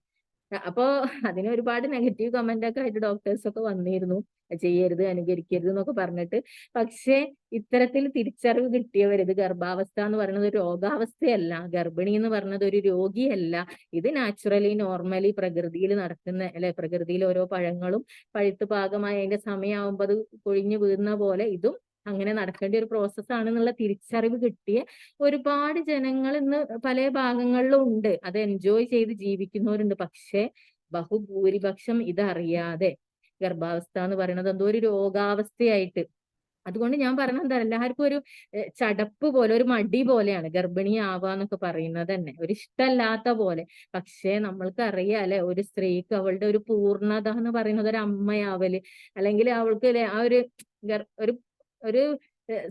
അപ്പോ അതിന് ഒരുപാട് നെഗറ്റീവ് കമന്റ് ഒക്കെ ആയിട്ട് ഡോക്ടേഴ്സ് ഒക്കെ വന്നിരുന്നു, ചെയ്യരുത്, അനുകരിക്കരുത് എന്നൊക്കെ പറഞ്ഞിട്ട്. പക്ഷേ ഇത്തരത്തിൽ തിരിച്ചറിവ് കിട്ടിയവർ, ഇത് ഗർഭാവസ്ഥ എന്ന് പറയുന്നത് ഒരു രോഗാവസ്ഥയല്ല, ഗർഭിണി എന്ന് പറയുന്നത് ഒരു രോഗിയല്ല, ഇത് നാച്ചുറലി നോർമലി പ്രകൃതിയിൽ നടക്കുന്ന, അല്ലെ, പ്രകൃതിയിൽ ഓരോ പഴങ്ങളും പഴുത്ത് പാകമായി അതിന്റെ സമയമാകുമ്പോൾ അത് കൊഴിഞ്ഞു വീഴുന്ന പോലെ ഇതും അങ്ങനെ നടക്കേണ്ട ഒരു പ്രോസസ് ആണെന്നുള്ള തിരിച്ചറിവ് കിട്ടിയ ഒരുപാട് ജനങ്ങൾ ഇന്ന് പല ഭാഗങ്ങളിലും ഉണ്ട്. അത് എൻജോയ് ചെയ്ത് ജീവിക്കുന്നവരുണ്ട്. പക്ഷെ ബഹുഭൂരിപക്ഷം ഇതറിയാതെ ഗർഭാവസ്ഥ എന്ന് പറയുന്നത് എന്തോ ഒരു രോഗാവസ്ഥയായിട്ട്, അതുകൊണ്ട് ഞാൻ പറഞ്ഞത് എന്താ, എല്ലാവർക്കും ഒരു ചടപ്പ് പോലെ, ഒരു മടി പോലെയാണ് ഗർഭിണി ആവാന്നൊക്കെ പറയുന്നത് തന്നെ, ഒരു ഇഷ്ടമല്ലാത്ത പോലെ. പക്ഷേ നമ്മൾക്ക് അറിയാം അല്ലെ, ഒരു സ്ത്രീക്ക് അവളുടെ ഒരു പൂർണ്ണത എന്ന് പറയുന്നത് ഒരു അമ്മയാവല്, അല്ലെങ്കിൽ അവൾക്ക് അല്ലെ ആ ഒരു ഒരു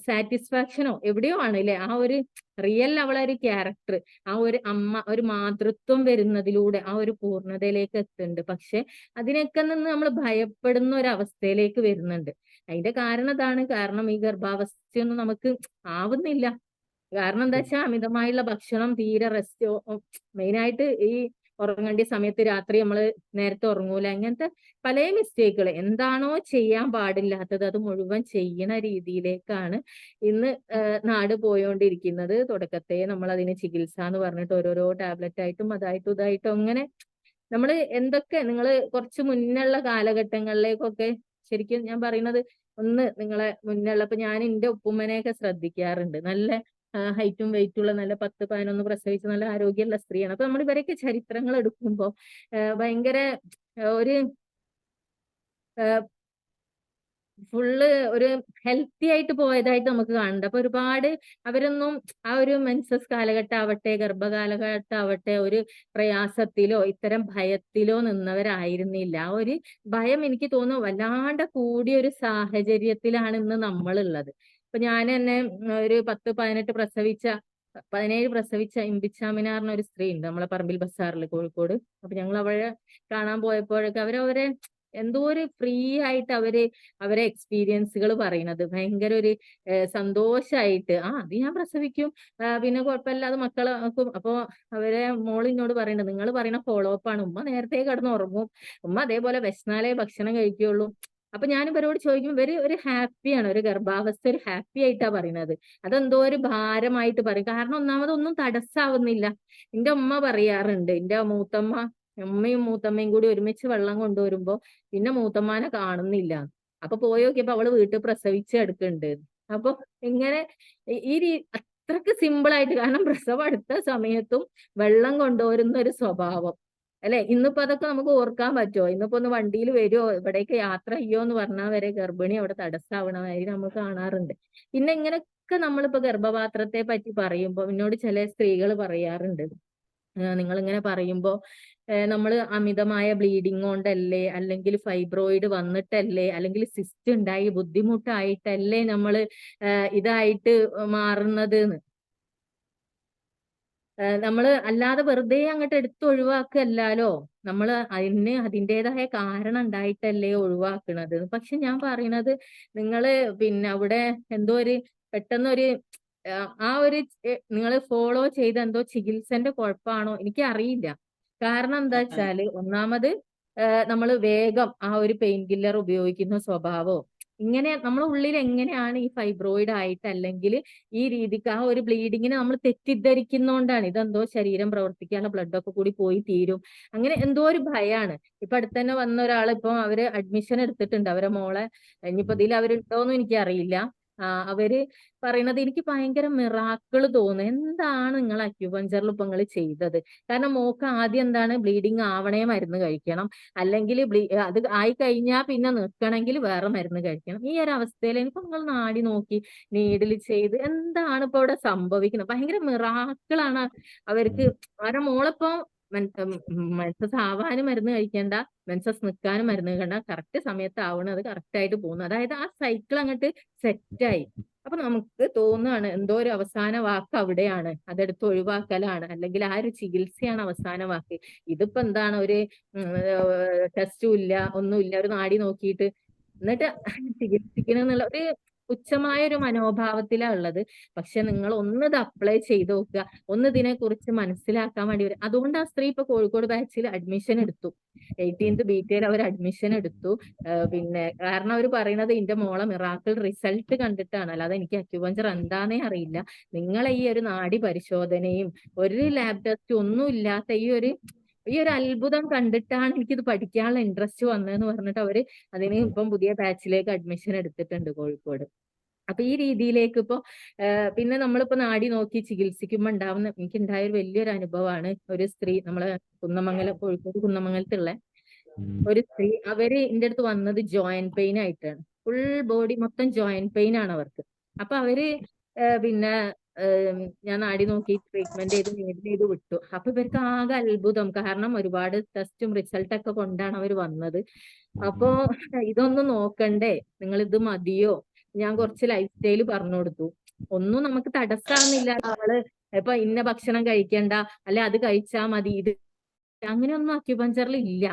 സാറ്റിസ്ഫാക്ഷനോ എവിടെയോ ആണ് അല്ലെ, ആ ഒരു റിയൽ അവളെ ഒരു ക്യാരക്ടർ, ആ ഒരു അമ്മ, ഒരു മാതൃത്വം വരുന്നതിലൂടെ ആ ഒരു പൂർണ്ണതയിലേക്ക് എത്തുന്നുണ്ട്. പക്ഷെ അതിനൊക്കെ നിന്ന് നമ്മൾ ഭയപ്പെടുന്ന ഒരു അവസ്ഥയിലേക്ക് വരുന്നുണ്ട്. അതിന്റെ കാരണം ഇതാണ്. കാരണം ഈ ഗർഭാവസ്ഥയൊന്നും നമുക്ക് ആവുന്നില്ല. കാരണം എന്താ വെച്ചാൽ അമിതമായുള്ള ഭക്ഷണം, തീരെ റെസ്റ്റ്, മെയിനായിട്ട് ഈ ഉറങ്ങേണ്ട സമയത്ത് രാത്രി നമ്മൾ നേരത്തെ ഉറങ്ങൂല, അങ്ങനത്തെ പല മിസ്റ്റേക്കുകൾ, എന്താണോ ചെയ്യാൻ പാടില്ലാത്തത് അത് മുഴുവൻ ചെയ്യുന്ന രീതിയിലേക്കാണ് ഇന്ന് നാട് പോയോണ്ടിരിക്കുന്നത്. തുടക്കത്തെ നമ്മൾ അതിന് ചികിത്സ എന്ന് പറഞ്ഞിട്ട് ഓരോരോ ടാബ്ലറ്റ് ആയിട്ടും അതായിട്ടും ഇതായിട്ടും അങ്ങനെ നമ്മൾ എന്തൊക്കെ, നിങ്ങൾ കുറച്ച് മുന്നുള്ള കാലഘട്ടങ്ങളിലേക്കൊക്കെ, ശരിക്കും ഞാൻ പറയുന്നത് ഒന്ന് നിങ്ങളെ മുന്നുള്ള, ഇപ്പൊ ഞാൻ എന്റെ ഉപ്പുമ്മനെയൊക്കെ ശ്രദ്ധിക്കാറുണ്ട്. നല്ല ഹൈറ്റും വെയിറ്റും ഉള്ള, നല്ല 10-11 പ്രസവിച്ച് നല്ല ആരോഗ്യമുള്ള സ്ത്രീയാണ്. അപ്പൊ നമ്മൾ ഇവരൊക്കെ ചരിത്രങ്ങൾ എടുക്കുമ്പോൾ ഭയങ്കര ഒരു ഫുള്ള് ഒരു ഹെൽത്തി ആയിട്ട് പോയതായിട്ട് നമുക്ക് കാണുന്നുണ്ട്. അപ്പൊ ഒരുപാട് അവരൊന്നും ആ ഒരു മെൻസസ് കാലഘട്ടം ആവട്ടെ, ഗർഭകാലഘട്ടം ആവട്ടെ, ഒരു പ്രയാസത്തിലോ ഇത്തരം ഭയത്തിലോ നിന്നവരായിരുന്നില്ല. ആ ഒരു ഭയം എനിക്ക് തോന്നുന്നു വല്ലാണ്ട് കൂടിയ ഒരു സാഹചര്യത്തിലാണ് ഇന്ന് നമ്മളുള്ളത്. ഇപ്പൊ ഞാൻ തന്നെ ഒരു 10-18 പ്രസവിച്ച 17 പ്രസവിച്ച ഇമ്പിച്ചാമിന പറഞ്ഞ ഒരു സ്ത്രീ ഉണ്ട് നമ്മളെ പറമ്പിൽ ബസാറിൽ കോഴിക്കോട്. അപ്പൊ ഞങ്ങൾ അവരെ കാണാൻ പോയപ്പോഴൊക്കെ അവരെ എന്തോ ഒരു ഫ്രീ ആയിട്ട് അവരെ എക്സ്പീരിയൻസുകൾ പറയുന്നത് ഭയങ്കര ഒരു സന്തോഷായിട്ട്, അത് ഞാൻ പ്രസവിക്കും, പിന്നെ കുഴപ്പമില്ലാതെ മക്കളെ ആക്കും. അപ്പൊ അവരെ മോളിനോട് പറയുന്നത്, നിങ്ങൾ പറയുന്ന ഫോളോ അപ്പ് ആണ്, ഉമ്മ നേരത്തെ കിടന്ന് ഉറങ്ങും, ഉമ്മ അതേപോലെ വിശന്നാലേ ഭക്ഷണം കഴിക്കുള്ളൂ. അപ്പൊ ഞാൻ ഇവരോട് ചോദിക്കും, ഇവര് ഒരു ഹാപ്പിയാണ്, ഒരു ഗർഭാവസ്ഥ ഒരു ഹാപ്പി ആയിട്ടാ പറയുന്നത്. അതെന്തോ ഒരു ഭാരമായിട്ട് പറയും. കാരണം ഒന്നാമതൊന്നും തടസ്സാവുന്നില്ല. എന്റെ ഉമ്മ പറയാറുണ്ട്, എന്റെ ഉമ്മയും മൂത്തമ്മയും കൂടി ഒരുമിച്ച് വെള്ളം കൊണ്ടുവരുമ്പോ പിന്നെ മൂത്തമ്മാനെ കാണുന്നില്ല. അപ്പൊ പോയി നോക്കിയപ്പോ അവള് വീട്ടിൽ പ്രസവിച്ച് എടുക്കുന്നുണ്ട്. അപ്പൊ ഇങ്ങനെ അത്രക്ക് സിമ്പിൾ ആയിട്ട്, കാരണം പ്രസവം അടുത്ത സമയത്തും വെള്ളം കൊണ്ടുവരുന്ന ഒരു സ്വഭാവം അല്ലെ. ഇന്നിപ്പോ അതൊക്കെ നമുക്ക് ഓർക്കാൻ പറ്റുമോ? ഇന്നിപ്പോ ഒന്ന് വണ്ടിയിൽ വരുമോ, ഇവിടേക്ക് യാത്ര ചെയ്യോ എന്ന് പറഞ്ഞാൽ വരെ ഗർഭിണി അവിടെ തടസ്സാവണമായി നമ്മൾ കാണാറുണ്ട്. പിന്നെ ഇങ്ങനെയൊക്കെ നമ്മളിപ്പോ ഗർഭപാത്രത്തെ പറ്റി പറയുമ്പോ എന്നോട് ചില സ്ത്രീകൾ പറയാറുണ്ട്, നിങ്ങൾ ഇങ്ങനെ പറയുമ്പോ നമ്മൾ അമിതമായ ബ്ലീഡിങ് കൊണ്ടല്ലേ, അല്ലെങ്കിൽ ഫൈബ്രോയിഡ് വന്നിട്ടല്ലേ, അല്ലെങ്കിൽ സിസ്റ്റ് ഉണ്ടായി ബുദ്ധിമുട്ടായിട്ടല്ലേ നമ്മൾ ഇതായിട്ട് മാറുന്നത്. നമ്മൾ അല്ലാതെ വെറുതെ അങ്ങോട്ട് എടുത്ത് ഒഴിവാക്കല്ലോ, നമ്മൾ അതിൻ്റെതായ കാരണം ഉണ്ടായിട്ടല്ലേ ഒഴിവാക്കണത്. പക്ഷെ ഞാൻ പറയണത്, നിങ്ങള് പിന്നെ അവിടെ എന്തോ ഒരു പെട്ടെന്നൊരു ആ ഒരു നിങ്ങൾ ഫോളോ ചെയ്ത എന്തോ ചികിത്സന്റെ കുഴപ്പമാണോ എനിക്ക് അറിയില്ല. കാരണം എന്താ വെച്ചാല്, ഒന്നാമത് നമ്മൾ വേഗം ആ ഒരു പെയിൻ കില്ലർ ഉപയോഗിക്കുന്ന സ്വഭാവോ, ഇങ്ങനെ നമ്മളെ ഉള്ളിൽ എങ്ങനെയാണ് ഈ ഫൈബ്രോയിഡ് ആയിട്ട് അല്ലെങ്കിൽ ഈ രീതിക്ക് ആ ഒരു ബ്ലീഡിങ്ങിനെ നമ്മൾ തെറ്റിദ്ധരിക്കുന്നോണ്ടാണ്. ഇതെന്തോ ശരീരം പ്രവർത്തിക്കാനുള്ള ബ്ലഡ് ഒക്കെ കൂടി പോയി തീരും, അങ്ങനെ എന്തോ ഒരു ഭയാണ്. ഇപ്പൊ അടുത്ത് തന്നെ വന്ന ഒരാൾ, ഇപ്പൊ അവര് അഡ്മിഷൻ എടുത്തിട്ടുണ്ട് അവരെ മോളെ. ഇനിയിപ്പോ ഇതിൽ അവരുണ്ടോന്നും എനിക്കറിയില്ല. അവര് പറയണത്, എനിക്ക് ഭയങ്കര മിറാക്കിള് തോന്നുന്നു, എന്താണ് നിങ്ങൾ അക്യുപഞ്ചറിൽ ഇപ്പൊ നിങ്ങൾ ചെയ്തത്? കാരണം മോക്ക് ആദ്യം എന്താണ്, ബ്ലീഡിങ് ആവണേ മരുന്ന് കഴിക്കണം, അല്ലെങ്കിൽ അത് ആയി കഴിഞ്ഞാൽ പിന്നെ നിൽക്കണമെങ്കിൽ വേറെ മരുന്ന് കഴിക്കണം. ഈ ഒരു അവസ്ഥയിൽ ഇപ്പൊ നിങ്ങൾ നാടി നോക്കി നീഡിൽ ചെയ്ത് എന്താണ് ഇപ്പൊ ഇവിടെ സംഭവിക്കുന്നത്? ഭയങ്കര മിറാക്കിളാണ് അവർക്ക്. അവരുടെ മോളിപ്പോ മെൻസസ് ആവാനും മരുന്ന് കഴിക്കേണ്ട, മെൻസസ് നിൽക്കാനും മരുന്ന് കഴിക്കേണ്ട, കറക്റ്റ് സമയത്ത് ആവണത് കറക്റ്റ് ആയിട്ട് പോകുന്നു. അതായത് ആ സൈക്കിൾ അങ്ങോട്ട് സെറ്റായി. അപ്പൊ നമുക്ക് തോന്നുകയാണ് എന്തോ ഒരു അവസാന വാക്ക് അവിടെയാണ്, അതെടുത്ത് ഒഴിവാക്കലാണ്, അല്ലെങ്കിൽ ആ ഒരു ചികിത്സയാണ് അവസാന വാക്ക്. ഇതിപ്പോ എന്താണ്, ഒരു ടെസ്റ്റും ഇല്ല, ഒന്നുമില്ല, ഒരു നാടി നോക്കിയിട്ട് എന്നിട്ട് ചികിത്സിക്കണമെന്നുള്ള ഒരു തുച്ഛമായ ഒരു മനോഭാവത്തിലാ ഉള്ളത്. പക്ഷെ നിങ്ങൾ ഒന്ന് ഇത് അപ്ലൈ ചെയ്ത് നോക്കുക, ഒന്ന് ഇതിനെ കുറിച്ച് മനസ്സിലാക്കാൻ വേണ്ടി വരും. അതുകൊണ്ട് ആ സ്ത്രീ ഇപ്പൊ കോഴിക്കോട് ബാച്ചിൽ അഡ്മിഷൻ എടുത്തു, 18th BTയിൽ അവർ അഡ്മിഷൻ എടുത്തു. പിന്നെ കാരണം അവർ പറയുന്നത് എന്റെ മോളെ മിറാക്കിൾ റിസൾട്ട് കണ്ടിട്ടാണ്, അല്ലാതെ എനിക്ക് അക്യുപഞ്ചർ എന്താന്നേ അറിയില്ല. നിങ്ങളെ ഈ ഒരു നാഡി പരിശോധനയും ഒരു ലാബ് ടെസ്റ്റും ഒന്നും ഇല്ലാത്ത ഈ ഒരു അത്ഭുതം കണ്ടിട്ടാണ് എനിക്കിത് പഠിക്കാനുള്ള ഇൻട്രസ്റ്റ് വന്നതെന്ന് പറഞ്ഞിട്ട് അവര് അതിന് ഇപ്പം പുതിയ ബാച്ചിലേക്ക് അഡ്മിഷൻ എടുത്തിട്ടുണ്ട് കോഴിക്കോട്. അപ്പൊ ഈ രീതിയിലേക്ക് ഇപ്പൊ പിന്നെ നമ്മളിപ്പോ നാടി നോക്കി ചികിത്സിക്കുമ്പോ ഉണ്ടാവുന്ന, എനിക്ക് ഉണ്ടായ ഒരു വലിയൊരു അനുഭവമാണ്. ഒരു സ്ത്രീ, നമ്മളെ കോഴിക്കോട് കുന്നമംഗലത്തുള്ള ഒരു സ്ത്രീ, അവര് എന്റെ അടുത്ത് വന്നത് ജോയിന്റ് പെയിൻ ആയിട്ടാണ്. ഫുൾ ബോഡി മൊത്തം ജോയിന്റ് പെയിൻ ആണ് അവർക്ക്. അപ്പൊ അവര് പിന്നെ ഞാൻ നാടി നോക്കി ട്രീറ്റ്മെന്റ് ചെയ്ത് നീഡ് ചെയ്ത് വിട്ടു. അപ്പൊ ഇവർക്ക് ആകെ അത്ഭുതം, കാരണം ഒരുപാട് ടെസ്റ്റും റിസൾട്ടൊക്കെ കൊണ്ടാണ് അവർ വന്നത്. അപ്പോ ഇതൊന്നും നോക്കണ്ടേ, നിങ്ങൾ ഇത് മതിയോ, ഞാൻ കുറച്ച് ലൈഫ് സ്റ്റൈൽ പറഞ്ഞു കൊടുത്തു. ഒന്നും നമുക്ക് തടസ്സാവുന്നില്ല. നമ്മള് ഇപ്പൊ ഇന്ന ഭക്ഷണം കഴിക്കണ്ട, അല്ലെ അത് കഴിച്ചാ മതി, ഇത് അങ്ങനെയൊന്നും അക്യുപഞ്ചറിൽ ഇല്ല.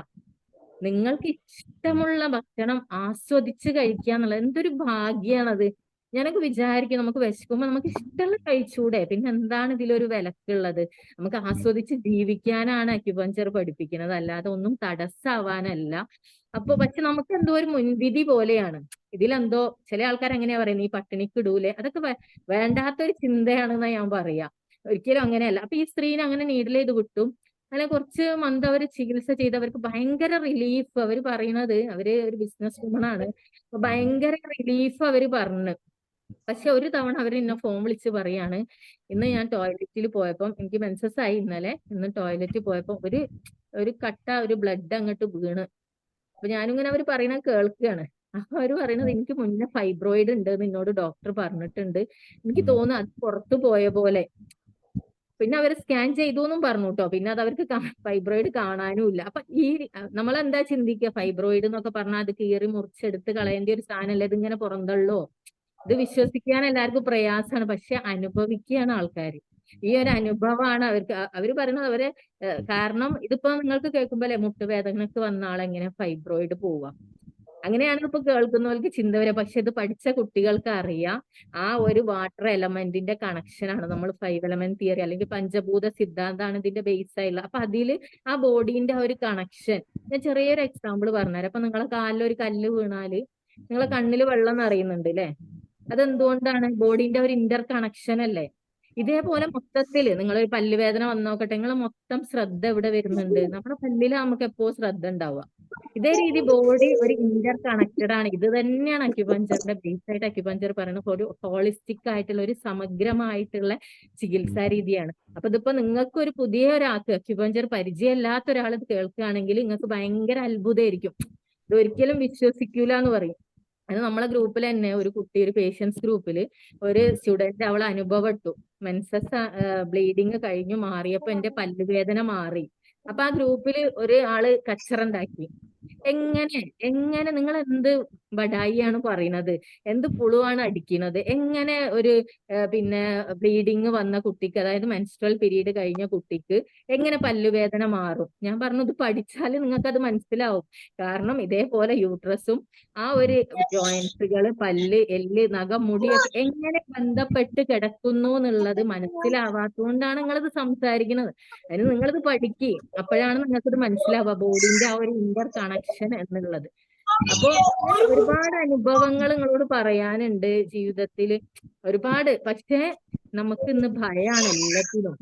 നിങ്ങൾക്ക് ഇഷ്ടമുള്ള ഭക്ഷണം ആസ്വദിച്ച് കഴിക്കുക എന്നുള്ളത് എന്തൊരു ഭാഗ്യാണത്. ഞാനൊക്കെ വിചാരിക്കും, നമുക്ക് വിശക്കുമ്പോ നമുക്ക് ഇഷ്ടമുള്ള കഴിച്ചൂടെ, പിന്നെ എന്താണ് ഇതിലൊരു വിലക്കുള്ളത്. നമുക്ക് ആസ്വദിച്ച് ജീവിക്കാനാണ് അക്യുപഞ്ചർ പഠിപ്പിക്കുന്നത്, അല്ലാതെ ഒന്നും തടസ്സാവാനല്ല. അപ്പൊ പക്ഷെ നമുക്ക് എന്തോ ഒരു മുൻവിധി പോലെയാണ് ഇതിലെന്തോ. ചില ആൾക്കാർ എങ്ങനെയാ പറയുന്നത്, ഈ പട്ടിണിക്ക് ഇടൂലേ, അതൊക്കെ വേണ്ടാത്തൊരു ചിന്തയാണെന്നാ ഞാൻ പറയാ. ഒരിക്കലും അങ്ങനെയല്ല. അപ്പൊ ഈ സ്ത്രീനെ അങ്ങനെ നീഡിൽ ചെയ്ത് വിട്ടു. അങ്ങനെ കുറച്ച് മന്ത് അവർ ചികിത്സ ചെയ്തവർക്ക് ഭയങ്കര റിലീഫ്. അവർ പറയുന്നത്, അവര് ഒരു ബിസിനസ് വുമണാണ്, ഭയങ്കര റിലീഫ് അവര് പറഞ്ഞു. പക്ഷെ ഒരു തവണ അവർ എന്നെ ഫോൺ വിളിച്ച് പറയാണ്, ഇന്ന് ഞാൻ ടോയ്ലറ്റിൽ പോയപ്പം, എനിക്ക് മെൻസസ് ആയി ഇന്നലെ, ഇന്ന് ടോയ്ലറ്റിൽ പോയപ്പോ ഒരു കട്ട ഒരു ബ്ലഡ് അങ്ങോട്ട് വീണ്. അപ്പൊ ഞാനിങ്ങനെ അവർ പറയണത് കേൾക്കുകയാണ്. അപ്പൊ അവര് പറയണത്, എനിക്ക് മുന്നേ ഫൈബ്രോയിഡ് ഉണ്ട് എന്ന് എന്നോട് ഡോക്ടർ പറഞ്ഞിട്ടുണ്ട്, എനിക്ക് തോന്നുന്നു അത് പുറത്തു പോയ പോലെ. പിന്നെ അവർ സ്കാൻ ചെയ്തു എന്നും പറഞ്ഞു കേട്ടോ. പിന്നെ അത് അവർക്ക് ഫൈബ്രോയിഡ് കാണാനും ഇല്ല. അപ്പൊ ഈ നമ്മളെന്താ ചിന്തിക്കുക, ഫൈബ്രോയിഡ് എന്നൊക്കെ പറഞ്ഞാൽ അത് കീറി മുറിച്ചെടുത്ത് കളയേണ്ട ഒരു സാധനമല്ലേ, ഇതിങ്ങനെ പുറന്തള്ളോ. ഇത് വിശ്വസിക്കാൻ എല്ലാവർക്കും പ്രയാസമാണ്, പക്ഷെ അനുഭവിക്കുകയാണ് ആൾക്കാർ. ഈ ഒരു അനുഭവമാണ് അവർക്ക്. അവര് പറയുന്നത് അവരെ കാരണം ഇതിപ്പോ നിങ്ങൾക്ക് കേൾക്കുമ്പോ അല്ലെ, മുട്ടുവേദനക്ക് വന്ന ആളെങ്ങനെ ഫൈബ്രോയിഡ് പോവാ, അങ്ങനെയാണ് ഇപ്പൊ കേൾക്കുന്നവർക്ക് ചിന്ത വരിക. പക്ഷെ ഇത് പഠിച്ച കുട്ടികൾക്ക് അറിയാം, ആ ഒരു വാട്ടർ എലമെന്റിന്റെ കണക്ഷനാണ് നമ്മൾ 5 എലമെന്റ് തിയറി അല്ലെങ്കിൽ പഞ്ചഭൂത സിദ്ധാന്തമാണ് ഇതിന്റെ ബേസ് ആയിട്ടുള്ളത്. അപ്പൊ അതില് ആ ബോഡീന്റെ ഒരു കണക്ഷൻ, ഞാൻ ചെറിയൊരു എക്സാമ്പിൾ പറഞ്ഞുതരാം. അപ്പൊ നിങ്ങളെ കാലിൽ ഒരു കല്ല് വീണാല് നിങ്ങളെ കണ്ണിൽ വെള്ളം നിറയുന്നുണ്ട് അല്ലെ, അതെന്തുകൊണ്ടാണ്? ബോഡീന്റെ ഒരു ഇന്റർ കണക്ഷൻ അല്ലേ. ഇതേപോലെ മൊത്തത്തില് നിങ്ങളൊരു പല്ലുവേദന വന്നു നോക്കട്ടെ, നിങ്ങൾ മൊത്തം ശ്രദ്ധ എവിടെ വരുന്നുണ്ട്? നമ്മുടെ പല്ലില് നമുക്ക് എപ്പോഴും ശ്രദ്ധ ഉണ്ടാവുക. ഇതേ രീതി ബോഡി ഒരു ഇന്റർ കണക്റ്റഡ് ആണ്. ഇത് തന്നെയാണ് അക്യുപഞ്ചറിന്റെ ബേസ് ആയിട്ട് അക്യുപഞ്ചർ പറയുന്നത്. ഒരു ഹോളിസ്റ്റിക് ആയിട്ടുള്ള ഒരു സമഗ്രമായിട്ടുള്ള ചികിത്സാ രീതിയാണ്. അപ്പൊ ഇതിപ്പോ നിങ്ങൾക്ക് ഒരു പുതിയ ഒരാൾക്ക് അക്യുപഞ്ചർ പരിചയമില്ലാത്ത ഒരാൾ ഇത് കേൾക്കുകയാണെങ്കിൽ നിങ്ങൾക്ക് ഭയങ്കര അത്ഭുതമായിരിക്കും. ഇത് ഒരിക്കലും വിശ്വസിക്കൂല എന്ന് പറയും. അത് നമ്മളെ ഗ്രൂപ്പിൽ തന്നെ ഒരു കുട്ടി, ഒരു പേഷ്യൻസ് ഗ്രൂപ്പിൽ ഒരു സ്റ്റുഡന്റ് അവൾ അനുഭവപ്പെട്ടു, മെൻസസ് ബ്ലീഡിങ് കഴിഞ്ഞു മാറിയപ്പോ എന്റെ പല്ലുവേദന മാറി. അപ്പൊ ആ ഗ്രൂപ്പിൽ ഒരു ആള് കച്ചറുണ്ടാക്കി, എങ്ങനെ നിങ്ങൾ എന്ത് ബഡായിയാണ് പറയുന്നത്, എന്ത് പുളുവാണ് അടിക്കുന്നത്, എങ്ങനെ ഒരു പിന്നെ ബ്ലീഡിങ് വന്ന കുട്ടിക്ക്, അതായത് മെൻസ്ട്രൽ പീരീഡ് കഴിഞ്ഞ കുട്ടിക്ക് എങ്ങനെ പല്ലുവേദന മാറും? ഞാൻ പറഞ്ഞു, ഇത് പഠിച്ചാൽ നിങ്ങൾക്ക് അത് മനസ്സിലാവും. കാരണം ഇതേപോലെ യൂട്രസും ആ ഒരു ജോയിന്റ്സുകള്, പല്ല്, എല്ല്, നഖം, മുടിയൊക്കെ എങ്ങനെ ബന്ധപ്പെട്ട് കിടക്കുന്നു എന്നുള്ളത് മനസ്സിലാവാത്തതുകൊണ്ടാണ് നിങ്ങളിത് സംസാരിക്കുന്നത്. അതിന് നിങ്ങളിത് പഠിക്കുക, അപ്പോഴാണ് നിങ്ങൾക്കിത് മനസ്സിലാവുക, ബോഡിന്റെ ആ ഒരു ഇന്റർ കണക്ഷൻ എന്നുള്ളത്. അപ്പോ ഒരുപാട് അനുഭവങ്ങൾ നിങ്ങളോട് പറയാനുണ്ട് ജീവിതത്തിൽ, ഒരുപാട്. പക്ഷെ നമുക്ക് ഇന്ന് ഭയാണ് എല്ലാത്തിനും.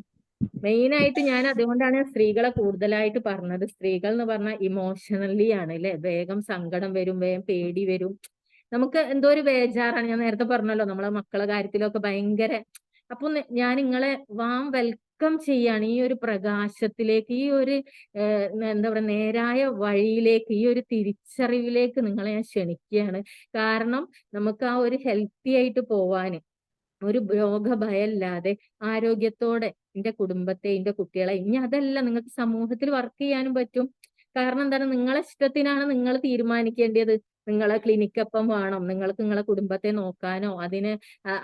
മെയിൻ ആയിട്ട് ഞാൻ അതുകൊണ്ടാണ് സ്ത്രീകളെ കൂടുതലായിട്ട് പറഞ്ഞത്. സ്ത്രീകൾ എന്ന് പറഞ്ഞാൽ ഇമോഷണലി ആണ് അല്ലെ, വേഗം സങ്കടം വരും, വേഗം പേടി വരും, നമുക്ക് എന്തോ ഒരു ബേജാറാണ്. ഞാൻ നേരത്തെ പറഞ്ഞല്ലോ, നമ്മളെ മക്കളെ കാര്യത്തിലൊക്കെ ഭയങ്കര. അപ്പൊ ഞാൻ നിങ്ങളെ വെൽക്കം ചെയ്യാണ് ഈ ഒരു പ്രകാശത്തിലേക്ക്, ഈ ഒരു എന്താ പറയുക, നേരായ വഴിയിലേക്ക്, ഈ ഒരു തിരിച്ചറിവിലേക്ക് നിങ്ങളെ ഞാൻ ക്ഷണിക്കുകയാണ്. കാരണം നമുക്ക് ആ ഒരു ഹെൽത്തി ആയിട്ട് പോവാന്, ഒരു രോഗഭയമില്ലാതെ ആരോഗ്യത്തോടെ എന്റെ കുടുംബത്തെ, എന്റെ കുട്ടികളെ, ഇനി അതല്ല നിങ്ങൾക്ക് സമൂഹത്തിൽ വർക്ക് ചെയ്യാനും പറ്റും. കാരണം എന്താണ്, നിങ്ങളെ ഇഷ്ടത്തിനാണ് നിങ്ങൾ തീരുമാനിക്കേണ്ടത്. നിങ്ങളെ ക്ലിനിക്കൊപ്പം വേണം, നിങ്ങൾക്ക് നിങ്ങളെ കുടുംബത്തെ നോക്കാനോ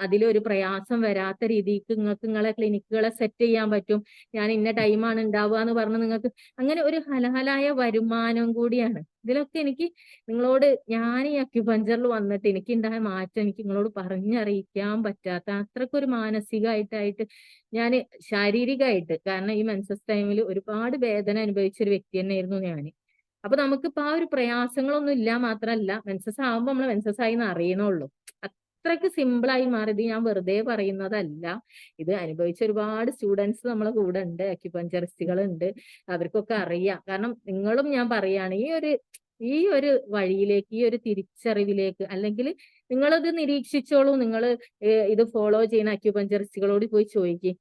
അതിലൊരു പ്രയാസം വരാത്ത രീതിക്ക് നിങ്ങൾക്ക് നിങ്ങളെ ക്ലിനിക്കുകളെ സെറ്റ് ചെയ്യാൻ പറ്റും. ഞാൻ ഇന്ന ടൈമാണ് ഉണ്ടാവുക എന്ന് പറഞ്ഞ് നിങ്ങൾക്ക് അങ്ങനെ ഒരു ഹലാലായ വരുമാനം കൂടിയാണ്. ഇതിലൊക്കെ എനിക്ക് നിങ്ങളോട് ഞാൻ ഈ അക്യുപഞ്ചറിൽ വന്നിട്ട് എനിക്ക് ഉണ്ടായ മാറ്റം എനിക്ക് നിങ്ങളോട് പറഞ്ഞറിയിക്കാൻ പറ്റാത്ത അത്രക്കൊരു മാനസികമായിട്ട് ഞാൻ ശാരീരികമായിട്ട്, കാരണം ഈ മെൻസസ് ടൈമിൽ ഒരുപാട് വേദന അനുഭവിച്ച ഒരു വ്യക്തി തന്നെയായിരുന്നു ഞാൻ. അപ്പൊ നമുക്കിപ്പോ ആ ഒരു പ്രയാസങ്ങളൊന്നും ഇല്ല മാത്രമല്ല, മെൻസസ് ആകുമ്പോൾ നമ്മൾ മെൻസസ് ആയി എന്ന് അറിയണുള്ളൂ. അത്രയ്ക്ക് സിമ്പിളായി മാറിയത് ഞാൻ വെറുതെ പറയുന്നതല്ല. ഇത് അനുഭവിച്ച ഒരുപാട് സ്റ്റുഡൻസ് നമ്മളെ കൂടെ ഉണ്ട്, അക്യുപഞ്ചറിസ്റ്റുകൾ ഉണ്ട്, അവർക്കൊക്കെ അറിയാം. കാരണം നിങ്ങളും ഞാൻ പറയാണ് ഈ ഒരു വഴിയിലേക്ക്, ഈ ഒരു തിരിച്ചറിവിലേക്ക്, അല്ലെങ്കിൽ നിങ്ങളത് നിരീക്ഷിച്ചോളൂ. നിങ്ങൾ ഇത് ഫോളോ ചെയ്യുന്ന അക്യുപഞ്ചറിസ്റ്റുകളോട് പോയി ചോദിക്കുക,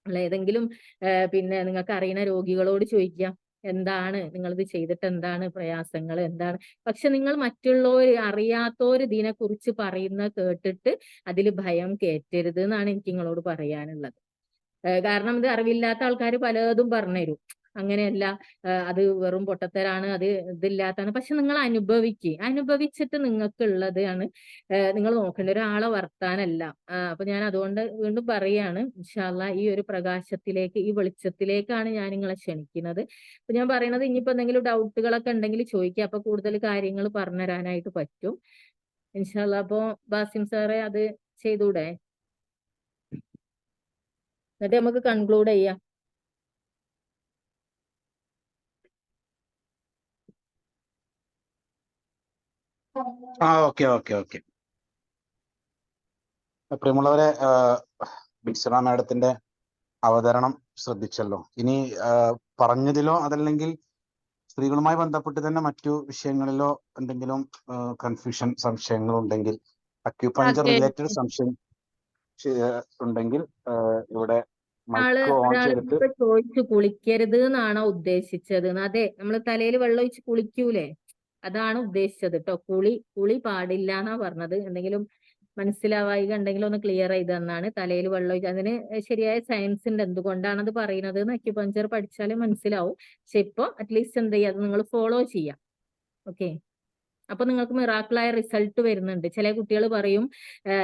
അല്ല ഏതെങ്കിലും പിന്നെ നിങ്ങൾക്ക് അറിയുന്ന രോഗികളോട് ചോദിക്കാം, എന്താണ് നിങ്ങളിത് ചെയ്തിട്ട് എന്താണ് പ്രയാസങ്ങൾ എന്താണ്. പക്ഷെ നിങ്ങൾ അറിയാത്തവർ ഇതിനെക്കുറിച്ച് പറയുന്നത് കേട്ടിട്ട് അതിൽ ഭയം കയറ്റരുത് എന്നാണ് എനിക്ക് നിങ്ങളോട് പറയാനുള്ളത്. കാരണം ഇത് അറിവില്ലാത്ത ആൾക്കാർ പലതും പറഞ്ഞുതരും, അങ്ങനെയല്ല, അത് വെറും പൊട്ടത്തരാണ്, അത് ഇതില്ലാത്താണ്. പക്ഷെ നിങ്ങൾ അനുഭവിച്ചിട്ട് നിങ്ങൾക്കുള്ളതാണ് നിങ്ങൾ നോക്കേണ്ട, ഒരാളെ വർത്താനല്ല. അപ്പൊ ഞാൻ അതുകൊണ്ട് വീണ്ടും പറയാണ്, ഇൻഷാ അല്ലാഹ് ഈ ഒരു പ്രകാശത്തിലേക്ക്, ഈ വെളിച്ചത്തിലേക്കാണ് ഞാൻ നിങ്ങളെ ക്ഷണിക്കുന്നത്. അപ്പൊ ഞാൻ പറയണത്, ഇനിയിപ്പോ എന്തെങ്കിലും ഡൗട്ടുകളൊക്കെ ഉണ്ടെങ്കിൽ ചോദിക്കുക, അപ്പൊ കൂടുതൽ കാര്യങ്ങൾ പറഞ്ഞുതരാനായിട്ട് പറ്റും ഇൻഷാ അല്ലാഹ്. അപ്പൊ ബാസിം സാറെ അത് ചെയ്തൂടെ? എന്നിട്ട് നമുക്ക് കൺക്ലൂഡ് ചെയ്യാം. ഓക്കെ. പ്രിയമുള്ളവരെ, ബിൻസറ മാഡത്തിന്റെ അവതരണം ശ്രദ്ധിച്ചല്ലോ. ഇനി പറഞ്ഞതിലോ അതല്ലെങ്കിൽ സ്ത്രീകളുമായി ബന്ധപ്പെട്ട് തന്നെ മറ്റു വിഷയങ്ങളിലോ എന്തെങ്കിലും കൺഫ്യൂഷൻ, സംശയങ്ങൾ ഉണ്ടെങ്കിൽ, അക്യുപഞ്ചർ റിലേറ്റഡ് സംശയം ഉണ്ടെങ്കിൽ ഇവിടെ മൈക്ക് ഓൺ ചെയ്തിട്ട് ചോദിച്ചു കുളിക്കരുത് എന്നാണോ ഉദ്ദേശിച്ചത്? അതെ, നമ്മൾ തലയിൽ വെള്ളം ഒഴിച്ച് കുളിക്കൂലേ, അതാണ് ഉദ്ദേശിച്ചത് കേട്ടോ. കുളി പാടില്ല എന്നാ പറഞ്ഞത്. എന്തെങ്കിലും മനസ്സിലാവായിക ഉണ്ടെങ്കിൽ ഒന്ന് ക്ലിയർ ചെയ്ത് തന്നാണ്. തലയിൽ വെള്ളം ഒഴിച്ച്, അതിന് ശരിയായ സയൻസ് ഉണ്ട് എന്തുകൊണ്ടാണത് പറയുന്നത് എന്ന് അക്യുപഞ്ചർ പഠിച്ചാലേ മനസ്സിലാവും. പക്ഷെ ഇപ്പൊ അറ്റ്ലീസ്റ്റ് എന്ത് ചെയ്യുക, അത് നിങ്ങൾ ഫോളോ ചെയ്യാം. ഓക്കെ, അപ്പൊ നിങ്ങൾക്ക് മിറാക്കിളായ റിസൾട്ട് വരുന്നുണ്ട്. ചില കുട്ടികൾ പറയും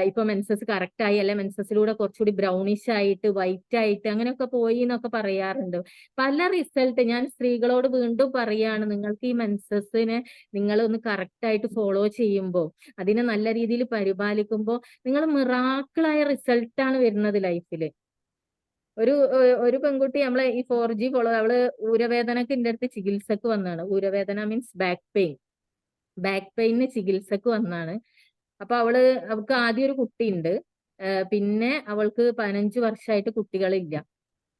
ഇപ്പൊ മെൻസസ് കറക്റ്റ് ആയി, അല്ലെ മെൻസസിലൂടെ കുറച്ചുകൂടി ബ്രൗണിഷ് ആയിട്ട് വൈറ്റ് ആയിട്ട് അങ്ങനെയൊക്കെ പോയി എന്നൊക്കെ പറയാറുണ്ട്. പല റിസൾട്ട് ഞാൻ സ്ത്രീകളോട് വീണ്ടും പറയാണ്, നിങ്ങൾക്ക് ഈ മെൻസസിനെ നിങ്ങൾ ഒന്ന് കറക്റ്റ് ആയിട്ട് ഫോളോ ചെയ്യുമ്പോൾ, അതിനെ നല്ല രീതിയിൽ പരിപാലിക്കുമ്പോൾ നിങ്ങൾ മിറാക്കിളായ റിസൾട്ടാണ് വരുന്നത് ലൈഫില്. ഒരു പെൺകുട്ടി നമ്മളെ ഈ 4G ഫോളോ, അവള് ഊരവേദനക്ക് എന്റെ അടുത്ത് ചികിത്സക്ക് വന്നതാണ്. ഊരവേദന മീൻസ് ബാക്ക് പെയിന് ചികിത്സക്ക് വന്നാണ്. അപ്പൊ അവൾക്ക് ആദ്യം ഒരു കുട്ടിയുണ്ട്, പിന്നെ അവൾക്ക് 15 വർഷമായിട്ട് കുട്ടികളില്ല.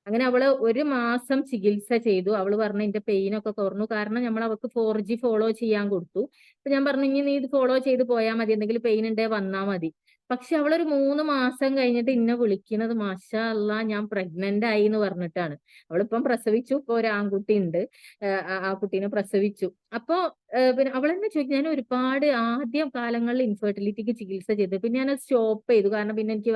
അങ്ങനെ അവള് 1 മാസം ചികിത്സ ചെയ്തു. അവള് പറഞ്ഞു എന്റെ പെയിനൊക്കെ കുറഞ്ഞു, കാരണം നമ്മൾ അവൾക്ക് 4G ഫോളോ ചെയ്യാൻ കൊടുത്തു. അപ്പൊ ഞാൻ പറഞ്ഞു, ഇനി നീ ഇത് ഫോളോ ചെയ്ത് പോയാൽ മതി, എന്തെങ്കിലും പെയിൻ ഉണ്ടേ വന്നാ മതി. പക്ഷെ അവളൊരു 3 മാസം കഴിഞ്ഞിട്ട് ഇന്നെ വിളിക്കുന്നത്, മാഷാ അല്ലാ ഞാൻ പ്രഗ്നന്റ് ആയി എന്ന് പറഞ്ഞിട്ടാണ്. അവളിപ്പം പ്രസവിച്ചു, ഇപ്പൊ ഒരു ആൺകുട്ടി ഉണ്ട്, ആ കുട്ടീനെ പ്രസവിച്ചു. അപ്പൊ പിന്നെ അവൾ തന്നെ ചോദിക്കും, ഞാൻ ഒരുപാട് ആദ്യം കാലങ്ങളിൽ ഇൻഫെർട്ടിലിറ്റിക്ക് ചികിത്സ ചെയ്തു, പിന്നെ ഞാനത് സ്റ്റോപ്പ് ചെയ്തു. കാരണം പിന്നെ എനിക്ക്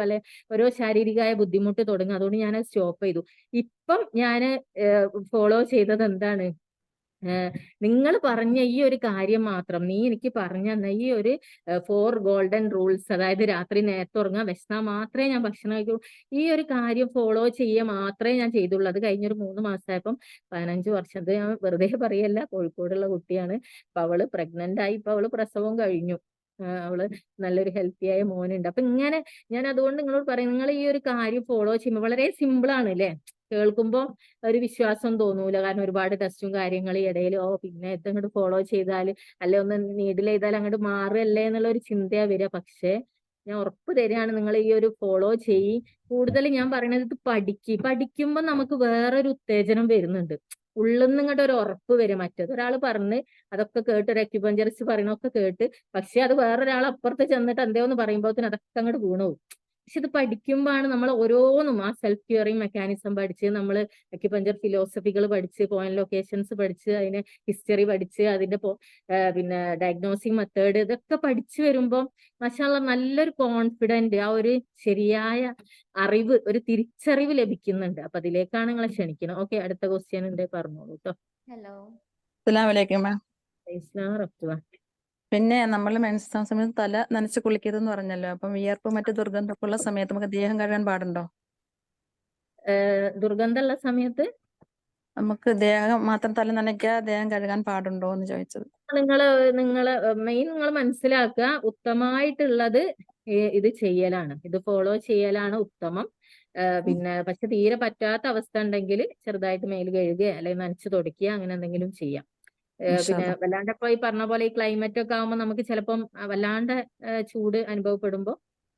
ഓരോ ശാരീരികമായ ബുദ്ധിമുട്ട് തുടങ്ങി, അതുകൊണ്ട് ഞാനത് സ്റ്റോപ്പ് ചെയ്തു. ഇപ്പം ഞാന് ഫോളോ ചെയ്തത് എന്താണ്, നിങ്ങൾ പറഞ്ഞ ഈ ഒരു കാര്യം മാത്രം, നീ എനിക്ക് പറഞ്ഞു തന്ന ഈ ഒരു 4 ഗോൾഡൻ റൂൾസ്, അതായത് രാത്രി നേരത്തെ ഉറങ്ങാൻ, വിശന്നാ മാത്രമേ ഞാൻ ഭക്ഷണം കഴിക്കൂ, ഈ ഒരു കാര്യം ഫോളോ ചെയ്യുക മാത്രമേ ഞാൻ ചെയ്തുള്ളൂ. അത് കഴിഞ്ഞൊരു 3 മാസമായപ്പം 15 വർഷം, അത് ഞാൻ വെറുതെ പറയല്ല, കോഴിക്കോടുള്ള കുട്ടിയാണ്. അപ്പൊ അവള് പ്രഗ്നന്റ് ആയി, ഇപ്പൊ അവള് പ്രസവം കഴിഞ്ഞു, അവള് നല്ലൊരു ഹെൽത്തിയായ മോനുണ്ട്. അപ്പൊ ഇങ്ങനെ ഞാൻ അതുകൊണ്ട് നിങ്ങളോട് പറയും, നിങ്ങൾ ഈ ഒരു കാര്യം ഫോളോ ചെയ്യുമ്പോൾ വളരെ സിമ്പിൾ ആണ് അല്ലെ, കേൾക്കുമ്പോ ഒരു വിശ്വാസം തോന്നൂല. കാരണം ഒരുപാട് ടെസ്റ്റും കാര്യങ്ങളും ഇടയിൽ, പിന്നെ അങ്ങോട്ട് ഫോളോ ചെയ്താൽ, അല്ലെ ഒന്ന് നീഡിൽ ചെയ്താൽ അങ്ങോട്ട് മാറല്ലേ എന്നുള്ള ഒരു ചിന്തയാ വരിക. പക്ഷെ ഞാൻ ഉറപ്പ് തരികയാണ്, നിങ്ങൾ ഈ ഒരു ഫോളോ ചെയ്യ്. കൂടുതൽ ഞാൻ പറയുന്നത് ഇത് പഠിക്കുമ്പോൾ നമുക്ക് വേറൊരു ഉത്തേജനം വരുന്നുണ്ട്, ഉള്ളിൽ നിന്ന് ഇങ്ങോട്ട് ഒരു ഉറപ്പ് വരും. മറ്റേത് ഒരാൾ പറഞ്ഞ് അതൊക്കെ കേട്ട്, ഒരു അക്യുപഞ്ചറിസ്റ്റ് പറയണൊക്കെ കേട്ട്, പക്ഷെ അത് വേറൊരാൾ അപ്പുറത്ത് ചെന്നിട്ട് എന്തോന്ന് പറയുമ്പോഴത്തേന് അതൊക്കെ അങ്ങോട്ട് വീണു പോകും. പക്ഷെ ഇത് പഠിക്കുമ്പോഴാണ് നമ്മൾ ഓരോന്നും ആ സെൽഫ് ക്യൂറിങ് മെക്കാനിസം പഠിച്ച്, നമ്മൾ അക്യുപഞ്ചർ ഫിലോസഫികൾ പഠിച്ച്, പോയിന്റ് ലൊക്കേഷൻസ് പഠിച്ച്, അതിന് ഹിസ്റ്ററി പഠിച്ച്, അതിന്റെ പിന്നെ ഡയഗ്നോസിങ് മെത്തേഡ് ഇതൊക്കെ പഠിച്ചു വരുമ്പോൾ മാഷാ അല്ലാഹ് നല്ലൊരു കോൺഫിഡന്റ്, ആ ഒരു ശരിയായ അറിവ്, ഒരു തിരിച്ചറിവ് ലഭിക്കുന്നുണ്ട്. അപ്പൊ അതിലേക്കാണ് നിങ്ങളെ ക്ഷണിക്കണം. ഓക്കെ, അടുത്ത ക്വസ്റ്റ്യൻ ഉണ്ട്, പറഞ്ഞോളൂ കേട്ടോ. ഹലോ, അസ്സലാമു അലൈക്കും മാം. പിന്നെ നമ്മൾ മെൻസ്ട്രുവൽ സമയത്ത് തല നനച്ച് കുളിക്കരുതെന്ന് പറഞ്ഞല്ലോ. അപ്പം വിയർപ്പ് മറ്റു ദുർഗന്ധമൊക്കെ ഉള്ള സമയത്ത് നമുക്ക് ദേഹം കഴുകാൻ പാടുണ്ടോ? ദുർഗന്ധമുള്ള സമയത്ത് നമുക്ക് ദേഹം മാത്രം തല നനയ്ക്കാ ദേഹം കഴുകാൻ പാടുണ്ടോ എന്ന് ചോദിച്ചത്. നിങ്ങള് മെയിൻ നിങ്ങൾ മനസ്സിലാക്കുക, ഉത്തമമായിട്ടുള്ളത് ഇത് ചെയ്യലാണ്, ഇത് ഫോളോ ചെയ്യലാണ് ഉത്തമം. പിന്നെ പക്ഷെ തീരെ പറ്റാത്ത അവസ്ഥ ഉണ്ടെങ്കിൽ ചെറുതായിട്ട് മേൽ കഴുകുക അല്ലെങ്കിൽ നനച്ച് തുടയ്ക്കുക, അങ്ങനെ എന്തെങ്കിലും ചെയ്യാം. പിന്നെ വല്ലാണ്ട് ഇപ്പൊ ഈ പറഞ്ഞ പോലെ ഈ ക്ലൈമറ്റ് ഒക്കെ ആകുമ്പോൾ നമുക്ക് ചിലപ്പം വല്ലാണ്ട് ചൂട് അനുഭവപ്പെടുമ്പോൾ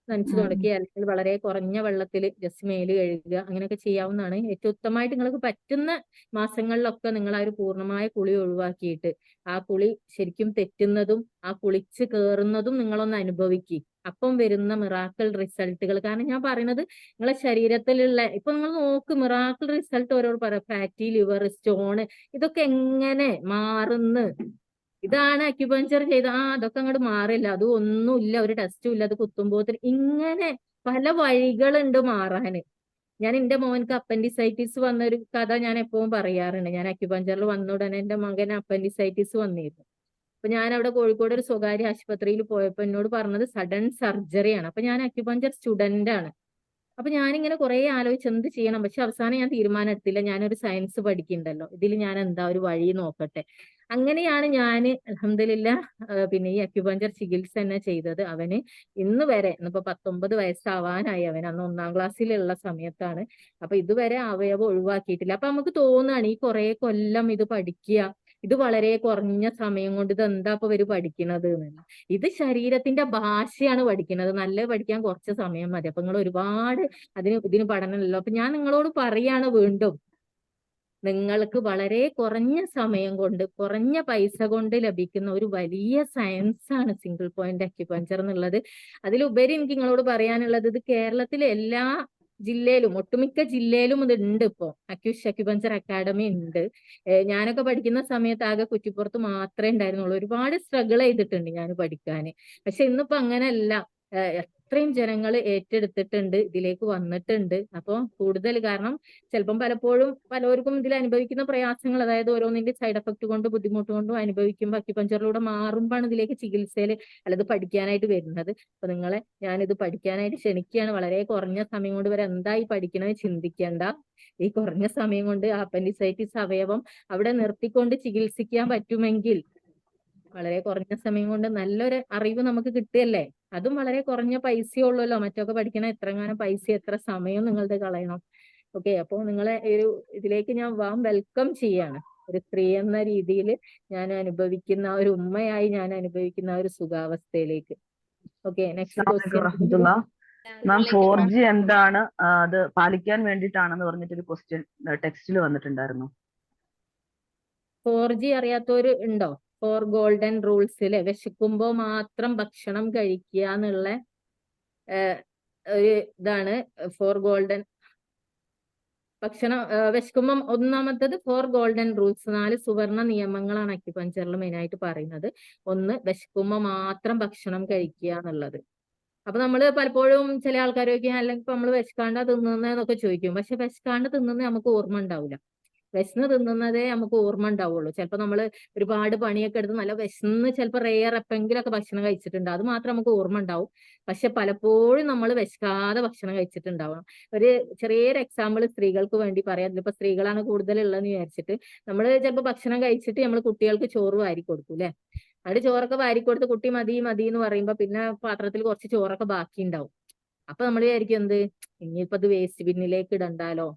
നനച്ച് തുടയ്ക്കുക, അല്ലെങ്കിൽ വളരെ കുറഞ്ഞ വെള്ളത്തിൽ ജസ്റ്റ് മേല് കഴുകുക, അങ്ങനെയൊക്കെ ചെയ്യാവുന്നതാണ്. ഏറ്റവും ഉത്തമമായിട്ട് നിങ്ങൾക്ക് പറ്റുന്ന മാസങ്ങളിലൊക്കെ നിങ്ങൾ ആ ഒരു പൂർണ്ണമായ കുളി ഒഴിവാക്കിയിട്ട് ആ കുളി ശരിക്കും തെറ്റുന്നതും ആ കുളിച്ച് കയറുന്നതും നിങ്ങളൊന്ന് അനുഭവിക്കുക. അപ്പം വരുന്ന മിറാക്കിൾ റിസൾട്ടുകൾ, കാരണം ഞാൻ പറയുന്നത് നിങ്ങളെ ശരീരത്തിലുള്ള ഇപ്പൊ നിങ്ങൾ നോക്ക്, മിറാക്കിൾ റിസൾട്ട് ഓരോട് പറയാം, ഫാറ്റി ലിവർ, സ്റ്റോണ്, ഇതൊക്കെ എങ്ങനെ മാറുന്നു. ഇതാണ് അക്യുപഞ്ചർ ചെയ്ത അതൊക്കെ അങ്ങോട്ട് മാറില്ല, അത് ഒന്നുമില്ല, ഒരു ടെസ്റ്റും ഇല്ല, അത് കുത്തുമ്പോത്തിന് ഇങ്ങനെ പല വഴികളുണ്ട് മാറാന്. ഞാൻ എന്റെ മോൻക്ക് അപ്പൻഡിസൈറ്റിസ് വന്ന ഒരു കഥ ഞാൻ എപ്പോഴും പറയാറുണ്ട്. ഞാൻ അക്യുപഞ്ചറിൽ വന്ന ഉടനെ എന്റെ മകന് അപ്പൻഡിസൈറ്റിസ് വന്നിരുന്നു. അപ്പൊ ഞാൻ അവിടെ കോഴിക്കോട് ഒരു സ്വകാര്യ ആശുപത്രിയിൽ പോയപ്പോ എന്നോട് പറഞ്ഞത് സഡൻ സർജറിയാണ്. അപ്പൊ ഞാൻ അക്യുപഞ്ചർ സ്റ്റുഡന്റ് ആണ്. അപ്പൊ ഞാനിങ്ങനെ കുറെ ആലോചിച്ച് എന്ത് ചെയ്യണം, പക്ഷെ അവസാനം ഞാൻ തീരുമാനം എടുത്തില്ല. ഞാനൊരു സയൻസ് പഠിക്കണ്ടല്ലോ, ഇതിൽ ഞാൻ എന്താ ഒരു വഴി നോക്കട്ടെ. അങ്ങനെയാണ് ഞാൻ അൽഹംദുലില്ലാ പിന്നെ ഈ അക്യുപഞ്ചർ ചികിത്സ തന്നെ ചെയ്തത്. അവന് ഇന്ന് വരെ, ഇന്നിപ്പോ 19 വയസ്സാവാനായി, അവൻ അന്ന് 1ാം ക്ലാസ്സിലുള്ള സമയത്താണ്. അപ്പൊ ഇതുവരെ അവയവം ഒഴിവാക്കിയിട്ടില്ല. അപ്പൊ നമുക്ക് തോന്നുകയാണ് ഈ കുറെ കൊല്ലം ഇത് പഠിക്കുക, ഇത് വളരെ കുറഞ്ഞ സമയം കൊണ്ട് ഇത് എന്താ ഇപ്പൊ ഇവര് പഠിക്കണത് എന്നല്ല. ഇത് ശരീരത്തിന്റെ ഭാഷയാണ് പഠിക്കുന്നത്. നല്ല പഠിക്കാൻ കുറച്ച് സമയം മതി. അപ്പൊ നിങ്ങൾ ഒരുപാട് ഇതിന് പഠനമല്ലോ. അപ്പൊ ഞാൻ നിങ്ങളോട് പറയാണ് വീണ്ടും, നിങ്ങൾക്ക് വളരെ കുറഞ്ഞ സമയം കൊണ്ട് കുറഞ്ഞ പൈസ കൊണ്ട് ലഭിക്കുന്ന ഒരു വലിയ സയൻസ് ആണ് സിംഗിൾ പോയിന്റ് അക്യുപഞ്ചർ എന്നുള്ളത്. അതിലുപരി എനിക്ക് നിങ്ങളോട് പറയാനുള്ളത്, ഇത് കേരളത്തിലെ എല്ലാ ജില്ലയിലും, ഒട്ടുമിക്ക ജില്ലയിലും ഇത് ഉണ്ട്. ഇപ്പോ അക്യുപഞ്ചർ അക്കാഡമി ഉണ്ട്. ഞാനൊക്കെ പഠിക്കുന്ന സമയത്ത് ആകെ കുറ്റിപ്പുറത്ത് മാത്രമേ ഉണ്ടായിരുന്നുള്ളൂ. ഒരുപാട് സ്ട്രഗിൾ ചെയ്തിട്ടുണ്ട് ഞാൻ പഠിക്കാൻ. പക്ഷെ ഇന്നിപ്പോ അങ്ങനെയല്ല, അത്രയും ജനങ്ങൾ ഏറ്റെടുത്തിട്ടുണ്ട്, ഇതിലേക്ക് വന്നിട്ടുണ്ട്. അപ്പോൾ കൂടുതൽ, കാരണം ചിലപ്പം പലപ്പോഴും പലർക്കും ഇതിൽ അനുഭവിക്കുന്ന പ്രയാസങ്ങൾ, അതായത് ഓരോന്നിന്റെ സൈഡ് എഫക്ട് കൊണ്ട് ബുദ്ധിമുട്ട് കൊണ്ടും അനുഭവിക്കുമ്പോൾ അക്യുപഞ്ചറിലൂടെ മാറുമ്പോഴാണ് ഇതിലേക്ക് ചികിത്സയിൽ അല്ലത് പഠിക്കാനായിട്ട് വരുന്നത്. അപ്പൊ നിങ്ങളെ ഞാനിത് പഠിക്കാനായിട്ട് ക്ഷണിക്കുകയാണ്. വളരെ കുറഞ്ഞ സമയം കൊണ്ട് വരെ എന്തായി പഠിക്കണമെന്ന് ചിന്തിക്കേണ്ട. ഈ കുറഞ്ഞ സമയം കൊണ്ട് അപ്പൻഡിസൈറ്റിസ് അവയവം അവിടെ നിർത്തിക്കൊണ്ട് ചികിത്സിക്കാൻ പറ്റുമെങ്കിൽ വളരെ കുറഞ്ഞ സമയം കൊണ്ട് നല്ലൊരു അറിവ് നമുക്ക് കിട്ടുകയല്ലേ. അതും വളരെ കുറഞ്ഞ പൈസയേ ഉള്ളല്ലോ. മറ്റൊക്കെ പഠിക്കണ എത്രങ്ങാനും പൈസ, എത്ര സമയം നിങ്ങളുടെ കളയണം. ഓക്കെ, അപ്പോൾ നിങ്ങളെ ഒരു ഇതിലേക്ക് ഞാൻ വെൽക്കം ചെയ്യാണ്. ഒരു സ്ത്രീ എന്ന രീതിയിൽ ഞാൻ അനുഭവിക്കുന്ന, ഒരു ഉമ്മയായി ഞാൻ അനുഭവിക്കുന്ന ഒരു സുഖാവസ്ഥയിലേക്ക്. Okay, next question. Ma'am 4G എന്താണ്, അത് പാലിക്കാൻ വേണ്ടിയിട്ടാണെന്ന് പറഞ്ഞിട്ടൊരു ക്വസ്റ്റ്യൻ ടെക്സ്റ്റിൽ വന്നിട്ടുണ്ടായിരുന്നു. 4G അറിയാത്തവര് ഉണ്ടോ? 4 ഗോൾഡൻ റൂൾസില് വിശക്കുമ്പോ മാത്രം ഭക്ഷണം കഴിക്കുക എന്നുള്ള ഒരു ഇതാണ് 4 ഗോൾഡൻ ഭക്ഷണം. വിശക്കുമ്പം ഒന്നാമത്തത് 4 ഗോൾഡൻ റൂൾസ്, 4 സുവർണ നിയമങ്ങളാണ് അക്യുപഞ്ചറിൽ മെയിനായിട്ട് പറയുന്നത്. ഒന്ന്, വിശക്കുമ്പോ മാത്രം ഭക്ഷണം കഴിക്കുക എന്നുള്ളത്. അപ്പൊ നമ്മള് പലപ്പോഴും ചില ആൾക്കാർ ചോദിക്കും, അല്ലെങ്കിൽ ഇപ്പൊ നമ്മള് വിശക്കാണ്ട തിന്നുന്നതെന്നൊക്കെ ചോദിക്കും. പക്ഷെ വിശക്കാണ്ട് തിന്നുന്നത് നമുക്ക് ഓർമ്മ ഉണ്ടാവില്ല. വിശന്ന് തിന്നുന്നതേ നമുക്ക് ഓർമ്മ ഉണ്ടാവുള്ളൂ. ചിലപ്പോൾ നമ്മൾ ഒരുപാട് പണിയൊക്കെ എടുത്ത് നല്ല വിശന്ന് ചിലപ്പോൾ റെയർ എപ്പെങ്കിലൊക്കെ ഭക്ഷണം കഴിച്ചിട്ടുണ്ട്, അത് മാത്രം നമുക്ക് ഓർമ്മ ഉണ്ടാവും. പക്ഷെ പലപ്പോഴും നമ്മൾ വിശക്കാതെ ഭക്ഷണം കഴിച്ചിട്ടുണ്ടാവണം. ഒരു ചെറിയൊരു എക്സാമ്പിൾ സ്ത്രീകൾക്ക് വേണ്ടി പറയാം. ഇതിലിപ്പോ സ്ത്രീകളാണ് കൂടുതലുള്ളതെന്ന് വിചാരിച്ചിട്ട്, നമ്മൾ ചിലപ്പോൾ ഭക്ഷണം കഴിച്ചിട്ട് നമ്മൾ കുട്ടികൾക്ക് ചോറ് വാരി കൊടുക്കും അല്ലെ. അവിടെ ചോറൊക്കെ വാരി കൊടുത്ത് കുട്ടി മതി മതി എന്ന് പറയുമ്പോ പിന്നെ പാത്രത്തിൽ കുറച്ച് ചോറൊക്കെ ബാക്കി ഉണ്ടാവും. അപ്പൊ നമ്മൾ വിചാരിക്കും എന്ത്, ഇനിയിപ്പോ അത് വേസ്റ്റ് ബിന്നിലേക്ക് ഇടണ്ടാലോ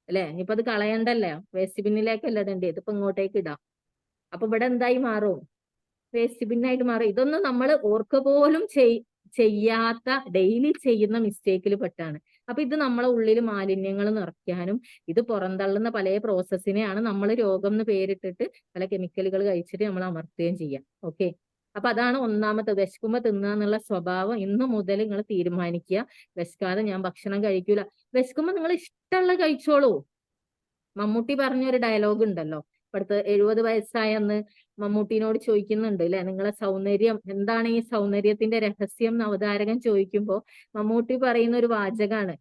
അല്ലെ, ഇനിയിപ്പോ അത് കളയണ്ടല്ലോ, വേസ്റ്റ് ബിന്നിലേക്കല്ല ഇടണ്ടേ, ഇതിപ്പോ ഇങ്ങോട്ടേക്ക് ഇടാം. അപ്പൊ ഇവിടെ എന്തായി മാറും? വേസ്റ്റ് ബിന്നായിട്ട് മാറും. ഇതൊന്നും നമ്മൾ ഓർക്ക പോലും ചെയ്യാത്ത, ഡെയിലി ചെയ്യുന്ന മിസ്റ്റേക്കിൽ പെട്ടാണ്. അപ്പൊ ഇത് നമ്മളെ ഉള്ളിൽ മാലിന്യങ്ങൾ നിറയ്ക്കാനും ഇത് പുറന്തള്ളുന്ന പല പ്രോസസ്സിനെയാണ് നമ്മൾ രോഗം എന്ന് പേരിട്ടിട്ട് പല കെമിക്കലുകൾ കഴിച്ചിട്ട് നമ്മൾ അമർത്തുകയും ചെയ്യാം. ഓക്കെ, അപ്പൊ അതാണ് ഒന്നാമത്തെ, വിശക്കുമ്പോ തിന്നുക എന്നുള്ള സ്വഭാവം ഇന്നു മുതൽ നിങ്ങൾ തീരുമാനിക്കുക. വിശക്കാതെ ഞാൻ ഭക്ഷണം കഴിക്കൂല. വിശക്കുമ്പോ നിങ്ങൾ ഇഷ്ടമുള്ള കഴിച്ചോളൂ. മമ്മൂട്ടി പറഞ്ഞൊരു ഡയലോഗ് ഉണ്ടല്ലോ, ഇപ്പടുത്ത് 70 വയസ്സായെന്ന് മമ്മൂട്ടിനോട് ചോദിക്കുന്നുണ്ട് അല്ലെ, നിങ്ങളെ സൗന്ദര്യം എന്താണ്, ഈ സൗന്ദര്യത്തിന്റെ രഹസ്യം എന്ന് അവതാരകൻ ചോദിക്കുമ്പോ മമ്മൂട്ടി പറയുന്ന ഒരു വാചകാണ്,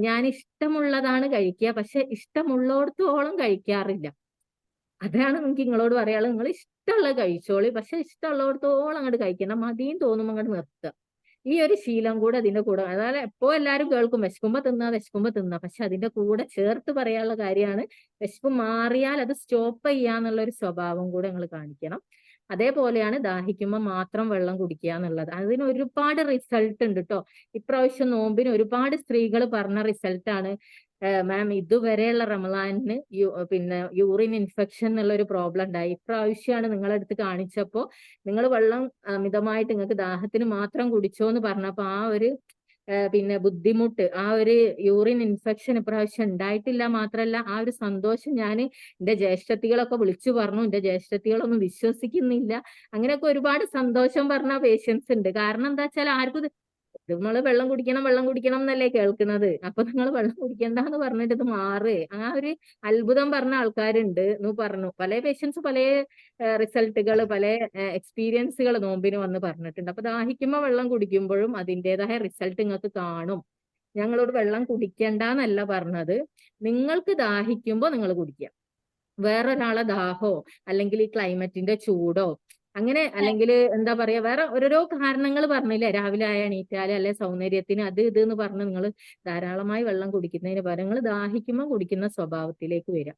ഞാൻ ഇഷ്ടമുള്ളതാണ് കഴിക്കുക, പക്ഷെ ഇഷ്ടമുള്ളോടത്തോളം കഴിക്കാറില്ല. അതാണ് നമുക്ക് നിങ്ങളോട് പറയാനുള്ളത്. നിങ്ങൾ ഇഷ്ടമുള്ള കഴിച്ചോളി, പക്ഷെ ഇഷ്ടമുള്ളിടത്തോളം അങ്ങോട്ട് കഴിക്കണം. മതിയും തോന്നുമ്പോൾ അങ്ങോട്ട് നിർത്തുക. ഈ ഒരു ശീലം കൂടെ അതിന്റെ കൂടെ, അതായത് എപ്പോ എല്ലാവരും കേൾക്കും വിശക്കുമ്പോ തിന്നാ, പക്ഷെ അതിന്റെ കൂടെ ചേർത്ത് പറയാനുള്ള കാര്യമാണ് വിശപ്പ് മാറിയാൽ അത് സ്റ്റോപ്പ് ചെയ്യാന്നുള്ള ഒരു സ്വഭാവം കൂടെ നിങ്ങൾ കാണിക്കണം. അതേപോലെയാണ് ദാഹിക്കുമ്പോൾ മാത്രം വെള്ളം കുടിക്കുക എന്നുള്ളത്. അതിന് ഒരുപാട് റിസൾട്ട് ഉണ്ട് കേട്ടോ. ഇപ്രാവശ്യം നോമ്പിന് ഒരുപാട് സ്ത്രീകൾ പറഞ്ഞ റിസൾട്ടാണ്, മാം ഇതുവരെയുള്ള റമദാനിന് പിന്നെ യൂറിൻ ഇൻഫെക്ഷൻ എന്നുള്ള ഒരു പ്രോബ്ലം ഉണ്ടായി. ഇപ്രാവശ്യമാണ് നിങ്ങളടുത്ത് കാണിച്ചപ്പോ നിങ്ങൾ വെള്ളം മിതമായിട്ട് നിങ്ങൾക്ക് ദാഹത്തിന് മാത്രം കുടിച്ചോ എന്ന് പറഞ്ഞപ്പോ ആ ഒരു പിന്നെ ബുദ്ധിമുട്ട്, ആ ഒരു യൂറിൻ ഇൻഫെക്ഷൻ ഇപ്രാവശ്യം ഉണ്ടായിട്ടില്ല. മാത്രല്ല ആ ഒരു സന്തോഷം ഞാൻ എന്റെ ജ്യേഷ്ഠത്തികളൊക്കെ വിളിച്ചു പറഞ്ഞു. എന്റെ ജ്യേഷ്ഠത്തികളൊന്നും വിശ്വസിക്കുന്നില്ല. അങ്ങനെയൊക്കെ ഒരുപാട് സന്തോഷം പറഞ്ഞ പേഷ്യൻസ് ഉണ്ട്. കാരണം എന്താ വെച്ചാൽ ആർക്കും നമ്മള് വെള്ളം കുടിക്കണം എന്നല്ലേ കേൾക്കുന്നത്. അപ്പൊ നിങ്ങൾ വെള്ളം കുടിക്കണ്ടെന്ന് പറഞ്ഞിട്ട് ഇത് മാറ്, ആ ഒരു അത്ഭുതം പറഞ്ഞ ആൾക്കാരുണ്ട് എന്ന് പറഞ്ഞു. പല പേഷ്യൻസ് പല റിസൾട്ടുകൾ, പല എക്സ്പീരിയൻസുകൾ നോമ്പിന് വന്ന് പറഞ്ഞിട്ടുണ്ട്. അപ്പൊ ദാഹിക്കുമ്പോൾ വെള്ളം കുടിക്കുമ്പോഴും അതിൻ്റെതായ റിസൾട്ട് നിങ്ങൾക്ക് കാണും. ഞങ്ങളോട് വെള്ളം കുടിക്കണ്ടെന്നല്ല പറഞ്ഞത്, നിങ്ങൾക്ക് ദാഹിക്കുമ്പോൾ നിങ്ങൾ കുടിക്കുക. വേറൊരാളെ ദാഹോ അല്ലെങ്കിൽ ഈ ക്ലൈമറ്റിന്റെ ചൂടോ അങ്ങനെ അല്ലെങ്കിൽ എന്താ പറയാ വേറെ ഓരോരോ കാരണങ്ങൾ പറഞ്ഞില്ലേ, രാവിലെ ആയ എണീറ്റാല് അല്ലെ സൗന്ദര്യത്തിന് അത് ഇത് എന്ന് പറഞ്ഞ് നിങ്ങൾ ധാരാളമായി വെള്ളം കുടിക്കുന്നതിന് പകരം നിങ്ങൾ ദാഹിക്കുമ്പോൾ കുടിക്കുന്ന സ്വഭാവത്തിലേക്ക് വരാം.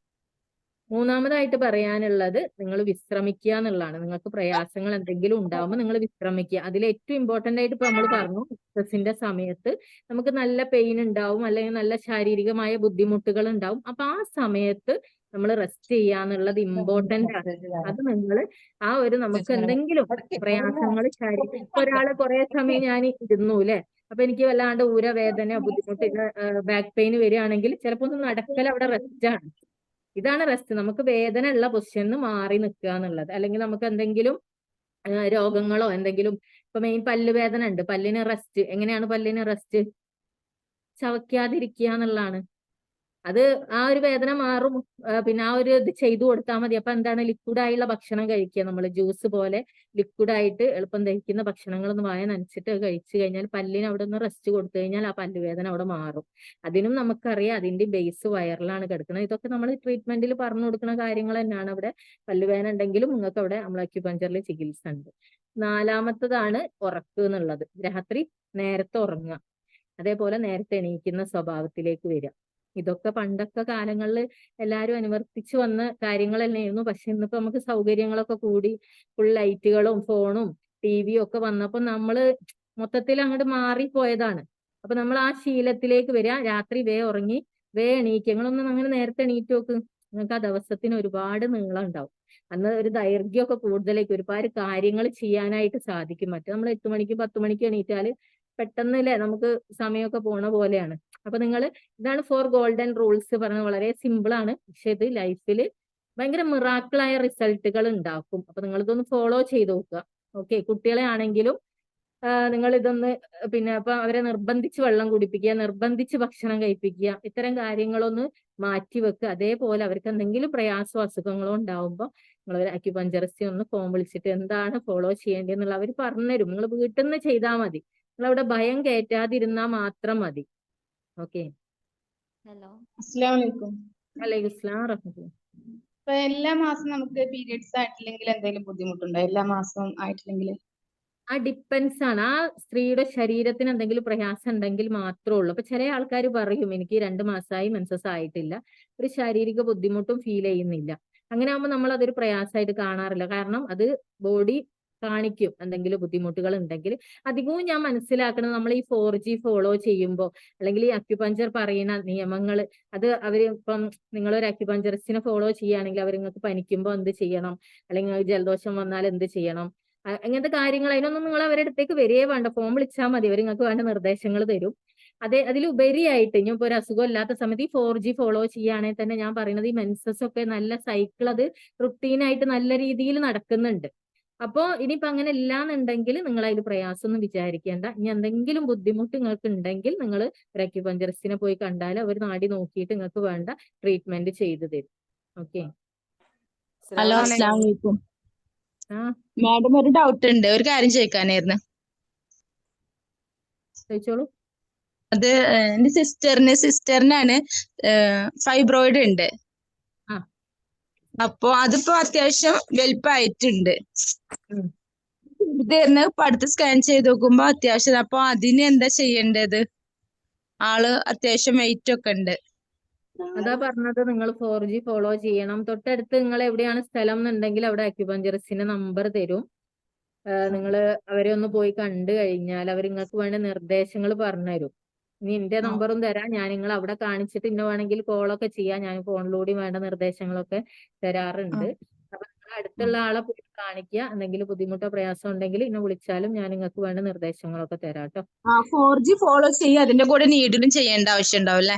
മൂന്നാമതായിട്ട് പറയാനുള്ളത് നിങ്ങൾ വിശ്രമിക്കുക എന്നുള്ളതാണ്. നിങ്ങൾക്ക് പ്രയാസങ്ങൾ എന്തെങ്കിലും ഉണ്ടാവുമ്പോൾ നിങ്ങൾ വിശ്രമിക്കുക. അതിൽ ഏറ്റവും ഇമ്പോർട്ടന്റ് ആയിട്ട് ഇപ്പൊ നമ്മൾ പറഞ്ഞു, സ്ട്രെസ്സിന്റെ സമയത്ത് നമുക്ക് നല്ല പെയിൻ ഉണ്ടാവും, അല്ലെങ്കിൽ നല്ല ശാരീരികമായ ബുദ്ധിമുട്ടുകൾ ഉണ്ടാവും. അപ്പൊ ആ സമയത്ത് നമ്മൾ റെസ്റ്റ് ചെയ്യാന്നുള്ളത് ഇമ്പോർട്ടന്റ് ആണ്. അത് നിങ്ങൾ ആ ഒരു നമുക്ക് എന്തെങ്കിലും പ്രയാസങ്ങൾ ഇപ്പൊ ഒരാള് കുറെ സമയം ഞാൻ ഇരുന്നു അല്ലെ, അപ്പൊ എനിക്ക് വല്ലാണ്ട് ഊരവേദന ബുദ്ധിമുട്ട് ബാക്ക് പെയിൻ വരികയാണെങ്കിൽ ചിലപ്പോ ഒന്ന് നടക്കൽ അവിടെ റെസ്റ്റ് ആണ്. ഇതാണ് റെസ്റ്റ്. നമുക്ക് വേദന ഉള്ള പൊസിഷനിൽ മാറി നിൽക്കുക എന്നുള്ളത്. അല്ലെങ്കിൽ നമുക്ക് എന്തെങ്കിലും രോഗങ്ങളോ എന്തെങ്കിലും, ഇപ്പൊ മെയിൻ പല്ലുവേദന ഉണ്ട്, പല്ലിന് റെസ്റ്റ്. എങ്ങനെയാണ് പല്ലിന് റെസ്റ്റ്? ചവയ്ക്കാതിരിക്കുക എന്നുള്ളതാണ്. അത് ആ ഒരു വേദന മാറും. പിന്നെ ആ ഒരു ഇത് ചെയ്തു കൊടുത്താൽ മതി. അപ്പൊ എന്താണ്, ലിക്വിഡായുള്ള ഭക്ഷണം കഴിക്കുക. നമ്മൾ ജ്യൂസ് പോലെ ലിക്വിഡായിട്ട് എളുപ്പം ദഹിക്കുന്ന ഭക്ഷണങ്ങളൊന്ന് വായ നനച്ചിട്ട് കഴിച്ചു കഴിഞ്ഞാൽ പല്ലിന് അവിടെ ഒന്ന് റെസ്റ്റ് കൊടുത്തു കഴിഞ്ഞാൽ ആ പല്ലുവേദന അവിടെ മാറും. അതിനും നമുക്കറിയാം അതിന്റെ ബേസ് വയറിലാണ് കിടക്കുന്നത്. ഇതൊക്കെ നമ്മൾ ട്രീറ്റ്മെന്റിൽ പറഞ്ഞു കൊടുക്കുന്ന കാര്യങ്ങൾ തന്നെയാണ്. അവിടെ പല്ലുവേദന ഉണ്ടെങ്കിലും നിങ്ങൾക്ക് അവിടെ നമ്മൾ അക്യുപഞ്ചറിൽ ചികിത്സ ഉണ്ട്. നാലാമത്തതാണ് ഉറക്കം എന്നുള്ളത്. രാത്രി നേരത്തെ ഉറങ്ങുക, അതേപോലെ നേരത്തെ എണീക്കുന്ന സ്വഭാവത്തിലേക്ക് വരിക. ഇതൊക്കെ പണ്ടൊക്കെ കാലങ്ങളിൽ എല്ലാവരും അനുവർത്തിച്ചു വന്ന കാര്യങ്ങൾ തന്നെയായിരുന്നു. പക്ഷെ ഇന്നിപ്പോ നമുക്ക് സൗകര്യങ്ങളൊക്കെ കൂടി ഫുൾ ലൈറ്റുകളും ഫോണും ടിവിയും ഒക്കെ വന്നപ്പോ നമ്മള് മൊത്തത്തിൽ അങ്ങോട്ട് മാറിപ്പോയതാണ്. അപ്പൊ നമ്മൾ ആ ശീലത്തിലേക്ക് വരിക. രാത്രി ഉറങ്ങി എണീക്കുക. നിങ്ങളൊന്നും അങ്ങനെ നേരത്തെ എണീറ്റ് നോക്ക്, നിങ്ങൾക്ക് ആ ദിവസത്തിന് ഒരുപാട് നീളം ഉണ്ടാവും. അന്ന് ഒരു ദൈർഘ്യമൊക്കെ കൂടുതലേക്ക് ഒരുപാട് കാര്യങ്ങൾ ചെയ്യാനായിട്ട് സാധിക്കും. മറ്റേ നമ്മൾ 8 മണിക്കും 10 മണിക്കും എണീറ്റാല് പെട്ടെന്ന് അല്ലേ നമുക്ക് സമയമൊക്കെ പോണ പോലെയാണ്. അപ്പൊ നിങ്ങൾ ഇതാണ് 4 ഗോൾഡൻ റൂൾസ് പറഞ്ഞത്. വളരെ സിമ്പിൾ ആണ്, പക്ഷെ ഇത് ലൈഫിൽ ഭയങ്കര മിറാക്കിളായ റിസൾട്ടുകൾ ഉണ്ടാക്കും. അപ്പൊ നിങ്ങൾ ഇതൊന്ന് ഫോളോ ചെയ്ത് നോക്കുക. ഓക്കെ, കുട്ടികളെ ആണെങ്കിലും നിങ്ങൾ ഇതൊന്ന് പിന്നെ അപ്പൊ അവരെ നിർബന്ധിച്ച് വെള്ളം കുടിപ്പിക്കുക, നിർബന്ധിച്ച് ഭക്ഷണം കഴിപ്പിക്കുക, ഇത്തരം കാര്യങ്ങളൊന്ന് മാറ്റി വെക്കുക. അതേപോലെ അവർക്ക് എന്തെങ്കിലും പ്രയാസമോ അസുഖങ്ങളോ ഉണ്ടാവുമ്പോൾ നിങ്ങൾ ഒരു അക്യുപഞ്ചറിസ്റ്റ് ഒന്ന് ഫോൺ വിളിച്ചിട്ട് എന്താണ് ഫോളോ ചെയ്യേണ്ടതെന്നുള്ള അവർ പറഞ്ഞുതരും. നിങ്ങൾ വീട്ടിൽ നിന്ന് ചെയ്താൽ മതി. നിങ്ങൾ അവിടെ ഭയം കയറ്റാതിരുന്നാൽ മാത്രം മതി. ഓക്കെ. ഹലോ, അസ്സലാമലൈക്കും. വലൈക്കും സ്സലാം വറഹ്മത്തുള്ളാഹി. ഇപ്പൊ എല്ലാ മാസം നമുക്ക് പീരിയഡ്സ് ആയിട്ടില്ലെങ്കിൽ എന്തെങ്കിലും ബുദ്ധിമുട്ടുണ്ടോ? എല്ലാ മാസവും ആയിട്ടില്ലെങ്കിൽ? ആ ഡിപ്പെൻസ് ആണ്. ആ സ്ത്രീയുടെ ശരീരത്തിന് എന്തെങ്കിലും പ്രയാസം ഉണ്ടെങ്കിൽ മാത്രമേ ഉള്ളൂ. അപ്പൊ ചില ആൾക്കാർ പറയും എനിക്ക് 2 മാസമായി മെൻസസ് ആയിട്ടില്ല, ഒരു ശാരീരിക ബുദ്ധിമുട്ടും ഫീൽ ചെയ്യുന്നില്ല. അങ്ങനെ ആകുമ്പോൾ നമ്മൾ അതൊരു പ്രയാസമായിട്ട് കാണാറില്ല. കാരണം അത് ബോഡി കാണിക്കും എന്തെങ്കിലും ബുദ്ധിമുട്ടുകൾ ഉണ്ടെങ്കിൽ. അധികവും ഞാൻ മനസ്സിലാക്കുന്നത് നമ്മൾ ഈ 4G ഫോളോ ചെയ്യുമ്പോൾ അല്ലെങ്കിൽ ഈ അക്യുപഞ്ചർ പറയുന്ന നിയമങ്ങൾ അത് അവർ ഇപ്പം നിങ്ങളൊരു അക്യുപഞ്ചറിസ്റ്റിനെ ഫോളോ ചെയ്യുകയാണെങ്കിൽ അവർ നിങ്ങൾക്ക് പനിക്കുമ്പോൾ എന്ത് ചെയ്യണം, അല്ലെങ്കിൽ ജലദോഷം വന്നാൽ എന്ത് ചെയ്യണം, അങ്ങനത്തെ കാര്യങ്ങൾ അതിനൊന്നും നിങ്ങൾ അവരുടെ അടുത്തേക്ക് വരികയേ വേണ്ട. ഫോൺ വിളിച്ചാൽ മതി, അവർ നിങ്ങൾക്ക് വേണ്ട നിർദ്ദേശങ്ങൾ തരും. അതിലുപരിയായിട്ട് ഇനി ഇപ്പൊ ഒരു അസുഖം ഇല്ലാത്ത സമയത്ത് ഈ 4G ഫോളോ ചെയ്യുകയാണെങ്കിൽ തന്നെ ഞാൻ പറയുന്നത് ഈ മെൻസസ് ഒക്കെ നല്ല സൈക്കിൾ അത് റുട്ടീനായിട്ട് നല്ല രീതിയിൽ നടക്കുന്നുണ്ട്. അപ്പോ ഇനിയിപ്പോ അങ്ങനെ ഇല്ലാന്നുണ്ടെങ്കിൽ നിങ്ങൾ അതിൽ പ്രയാസമൊന്നും വിചാരിക്കേണ്ട. ഇനി എന്തെങ്കിലും ബുദ്ധിമുട്ട് നിങ്ങൾക്ക് ഉണ്ടെങ്കിൽ നിങ്ങൾ ഒരു അക്യുപഞ്ചറിസ്റ്റിനെ പോയി കണ്ടാൽ അവർ നാടി നോക്കിയിട്ട് നിങ്ങൾക്ക് വേണ്ട ട്രീറ്റ്മെന്റ് ചെയ്തു തരും. ഓക്കെ. ഹലോ, അസ്സലാമലൈക്കും. ആ മാഡം, ഒരു ഡൗട്ട് ഉണ്ട്, ഒരു കാര്യം ചോദിക്കാനായിരുന്നു. ചോദിച്ചോളൂ. അത് എന്റെ സിസ്റ്ററിനാണ് ഫൈബ്രോയിഡ് ഉണ്ട്. ആ അപ്പൊ അതിപ്പോ അത്യാവശ്യം വലുപ്പമായിട്ടുണ്ട്. ഉം. ഇതായിരുന്നു ഇപ്പൊ അടുത്ത് സ്കാൻ ചെയ്ത് നോക്കുമ്പോ അത്യാവശ്യം. അപ്പൊ അതിന് എന്താ ചെയ്യേണ്ടത്? ആള് അത്യാവശ്യം വെയിറ്റ് ഒക്കെ ഉണ്ട്. അതാ പറഞ്ഞത്, നിങ്ങൾ 4G ഫോളോ ചെയ്യണം. തൊട്ടടുത്ത് നിങ്ങൾ എവിടെയാണ് സ്ഥലം എന്നുണ്ടെങ്കിൽ അവിടെ അക്യുപഞ്ചറിസ്റ്റിന്റെ നമ്പർ തരും. നിങ്ങൾ അവരെ ഒന്ന് പോയി കണ്ടു കഴിഞ്ഞാൽ അവർ നിങ്ങൾക്ക് വേണ്ട നിർദ്ദേശങ്ങൾ പറഞ്ഞുതരും. ഇനി എന്റെ നമ്പറും തരാം, ഞാൻ നിങ്ങൾ അവിടെ കാണിച്ചിട്ട് ഇന്ന വേണമെങ്കിൽ കോളൊക്കെ ചെയ്യാം. ഞാൻ ഫോണിലൂടെ വേണ്ട നിർദ്ദേശങ്ങളൊക്കെ തരാറുണ്ട്. അപ്പൊ നിങ്ങൾ അടുത്തുള്ള ആളെ പോയി കാണിക്കുക. എന്തെങ്കിലും ബുദ്ധിമുട്ടോ പ്രയാസം ഉണ്ടെങ്കിൽ ഇന്നെ വിളിച്ചാലും ഞാൻ നിങ്ങൾക്ക് വേണ്ട നിർദ്ദേശങ്ങളൊക്കെ തരാം കേട്ടോ. 4G ഫോളോ ചെയ്യുക, അതിന്റെ കൂടെ നീഡിലും ചെയ്യേണ്ട ആവശ്യം ഉണ്ടാവും അല്ലെ?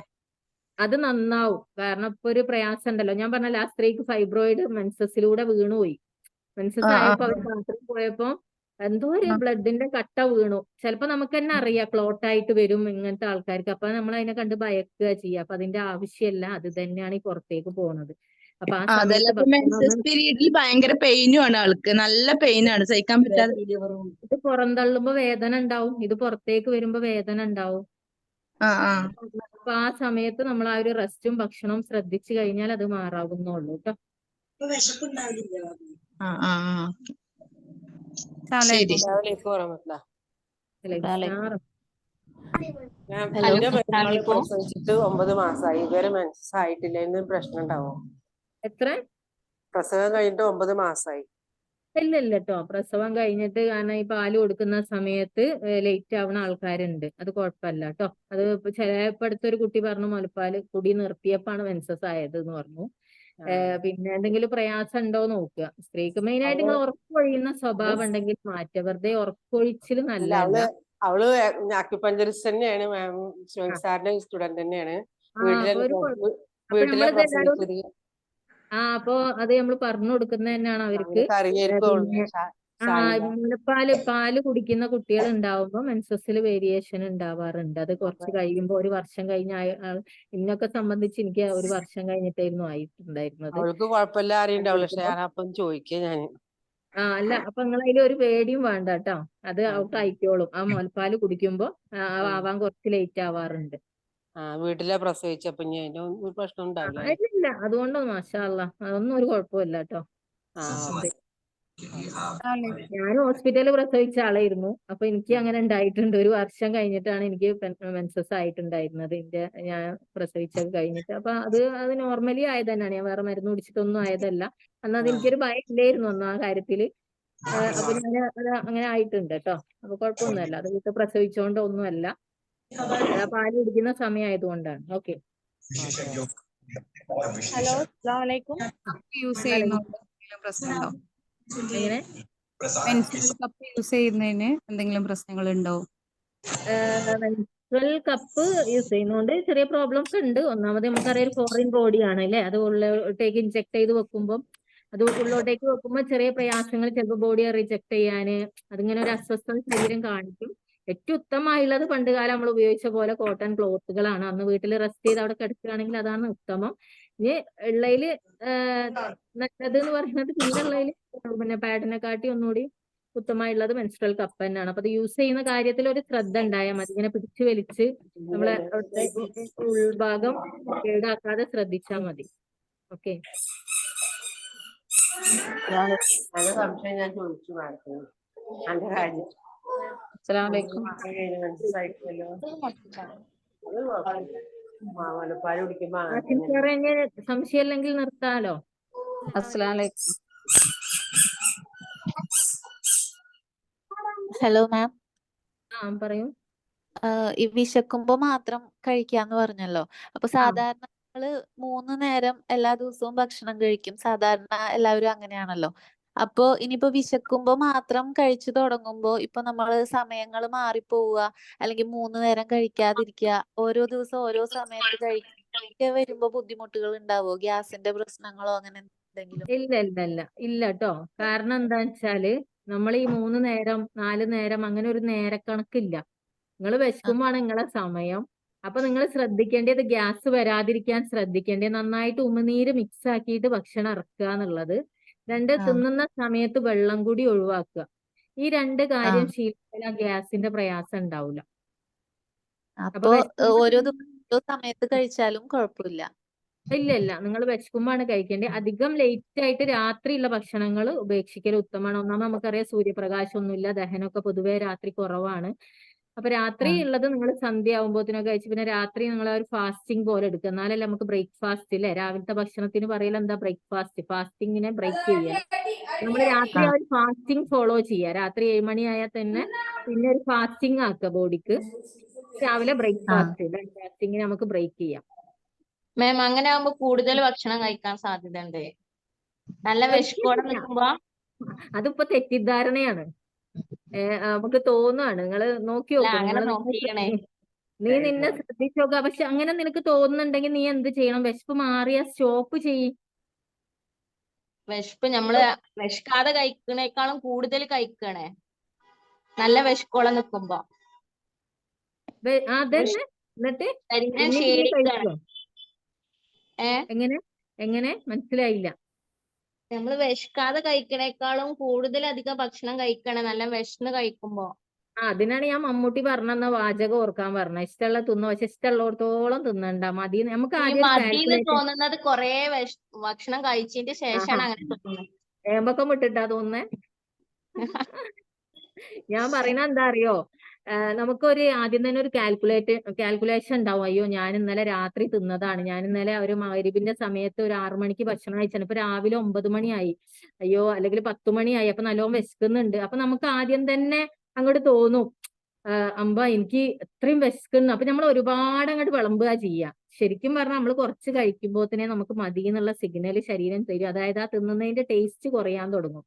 അത് നന്നാവും. കാരണം ഇപ്പൊ ഒരു പ്രയാസം ഉണ്ടല്ലോ, ഞാൻ പറഞ്ഞ ആ സ്ത്രീക്ക് ഫൈബ്രോയിഡ് മെൻസസിലൂടെ വീണുപോയി. മെൻസസ് ആയപ്പോ അവർ ബാത്റൂമിൽ പോയപ്പോ എന്തോ ഒരു ബ്ലഡിന്റെ കട്ട വീണു. ചിലപ്പോ നമുക്ക് തന്നെ അറിയാം ക്ലോട്ട് ആയിട്ട് വരും ഇങ്ങനത്തെ ആൾക്കാർക്ക്. അപ്പൊ നമ്മൾ അതിനെ കണ്ട് ഭയക്കുക ചെയ്യുക. അപ്പൊ അതിന്റെ ആവശ്യമല്ല, അത് തന്നെയാണ് ഈ പുറത്തേക്ക് പോകുന്നത്. അപ്പൊ ആ സമയത്ത് മെൻസസ് പീരീഡിൽ ഭയങ്കര പെയിനും ആണ് ആൾക്ക്. നല്ല പെയിനാണ്, സഹിക്കാൻ പറ്റാതെ. ഇത് പുറന്തള്ളുമ്പോ വേദന ഉണ്ടാവും, ഇത് പുറത്തേക്ക് വരുമ്പോ വേദന ഉണ്ടാവും. അപ്പൊ ആ സമയത്ത് നമ്മൾ ആ ഒരു റെസ്റ്റും ഭക്ഷണവും ശ്രദ്ധിച്ചു കഴിഞ്ഞാൽ അത് മാറാവുന്നുള്ളൂ കേട്ടോ. ശരി. എന്റെ മരുമകളെ പ്രസവിച്ചിട്ട് 9 മാസമായി, ഇതുവരെ മെൻസസ് ആയിട്ടില്ല. ഇതിന് പ്രശ്നം ഉണ്ടാവോ? എത്ര? പ്രസവം കഴിഞ്ഞിട്ട് 9 മാസമായി. ഇല്ല ഇല്ല കേട്ടോ, പ്രസവം കഴിഞ്ഞിട്ട് കാരണം ഈ പാല് കൊടുക്കുന്ന സമയത്ത് ലേറ്റ് ആവുന്ന ആൾക്കാരുണ്ട്. അത് കുഴപ്പമില്ല കേട്ടോ. അത് ചിലപ്പോ അടുത്തൊരു കുട്ടി പറഞ്ഞു മുലപ്പാല് കുടി നിർത്തിയപ്പാണ് മെൻസസ് ആയത് എന്ന് പറഞ്ഞു. പിന്നെ എന്തെങ്കിലും പ്രയാസം ഉണ്ടോ നോക്കുക. സ്ത്രീക്ക് മെയിൻ ആയിട്ട് നിങ്ങൾ ഉറക്കൊഴിയുന്ന സ്വഭാവം ഉണ്ടെങ്കിൽ മാറ്റുക. വെറുതെ ഉറക്കൊഴിച്ചിൽ നല്ലതല്ല. അവള് അക്യുപഞ്ചറിസ്റ്റ് തന്നെയാണ്, സാറിന്റെ സ്റ്റുഡന്റ് തന്നെയാണ്. വീട്ടിലെ പ്രസവിച്ചത്. അപ്പൊ അത് നമ്മൾ പറഞ്ഞു കൊടുക്കുന്നത് തന്നെയാണ് അവർക്ക്. പാല് കുടിക്കുന്ന കുട്ടികൾ ഉണ്ടാവുമ്പോ മെൻസസിൽ വേരിയേഷൻ ഉണ്ടാവാറുണ്ട്. അത് കുറച്ച് കഴിയുമ്പോ, ഒരു വർഷം കഴിഞ്ഞ ഇന്നൊക്കെ സംബന്ധിച്ച് എനിക്ക് ഒരു വർഷം കഴിഞ്ഞിട്ടായിരുന്നു ആയിട്ടുണ്ടായിരുന്നത്. അവൾക്ക് കുഴപ്പമില്ല അറിയണ്ടാവുള്ളൂ, പക്ഷെ ഞാനപ്പം ചോദിക്കുക ഞാൻ. അല്ല, അപ്പൊ നിങ്ങൾ അതിൽ ഒരു പേടിയും വേണ്ട കേട്ടോ. അത് ഔട്ട് ആയിക്കോളും. ആ മുലപ്പാല് കുടിക്കുമ്പോ ആവാൻ കുറച്ച് ലേറ്റ് ആവാറുണ്ട്. വീട്ടിലെ പ്രസവിച്ചപ്പോ അതിന്റെ ഒരു പ്രശ്നം ഉണ്ടാവില്ല. ഇല്ല, അതുകൊണ്ടൊന്നും മാഷാ അല്ലാഹ് അതൊന്നും ഒരു കുഴപ്പമില്ല കേട്ടോ. ഞാൻ ഹോസ്പിറ്റലിൽ പ്രസവിച്ച ആളായിരുന്നു. അപ്പൊ എനിക്ക് അങ്ങനെ ഉണ്ടായിട്ടുണ്ട്. ഒരു വർഷം കഴിഞ്ഞിട്ടാണ് എനിക്ക് മെൻസസ് ആയിട്ടുണ്ടായിരുന്നത്, ഞാൻ പ്രസവിച്ചൊക്കെ കഴിഞ്ഞിട്ട്. അപ്പൊ അത് നോർമലി ആയത് തന്നെയാണ്. ഞാൻ വേറെ മരുന്ന് കുടിച്ചിട്ടൊന്നും ആയതല്ല. അന്ന് അത് എനിക്കൊരു ഭയം ഇല്ലായിരുന്നു ഒന്നും ആ കാര്യത്തില്. അപ്പൊ ഞാൻ അത് അങ്ങനെ ആയിട്ടുണ്ട് കേട്ടോ. അപ്പൊ കുഴപ്പമൊന്നുമല്ല, അത് വീട്ടിൽ പ്രസവിച്ചോണ്ട് ഒന്നുമല്ല. പാല് കുടിക്കുന്ന സമയമായതുകൊണ്ടാണ്. ഓക്കെ. ഹലോ, അസ്സലാമു അലൈക്കും. യൂസ് ചെയ്യുന്നതുകൊണ്ട് എന്തെങ്കിലും പ്രശ്നമുണ്ടോ? എങ്ങനെ? മെൻസ്ട്രൽ കപ്പ് യൂസ് ചെയ്യുന്നതിന് എന്തെങ്കിലും പ്രശ്നങ്ങളുണ്ടോ? മെൻസ്ട്രൽ കപ്പ് യൂസ് ചെയ്യുന്നതുകൊണ്ട് ചെറിയ പ്രോബ്ലംസ് ഉണ്ട്. ഒന്നാമത് നമുക്കറിയാം ഫോറിൻ ബോഡിയാണ് അല്ലേ, അത് ഉള്ളിലോട്ടേക്ക് ഇൻജെക്ട് ചെയ്ത് വെക്കുമ്പോൾ, അത് ഉള്ളിലോട്ടേക്ക് വെക്കുമ്പോൾ ചെറിയ പ്രയാസങ്ങൾ, ചിലപ്പോൾ ബോഡിയെ റിജക്ട് ചെയ്യാന് അതിങ്ങനെ ഒരു അസ്വസ്ഥത ശരീരം കാണിക്കും. ഏറ്റവും ഉത്തമമായുള്ളത് പണ്ട് കാലം നമ്മൾ ഉപയോഗിച്ച പോലെ കോട്ടൺ ക്ലോത്തുകളാണ്. അന്ന് വീട്ടിൽ റെസ്റ്റ് ചെയ്ത് അവിടെ കിടക്കുകയാണെങ്കിൽ അതാണ് ഉത്തമം. ഇനി ഉള്ളതില് നല്ലത് എന്ന് പറയുന്നത്, പിന്നെ ഉള്ളതിൽ പിന്നെ പാഡിനെക്കാട്ടി ഒന്നുകൂടി ഉത്തമമായുള്ളത് മെൻസ്ട്രൽ കപ്പ് തന്നെയാണ്. അപ്പൊ അത് യൂസ് ചെയ്യുന്ന കാര്യത്തിൽ ഒരു ശ്രദ്ധ ഉണ്ടായാൽ മതി. ഇങ്ങനെ പിടിച്ചു വലിച്ച് നമ്മളെ ഉൾഭാഗം കേടാക്കാതെ ശ്രദ്ധിച്ചാൽ മതി. ഓക്കെ. സംശയം ഞാൻ ചോദിച്ചു മാഡത്തിന്. അതിന്റെ കാര്യം മുലപ്പാല് കുടിക്കുമ്പോ സംശയം അല്ലെങ്കിൽ നിർത്താലോ. Hello ma'am. പറയൂ. ഈ വിശക്കുമ്പോ മാത്രം കഴിക്കാന്ന് പറഞ്ഞല്ലോ. അപ്പൊ സാധാരണ നമ്മള് 3 നേരം എല്ലാ ദിവസവും ഭക്ഷണം കഴിക്കും. സാധാരണ എല്ലാവരും അങ്ങനെയാണല്ലോ. അപ്പൊ ഇനിയിപ്പോ വിശക്കുമ്പോ മാത്രം കഴിച്ചു തുടങ്ങുമ്പോ ഇപ്പൊ നമ്മള് സമയങ്ങൾ മാറിപ്പോവുക, അല്ലെങ്കിൽ 3 നേരം കഴിക്കാതിരിക്കുക, ഓരോ ദിവസം ഓരോ സമയത്ത് കഴിക്കുക വരുമ്പോ ബുദ്ധിമുട്ടുകൾ ഉണ്ടാവോ? ഗ്യാസിന്റെ പ്രശ്നങ്ങളോ അങ്ങനെ എന്തെങ്കിലും? ഇല്ല കേട്ടോ. കാരണം എന്താന്ന് വെച്ചാല് നമ്മൾ ഈ 3 നേരം 4 നേരം അങ്ങനെ ഒരു നേരക്കണക്കില്ല. നിങ്ങൾ വിശക്കുമ്പോഴാണ് നിങ്ങളെ സമയം. അപ്പൊ നിങ്ങൾ ശ്രദ്ധിക്കേണ്ടത് ഗ്യാസ് വരാതിരിക്കാൻ ശ്രദ്ധിക്കേണ്ടത് നന്നായിട്ട് ഉമിനീര് മിക്സ് ആക്കിയിട്ട് ഭക്ഷണം ഇറക്കുക എന്നുള്ളത്. 2, തിന്നുന്ന സമയത്ത് വെള്ളം കൂടി ഒഴിവാക്കുക. ഈ 2 കാര്യം ശീലിച്ചാൽ ഗ്യാസിന്റെ പ്രയാസം ഉണ്ടാവില്ല. അപ്പൊ ഓരോ സമയത്ത് കഴിച്ചാലും കുഴപ്പമില്ല. ഇല്ല നിങ്ങൾ വിശക്കുമ്പോഴാണ് കഴിക്കേണ്ടത്. അധികം ലേറ്റ് ആയിട്ട് രാത്രിയുള്ള ഭക്ഷണങ്ങൾ ഉപേക്ഷിക്കൽ ഉത്തമമാണ്. ഒന്നാമത് നമുക്കറിയാം സൂര്യപ്രകാശം ഒന്നുമില്ല, ദഹനമൊക്കെ പൊതുവേ രാത്രി കുറവാണ്. അപ്പൊ രാത്രി ഉള്ളത് നിങ്ങൾ സന്ധ്യ ആകുമ്പോഴത്തേനൊക്കെ കഴിച്ച് പിന്നെ രാത്രി നിങ്ങൾ ഒരു ഫാസ്റ്റിംഗ് പോലെ എടുക്കുക. എന്നാലല്ലേ നമുക്ക് ബ്രേക്ക്ഫാസ്റ്റ് അല്ലേ, രാവിലത്തെ ഭക്ഷണത്തിന് പറയൽ എന്താ ബ്രേക്ക്ഫാസ്റ്റ്, ഫാസ്റ്റിങ്ങിനെ ബ്രേക്ക് ചെയ്യുക. നമ്മൾ രാത്രി ആ ഒരു ഫാസ്റ്റിംഗ് ഫോളോ ചെയ്യുക. രാത്രി 7 മണി ആയാൽ തന്നെ പിന്നെ ഒരു ഫാസ്റ്റിംഗ് ആക്കുക ബോഡിക്ക്. രാവിലെ ബ്രേക്ക്ഫാസ്റ്റ്, ഫാസ്റ്റിംഗിന് നമുക്ക് ബ്രേക്ക് ചെയ്യാം. മാം അങ്ങനെ ആകുമ്പോ കൂടുതൽ ഭക്ഷണം കഴിക്കാൻ സാധ്യത ഉണ്ട്. നല്ല വിശപ്പോടെ നിൽക്കുമ്പോ അതിപ്പോ തെറ്റിദ്ധാരണയാണ്. നമുക്ക് തോന്നുകയാണ്. നിങ്ങൾ നോക്കി നോക്ക്, അങ്ങനെ നിങ്ങൾ നോക്കിക്കണേ. നീ നിന്നെ ശ്രദ്ധിച്ചു നോക്കുക. പക്ഷെ അങ്ങനെ നിനക്ക് തോന്നുന്നുണ്ടെങ്കിൽ നീ എന്ത് ചെയ്യണം? വിശപ്പ് മാറിയ സ്റ്റോപ്പ് ചെയ്യ്. വിശപ്പ് നമ്മള് വിശക്കാതെ കഴിക്കണേക്കാളും കൂടുതൽ കഴിക്കണേ നല്ല വിശക്കോളം നിക്കുമ്പോ. അതന്നെ. എന്നിട്ട് ശരീരം ക്ഷീണിക്കാണ്. എങ്ങനെ മനസ്സിലായില്ല? നമ്മള് വിശക്കാതെ കഴിക്കണേക്കാളും കൂടുതൽ അധികം ഭക്ഷണം കഴിക്കണേ നല്ല വിശന്ന് കഴിക്കുമ്പോ. അതിനാണ് ഞാൻ മമ്മൂട്ടി പറഞ്ഞ വാചകം ഓർക്കാൻ പറഞ്ഞത്. ഇഷ്ടമുള്ള തിന്നു, പക്ഷെ ഇഷ്ടമുള്ളിടത്തോളം തിന്നണ്ട, മതി. നമുക്ക് ആദ്യം തോന്നുന്നത് കൊറേ ഭക്ഷണം കഴിച്ചതിന്റെ ശേഷമാണ് അങ്ങനെ തോന്നുന്നത്. ഏമ്പക്കം വിട്ടിട്ടാ തോന്നുന്നേ. ഞാൻ പറയുന്നത് എന്താ അറിയോ, നമുക്കൊരു ആദ്യം തന്നെ ഒരു കാൽക്കുലേഷൻ ഉണ്ടാവും. അയ്യോ ഞാൻ ഇന്നലെ രാത്രി തിന്നതാണ്, ഞാൻ ഇന്നലെ ഒരു മഗ്‌രിബിന്റെ സമയത്ത് ഒരു 6 മണിക്ക് ഭക്ഷണം കഴിച്ചാണ്, ഇപ്പൊ രാവിലെ 9 മണിയായി, അയ്യോ അല്ലെങ്കിൽ 10 മണിയായി, അപ്പൊ നല്ലോണം വിശക്കുന്നുണ്ട്. അപ്പൊ നമുക്ക് ആദ്യം തന്നെ അങ്ങോട്ട് തോന്നും, അമ്പ എനിക്ക് ഇത്രയും വിശക്കുന്നു. അപ്പൊ നമ്മൾ ഒരുപാട് അങ്ങോട്ട് വിളമ്പുക ചെയ്യുക. ശരിക്കും പറഞ്ഞാൽ നമ്മൾ കുറച്ച് കഴിക്കുമ്പോൾ തന്നെ നമുക്ക് മതി എന്നുള്ള സിഗ്നൽ ശരീരം തരും. അതായത് ആ തിന്നുന്നതിന്റെ ടേസ്റ്റ് കുറയാൻ തുടങ്ങും.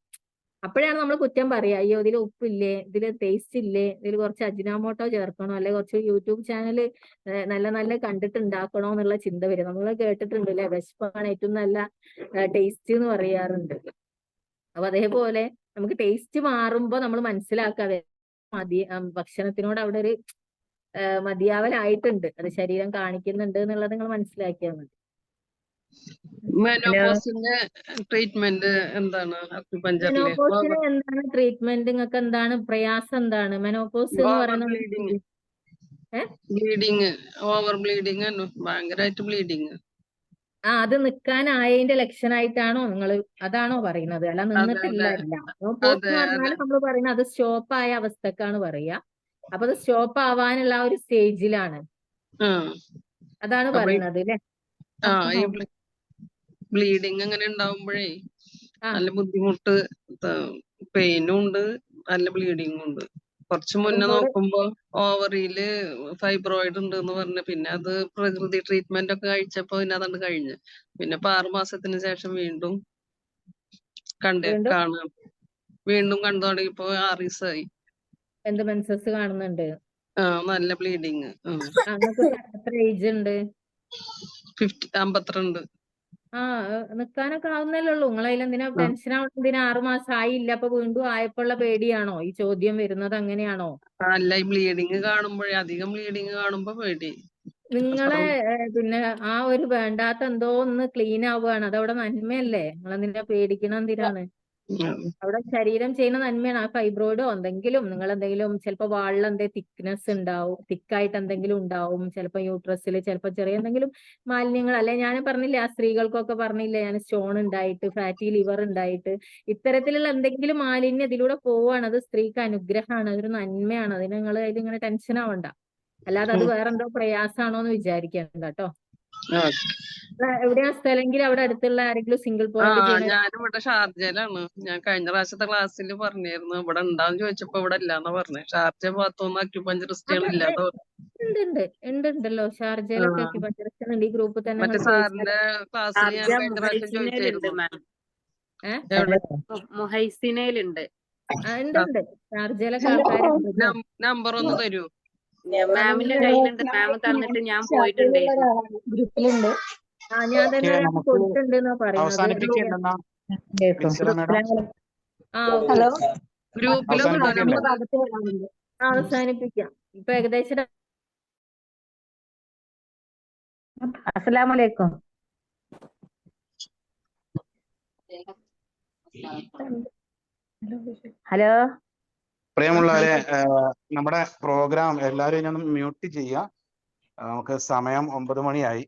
അപ്പോഴാണ് നമ്മൾ കുറ്റം പറയുക, അയ്യോ ഇതിൽ ഉപ്പില്ലേ, ഇതിൽ ടേസ്റ്റ് ഇല്ലേ, ഇതിൽ കുറച്ച് അജിനാമോട്ടോ ചേർക്കണോ, അല്ലെ കുറച്ച് യൂട്യൂബ് ചാനൽ നല്ല കണ്ടിട്ട് ഉണ്ടാക്കണോ എന്നുള്ള ചിന്ത വരും. നമ്മൾ കേട്ടിട്ടുണ്ട് അല്ലെ, വിശപ്പാണ് ഏറ്റവും നല്ല ടേസ്റ്റ് എന്ന് പറയാറുണ്ട്. അപ്പൊ അതേപോലെ നമുക്ക് ടേസ്റ്റ് മാറുമ്പോ നമ്മൾ മനസ്സിലാക്കാതെ ഭക്ഷണത്തിനോട് അവിടെ ഒരു മതിയാവലായിട്ടുണ്ട്, അത് ശരീരം കാണിക്കുന്നുണ്ട് എന്നുള്ളത് നിങ്ങൾ മനസ്സിലാക്കിയാൽ മതി. മെനോപോസിന്റെ ട്രീറ്റ്മെന്റ് എന്താണ്? മെനോപോസിന് എന്താണ് ട്രീറ്റ്മെന്റ്? നിങ്ങൾക്ക് എന്താണ് പ്രയാസം? എന്താണ് മെനോപോസ് എന്ന് പറയുന്നത്? ബ്ലീഡിങ്, ഓവർ ബ്ലീഡിങ്, ഭയങ്കരമായിട്ട് ബ്ലീഡിങ്. അത് നിൽക്കാനായതിന്റെ ലക്ഷണമായിട്ടാണോ നിങ്ങൾ അതാണോ പറയുന്നത്? അല്ല നിന്നിട്ടില്ല. മെനോപോസ് എന്ന് പറഞ്ഞാൽ നമ്മൾ പറയുന്നത് അത് സ്റ്റോപ്പ് ആയ അവസ്ഥക്കാണ് പറയുക. അപ്പൊ അത് സ്റ്റോപ്പ് ആവാനുള്ള ആ ഒരു സ്റ്റേജിലാണ്, അതാണ് പറയുന്നത് അല്ലേ? ബ്ലീഡിങ് അങ്ങനെ ഉണ്ടാവുമ്പോഴേ നല്ല ബുദ്ധിമുട്ട്, പെയിനും ഉണ്ട്, നല്ല ബ്ലീഡിങ്ങും ഉണ്ട്. കുറച്ചു മുന്നേ നോക്കുമ്പോ ഓവറിയില് ഫൈബ്രോയിഡ് ഉണ്ട് എന്ന് പറഞ്ഞു. പിന്നെ അത് പ്രകൃതി ട്രീറ്റ്മെന്റ് ഒക്കെ കഴിച്ചപ്പോ പിന്നെ അതണ്ട് കഴിഞ്ഞു. പിന്നെ ഇപ്പൊ 6 മാസത്തിന് ശേഷം വീണ്ടും കാണാം, വീണ്ടും കണ്ടു തുടങ്ങിയപ്പോ 6 ദിവസമായി. എന്ത് മെൻസസ് കാണുന്നുണ്ട്? നല്ല ബ്ലീഡിങ്. എത്ര ഏജ് ഉണ്ട്? 52. നിക്കാനൊക്കെ ആവുന്നല്ലേ ഉള്ളൂ. നിങ്ങൾ അതിലെന്തിനാ ടെൻഷൻ ആവണം? എന്തിനാ 6 മാസം ആയില്ല, അപ്പൊ വീണ്ടും ആയപ്പോഴുള്ള പേടിയാണോ ഈ ചോദ്യം വരുന്നത്? അങ്ങനെയാണോ? അല്ല, ഈ ബ്ലീഡിങ് കാണുമ്പോഴേ, അധികം ബ്ലീഡിങ് കാണുമ്പോ പേടി. നിങ്ങളെ പിന്നെ ആ ഒരു വേണ്ടാത്ത എന്തോ ഒന്ന് ക്ലീൻ ആവുകയാണ്, അതവിടെ നന്മയല്ലേ? നിങ്ങളെന്തിനാ പേടിക്കണം? എന്തിനാണ്? അവിടെ ശരീരം ചെയ്യുന്ന നന്മയാണ്. ആ ഫൈബ്രോയിഡോ എന്തെങ്കിലും നിങ്ങൾ എന്തെങ്കിലും ചിലപ്പോൾ വാളിൽ എന്തെങ്കിലും തിക്നെസ് ഉണ്ടാവും, തിക്കായിട്ട് എന്തെങ്കിലും ഉണ്ടാവും, ചിലപ്പോൾ യൂട്രസിൽ ചിലപ്പോൾ ചെറിയ എന്തെങ്കിലും മാലിന്യങ്ങൾ, അല്ലെ ഞാൻ പറഞ്ഞില്ലേ ആ സ്ത്രീകൾക്കൊക്കെ പറഞ്ഞില്ലേ ഞാൻ സ്റ്റോൺ ഉണ്ടായിട്ട്, ഫാറ്റി ലിവർ ഉണ്ടായിട്ട്, ഇത്തരത്തിലുള്ള എന്തെങ്കിലും മാലിന്യം ഇതിലൂടെ പോവാണ്. അത് സ്ത്രീക്ക് അനുഗ്രഹമാണ്, അതൊരു നന്മയാണ്. അതിന് നിങ്ങൾ അതിലിങ്ങനെ ടെൻഷൻ ആവണ്ട. അല്ലാതെ അത് വേറെന്തോ പ്രയാസാണോ എന്ന് വിചാരിക്കണ്ട കേട്ടോ. എവിടെയാ സ്ഥലമെങ്കിൽ അവിടെ അടുത്തുള്ള ആരെങ്കിലും സിംഗിൾ പോയിന്റ് ചെയ്യണം. ഞാനിവിടെ ഷാർജയിലാണ്. ഞാൻ കഴിഞ്ഞ പ്രാവശ്യത്തെ ക്ലാസ്സിൽ പറഞ്ഞിരുന്നു, ഇവിടെ ഉണ്ടാവും ചോദിച്ചപ്പോ ഇവിടെ ഇല്ലാന്നാ പറഞ്ഞത്. ഷാർജ ഭാഗത്തൊന്നും അക്യുപഞ്ചറിസ്റ്റുകൾ ഇല്ലാതെ. ഉണ്ടല്ലോ ഷാർജയിലൊക്കെ അക്യുപഞ്ചറിസ്റ്റ് ഉണ്ട്. ഈ ഗ്രൂപ്പിൽ തന്നെ സാറിന്റെ ക്ലാസ്സിൽ ഞാൻ കഴിഞ്ഞ പ്രാവശ്യം ചോദിച്ചായിരുന്നു. മുഹൈസിനയിലുണ്ട്. ഉണ്ട് ഷാർജയിലൊക്കെ ആൾക്കാരുണ്ട്. നമ്പർ ഒന്ന് തരൂ? മാമിന്റെ കയ്യിലുണ്ട്, മാം തന്നിട്ട് ഞാൻ പോയിട്ടുണ്ട് ഗ്രൂപ്പിലുണ്ട്. ഞാൻ തന്നെ കൊടുത്തിട്ടുണ്ട് എന്നാ പറയുന്നത്. ഹലോ, അവസാനിപ്പിക്കാം. ഇപ്പൊ ഏകദേശം അസ്സലാമലൈക്കും. ഹലോ, പ്രിയമുള്ളവരെ, നമ്മുടെ പ്രോഗ്രാം എല്ലാവരും ഇനി ഒന്ന് മ്യൂട്ട് ചെയ്യുക. നമുക്ക് സമയം 9 മണിയായി.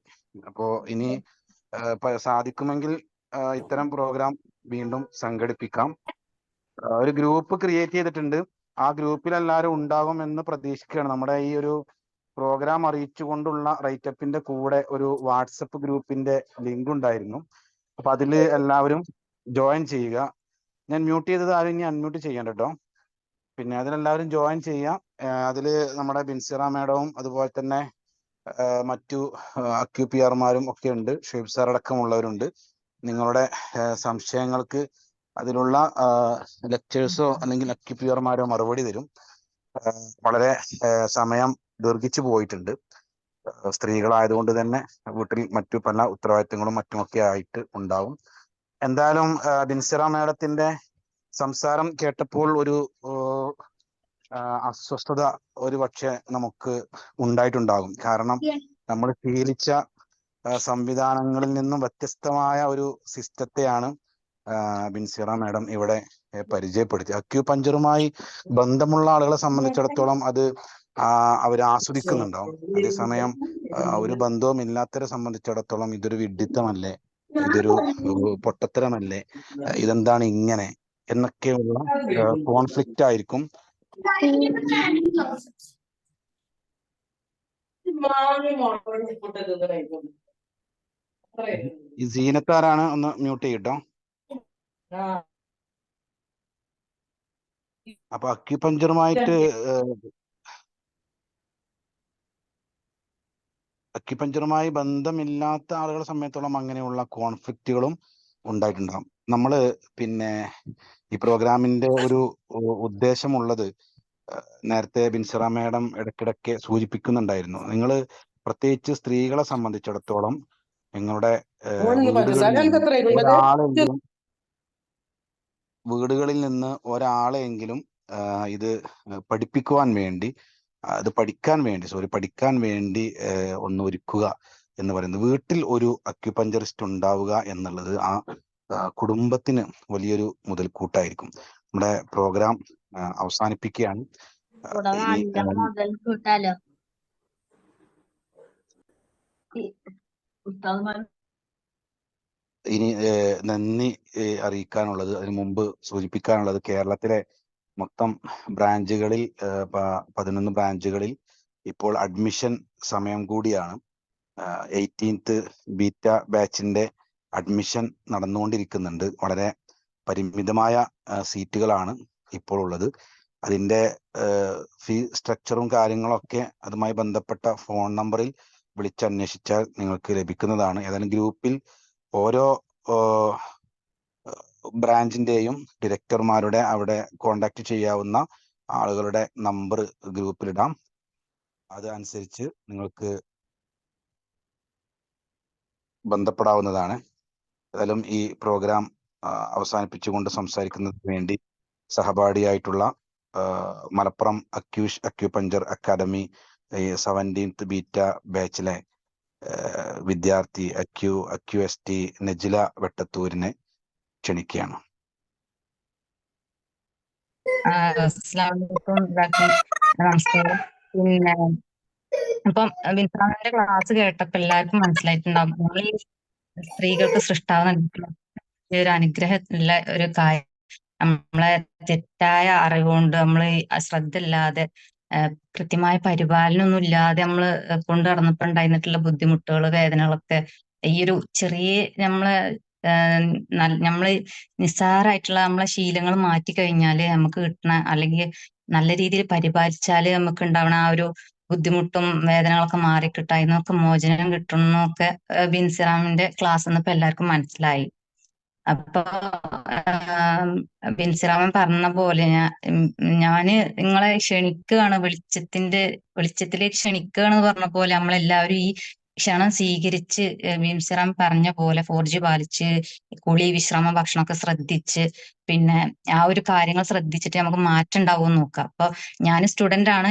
അപ്പോ ഇനി സാധിക്കുമെങ്കിൽ ഇത്തരം പ്രോഗ്രാം വീണ്ടും സംഘടിപ്പിക്കാം. ഒരു ഗ്രൂപ്പ് ക്രിയേറ്റ് ചെയ്തിട്ടുണ്ട്. ആ ഗ്രൂപ്പിൽ എല്ലാവരും ഉണ്ടാകും എന്ന് പ്രതീക്ഷിക്കുകയാണ്. നമ്മുടെ ഈ ഒരു പ്രോഗ്രാം അറിയിച്ചുകൊണ്ടുള്ള റൈറ്റപ്പിന്റെ കൂടെ ഒരു വാട്സപ്പ് ഗ്രൂപ്പിന്റെ ലിങ്ക് ഉണ്ടായിരുന്നു. അപ്പൊ അതിൽ എല്ലാവരും ജോയിൻ ചെയ്യുക. ഞാൻ മ്യൂട്ട് ചെയ്തത് ആരും ഇനി അൺമ്യൂട്ട് ചെയ്യണ്ട കേട്ടോ. പിന്നെ അതിലെല്ലാവരും ജോയിൻ ചെയ്യാം. അതിൽ നമ്മുടെ ബിൻസിറ മാഡവും അതുപോലെ തന്നെ മറ്റു അക്യുപിആർമാരും ഒക്കെ ഉണ്ട്. ഷുഹൈബ് സാർ അടക്കമുള്ളവരുണ്ട്. നിങ്ങളുടെ സംശയങ്ങൾക്ക് അതിലുള്ള ലെക്ചേഴ്സോ അല്ലെങ്കിൽ അക്യുപിആർമാരോ മറുപടി തരും. വളരെ സമയം ദീർഘിച്ചു പോയിട്ടുണ്ട്. സ്ത്രീകളായതുകൊണ്ട് തന്നെ വീട്ടിൽ മറ്റു പല ഉത്തരവാദിത്തങ്ങളും മറ്റുമൊക്കെ ആയിട്ട് ഉണ്ടാവും. എന്തായാലും ബിൻസിറ മാഡത്തിന്റെ സംസാരം കേട്ടപ്പോൾ ഒരു അസ്വസ്ഥത ഒരു പക്ഷെ നമുക്ക് ഉണ്ടായിട്ടുണ്ടാകും. കാരണം നമ്മൾ ശീലിച്ച സംവിധാനങ്ങളിൽ നിന്നും വ്യത്യസ്തമായ ഒരു സിസ്റ്റത്തെയാണ് ബിൻസിറ മാഡം ഇവിടെ പരിചയപ്പെടുത്തി. അക്യുപഞ്ചറുമായി ബന്ധമുള്ള ആളുകളെ സംബന്ധിച്ചിടത്തോളം അത് അവർ ആസ്വദിക്കുന്നുണ്ടാവും. അതേസമയം ഒരു ബന്ധവും ഇല്ലാത്തവരെ സംബന്ധിച്ചിടത്തോളം ഇതൊരു വിഡ്ഢിത്തമല്ലേ, ഇതൊരു പൊട്ടത്തരമല്ലേ, ഇതെന്താണ് ഇങ്ങനെ എന്നൊക്കെയുള്ള കോൺഫ്ലിക്റ്റ് ആയിരിക്കും. ഈ സീനത്താരാണ് ഒന്ന് മ്യൂട്ട് ചെയ്യട്ടോ. അപ്പൊ അക്യുപഞ്ചറുമായി ബന്ധമില്ലാത്ത ആളുകളെ സംബന്ധിച്ചോളം അങ്ങനെയുള്ള കോൺഫ്ലിക്റ്റുകളും ഉണ്ടായിട്ടുണ്ടാകും. നമ്മള് പിന്നെ ഈ പ്രോഗ്രാമിന്റെ ഒരു ഉദ്ദേശമുള്ളത് നേരത്തെ ബിൻസിറ മാഡം ഇടയ്ക്കിടയ്ക്ക് സൂചിപ്പിക്കുന്നുണ്ടായിരുന്നു. നിങ്ങൾ പ്രത്യേകിച്ച് സ്ത്രീകളെ സംബന്ധിച്ചിടത്തോളം നിങ്ങളുടെ വീടുകളിൽ നിന്ന് ഒരാളെങ്കിലും ഇത് പഠിക്കാൻ വേണ്ടി ഒന്ന് ഒരുക്കുക എന്ന് പറയുന്നത്. വീട്ടിൽ ഒരു അക്യുപഞ്ചറിസ്റ്റ് ഉണ്ടാവുക എന്നുള്ളത് ആ കുടുംബത്തിന് വലിയൊരു മുതൽക്കൂട്ടായിരിക്കും. നമ്മുടെ പ്രോഗ്രാം അവസാനിപ്പിക്കുകയാണ്. ഇനി നന്ദി അറിയിക്കാനുള്ളത്, അതിനു മുമ്പ് സൂചിപ്പിക്കാനുള്ളത്, കേരളത്തിലെ മൊത്തം ബ്രാഞ്ചുകളിൽ 11 ബ്രാഞ്ചുകളിൽ ഇപ്പോൾ അഡ്മിഷൻ സമയം കൂടിയാണ്. 18th ബീറ്റ ബാച്ചിന്റെ അഡ്മിഷൻ നടന്നുകൊണ്ടിരിക്കുന്നുണ്ട്. വളരെ പരിമിതമായ സീറ്റുകളാണ് ഇപ്പോൾ ഉള്ളത്. അതിന്റെ ഫീ സ്ട്രക്ചറും കാര്യങ്ങളൊക്കെ അതുമായി ബന്ധപ്പെട്ട ഫോൺ നമ്പറിൽ വിളിച്ചന്വേഷിച്ചാൽ നിങ്ങൾക്ക് ലഭിക്കുന്നതാണ്. ഏതായാലും ഗ്രൂപ്പിൽ ഓരോ ബ്രാഞ്ചിന്റെയും ഡയറക്ടർമാരുടെ അവിടെ കോണ്ടാക്ട് ചെയ്യാവുന്ന ആളുകളുടെ നമ്പർ ഗ്രൂപ്പിലിടാം. അതനുസരിച്ച് നിങ്ങൾക്ക് ബന്ധപ്പെടാവുന്നതാണ്. ഏതായാലും ഈ പ്രോഗ്രാം അവസാനിപ്പിച്ചുകൊണ്ട് സംസാരിക്കുന്നതിന് വേണ്ടി സഹപാഠിയായിട്ടുള്ള Malappuram acupuncture academy 17th beta ബാച്ചിലെ വിദ്യാർത്ഥി അക്യുഎസ്ടി നജില വെട്ടത്തൂരിനെ ക്ഷണിക്കുകയാണ്. നമസ്കാരം. പിന്നെ അപ്പം ബിൻസാറിന്റെ ക്ലാസ് കേട്ടപ്പോ എല്ലാവർക്കും മനസ്സിലായിട്ടുണ്ടാവും, നമ്മൾ ഈ സ്ത്രീകൾക്ക് സൃഷ്ടാവ് ഒരു അനുഗ്രഹമുള്ള ഒരു കാര്യം. നമ്മളെ തെറ്റായ അറിവുകൊണ്ട് നമ്മള് ശ്രദ്ധ ഇല്ലാതെ കൃത്യമായ പരിപാലനമൊന്നും ഇല്ലാതെ നമ്മള് കൊണ്ടു നടന്നപ്പോ ഉണ്ടായിരുന്നിട്ടുള്ള ബുദ്ധിമുട്ടുകൾ, വേദനകളൊക്കെ ഈ ഒരു ചെറിയ നമ്മള് നിസ്സാരമായിട്ടുള്ള നമ്മളെ ശീലങ്ങൾ മാറ്റി കഴിഞ്ഞാല് നമുക്ക് കിട്ടണ, അല്ലെങ്കിൽ നല്ല രീതിയിൽ പരിപാലിച്ചാല് നമുക്ക് ഉണ്ടാവണ ആ ഒരു ബുദ്ധിമുട്ടും വേദനകളൊക്കെ മാറിക്കിട്ടാ, ഇതിനൊക്കെ മോചനം കിട്ടുന്നൊക്കെ ബിൻസിറാമിന്റെ ക്ലാസ് ഇന്നിപ്പോ എല്ലാവർക്കും മനസ്സിലായി. അപ്പൊ ബിൻസിറാമൻ പറഞ്ഞ പോലെ ഞാന് നിങ്ങളെ ക്ഷണിക്കുകയാണ്, വെളിച്ചത്തിലേക്ക് ക്ഷണിക്കുകയാണെന്ന് പറഞ്ഞ പോലെ നമ്മളെല്ലാവരും ഈ ക്ഷണം സ്വീകരിച്ച് ബിൻസിറാം പറഞ്ഞ പോലെ 4G പാലിച്ച് കുളി, വിശ്രമം, ഭക്ഷണമൊക്കെ ശ്രദ്ധിച്ച് പിന്നെ ആ ഒരു കാര്യങ്ങൾ ശ്രദ്ധിച്ചിട്ട് നമുക്ക് മാറ്റം ഉണ്ടാവുമെന്ന് നോക്കാം. അപ്പൊ ഞാൻ സ്റ്റുഡന്റ് ആണ്,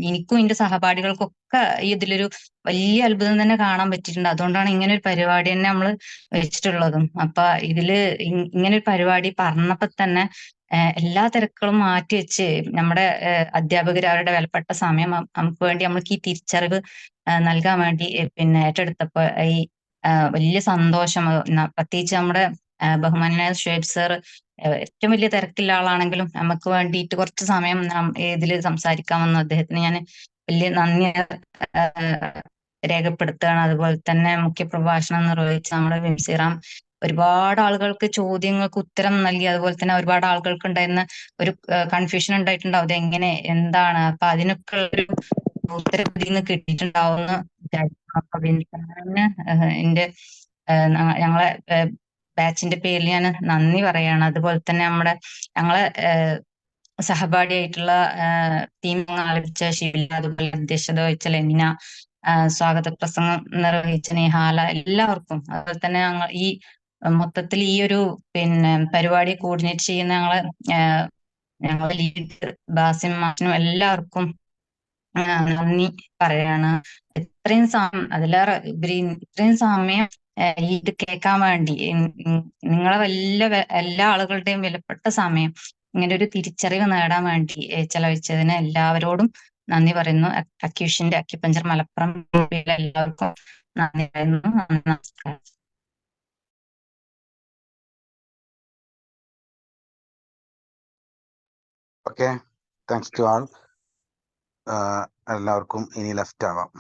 എനിക്കും എന്റെ സഹപാഠികൾക്കൊക്കെ ഇതിലൊരു വലിയ അത്ഭുതം തന്നെ കാണാൻ പറ്റിയിട്ടുണ്ട്. അതുകൊണ്ടാണ് ഇങ്ങനെ ഒരു പരിപാടി തന്നെ നമ്മൾ വെച്ചിട്ടുള്ളതും. അപ്പൊ ഇതില് ഇങ്ങനെ ഒരു പരിപാടി പറഞ്ഞപ്പോ തന്നെ എല്ലാ തിരക്കുകളും മാറ്റി വെച്ച് നമ്മുടെ അധ്യാപകർ അവരുടെ വിലപ്പെട്ട സമയം നമുക്ക് വേണ്ടി നമ്മൾക്ക് ഈ തിരിച്ചറിവ് നൽകാൻ വേണ്ടി പിന്നെ ഏറ്റെടുത്തപ്പോ ഈ വലിയ സന്തോഷം. പ്രത്യേകിച്ച് നമ്മുടെ ബഹുമാനായ ഷുഹൈബ് സർ ഏറ്റവും വലിയ തിരക്കുള്ള ആളാണെങ്കിലും നമുക്ക് വേണ്ടിയിട്ട് കുറച്ച് സമയം ഇതിൽ സംസാരിക്കാമെന്ന് അദ്ദേഹത്തിന് ഞാൻ വലിയ നന്ദി രേഖപ്പെടുത്തുകയാണ്. അതുപോലെ തന്നെ മുഖ്യപ്രഭാഷണം നിർവഹിച്ച നമ്മുടെ വിംസിറാം ഒരുപാട് ആളുകൾക്ക് ചോദ്യങ്ങൾക്ക് ഉത്തരം നൽകി. അതുപോലെ തന്നെ ഒരുപാട് ആളുകൾക്ക് ഉണ്ടായിരുന്ന ഒരു കൺഫ്യൂഷൻ ഉണ്ടായിട്ടുണ്ടാവും, അത് എങ്ങനെ എന്താണ്, അപ്പൊ അതിനൊക്കെ ഒരു ഉത്തരം ഇതിൽ നിന്ന് കിട്ടിയിട്ടുണ്ടാവും എന്ന് വിചാരിക്കുന്നു. അപ്പൊ വിൻസറിന് എന്റെ ഞങ്ങളെ ബാച്ചിന്റെ പേരിൽ ഞാൻ നന്ദി പറയാണ്. അതുപോലെ തന്നെ ഞങ്ങളെ സഹപാഠിയായിട്ടുള്ള ടീം ആലപിച്ച ഷീല, അതുപോലെ അധ്യക്ഷത വഹിച്ച ലെമിന, സ്വാഗത പ്രസംഗം നിർവഹിച്ച നിഹാല, എല്ലാവർക്കും, അതുപോലെ തന്നെ ഞങ്ങൾ ഈ മൊത്തത്തിൽ ഈ ഒരു പരിപാടി കോർഡിനേറ്റ് ചെയ്യുന്ന ഞങ്ങളെ ലീഡർ ബാസിം മാഷിനും എല്ലാവർക്കും നന്ദി പറയാണ്. ഇത്രയും അതിലേറെ ഇത്രയും സമയം ഇത് കേൾക്കാൻ വേണ്ടി നിങ്ങളെ എല്ലാ ആളുകളുടെയും വിലപ്പെട്ട സമയം ഇങ്ങനെ ഒരു തിരിച്ചറിവ് നേടാൻ വേണ്ടി ചെലവഴിച്ചതിന് എല്ലാവരോടും നന്ദി പറയുന്നു. അക്യുപഞ്ചർ മലപ്പുറം എല്ലാവർക്കും നന്ദി പറയുന്നു. നമസ്കാരം. Okay, thanks to all. എല്ലാവർക്കും ഇനി ലെഫ്റ്റ് ആവാം.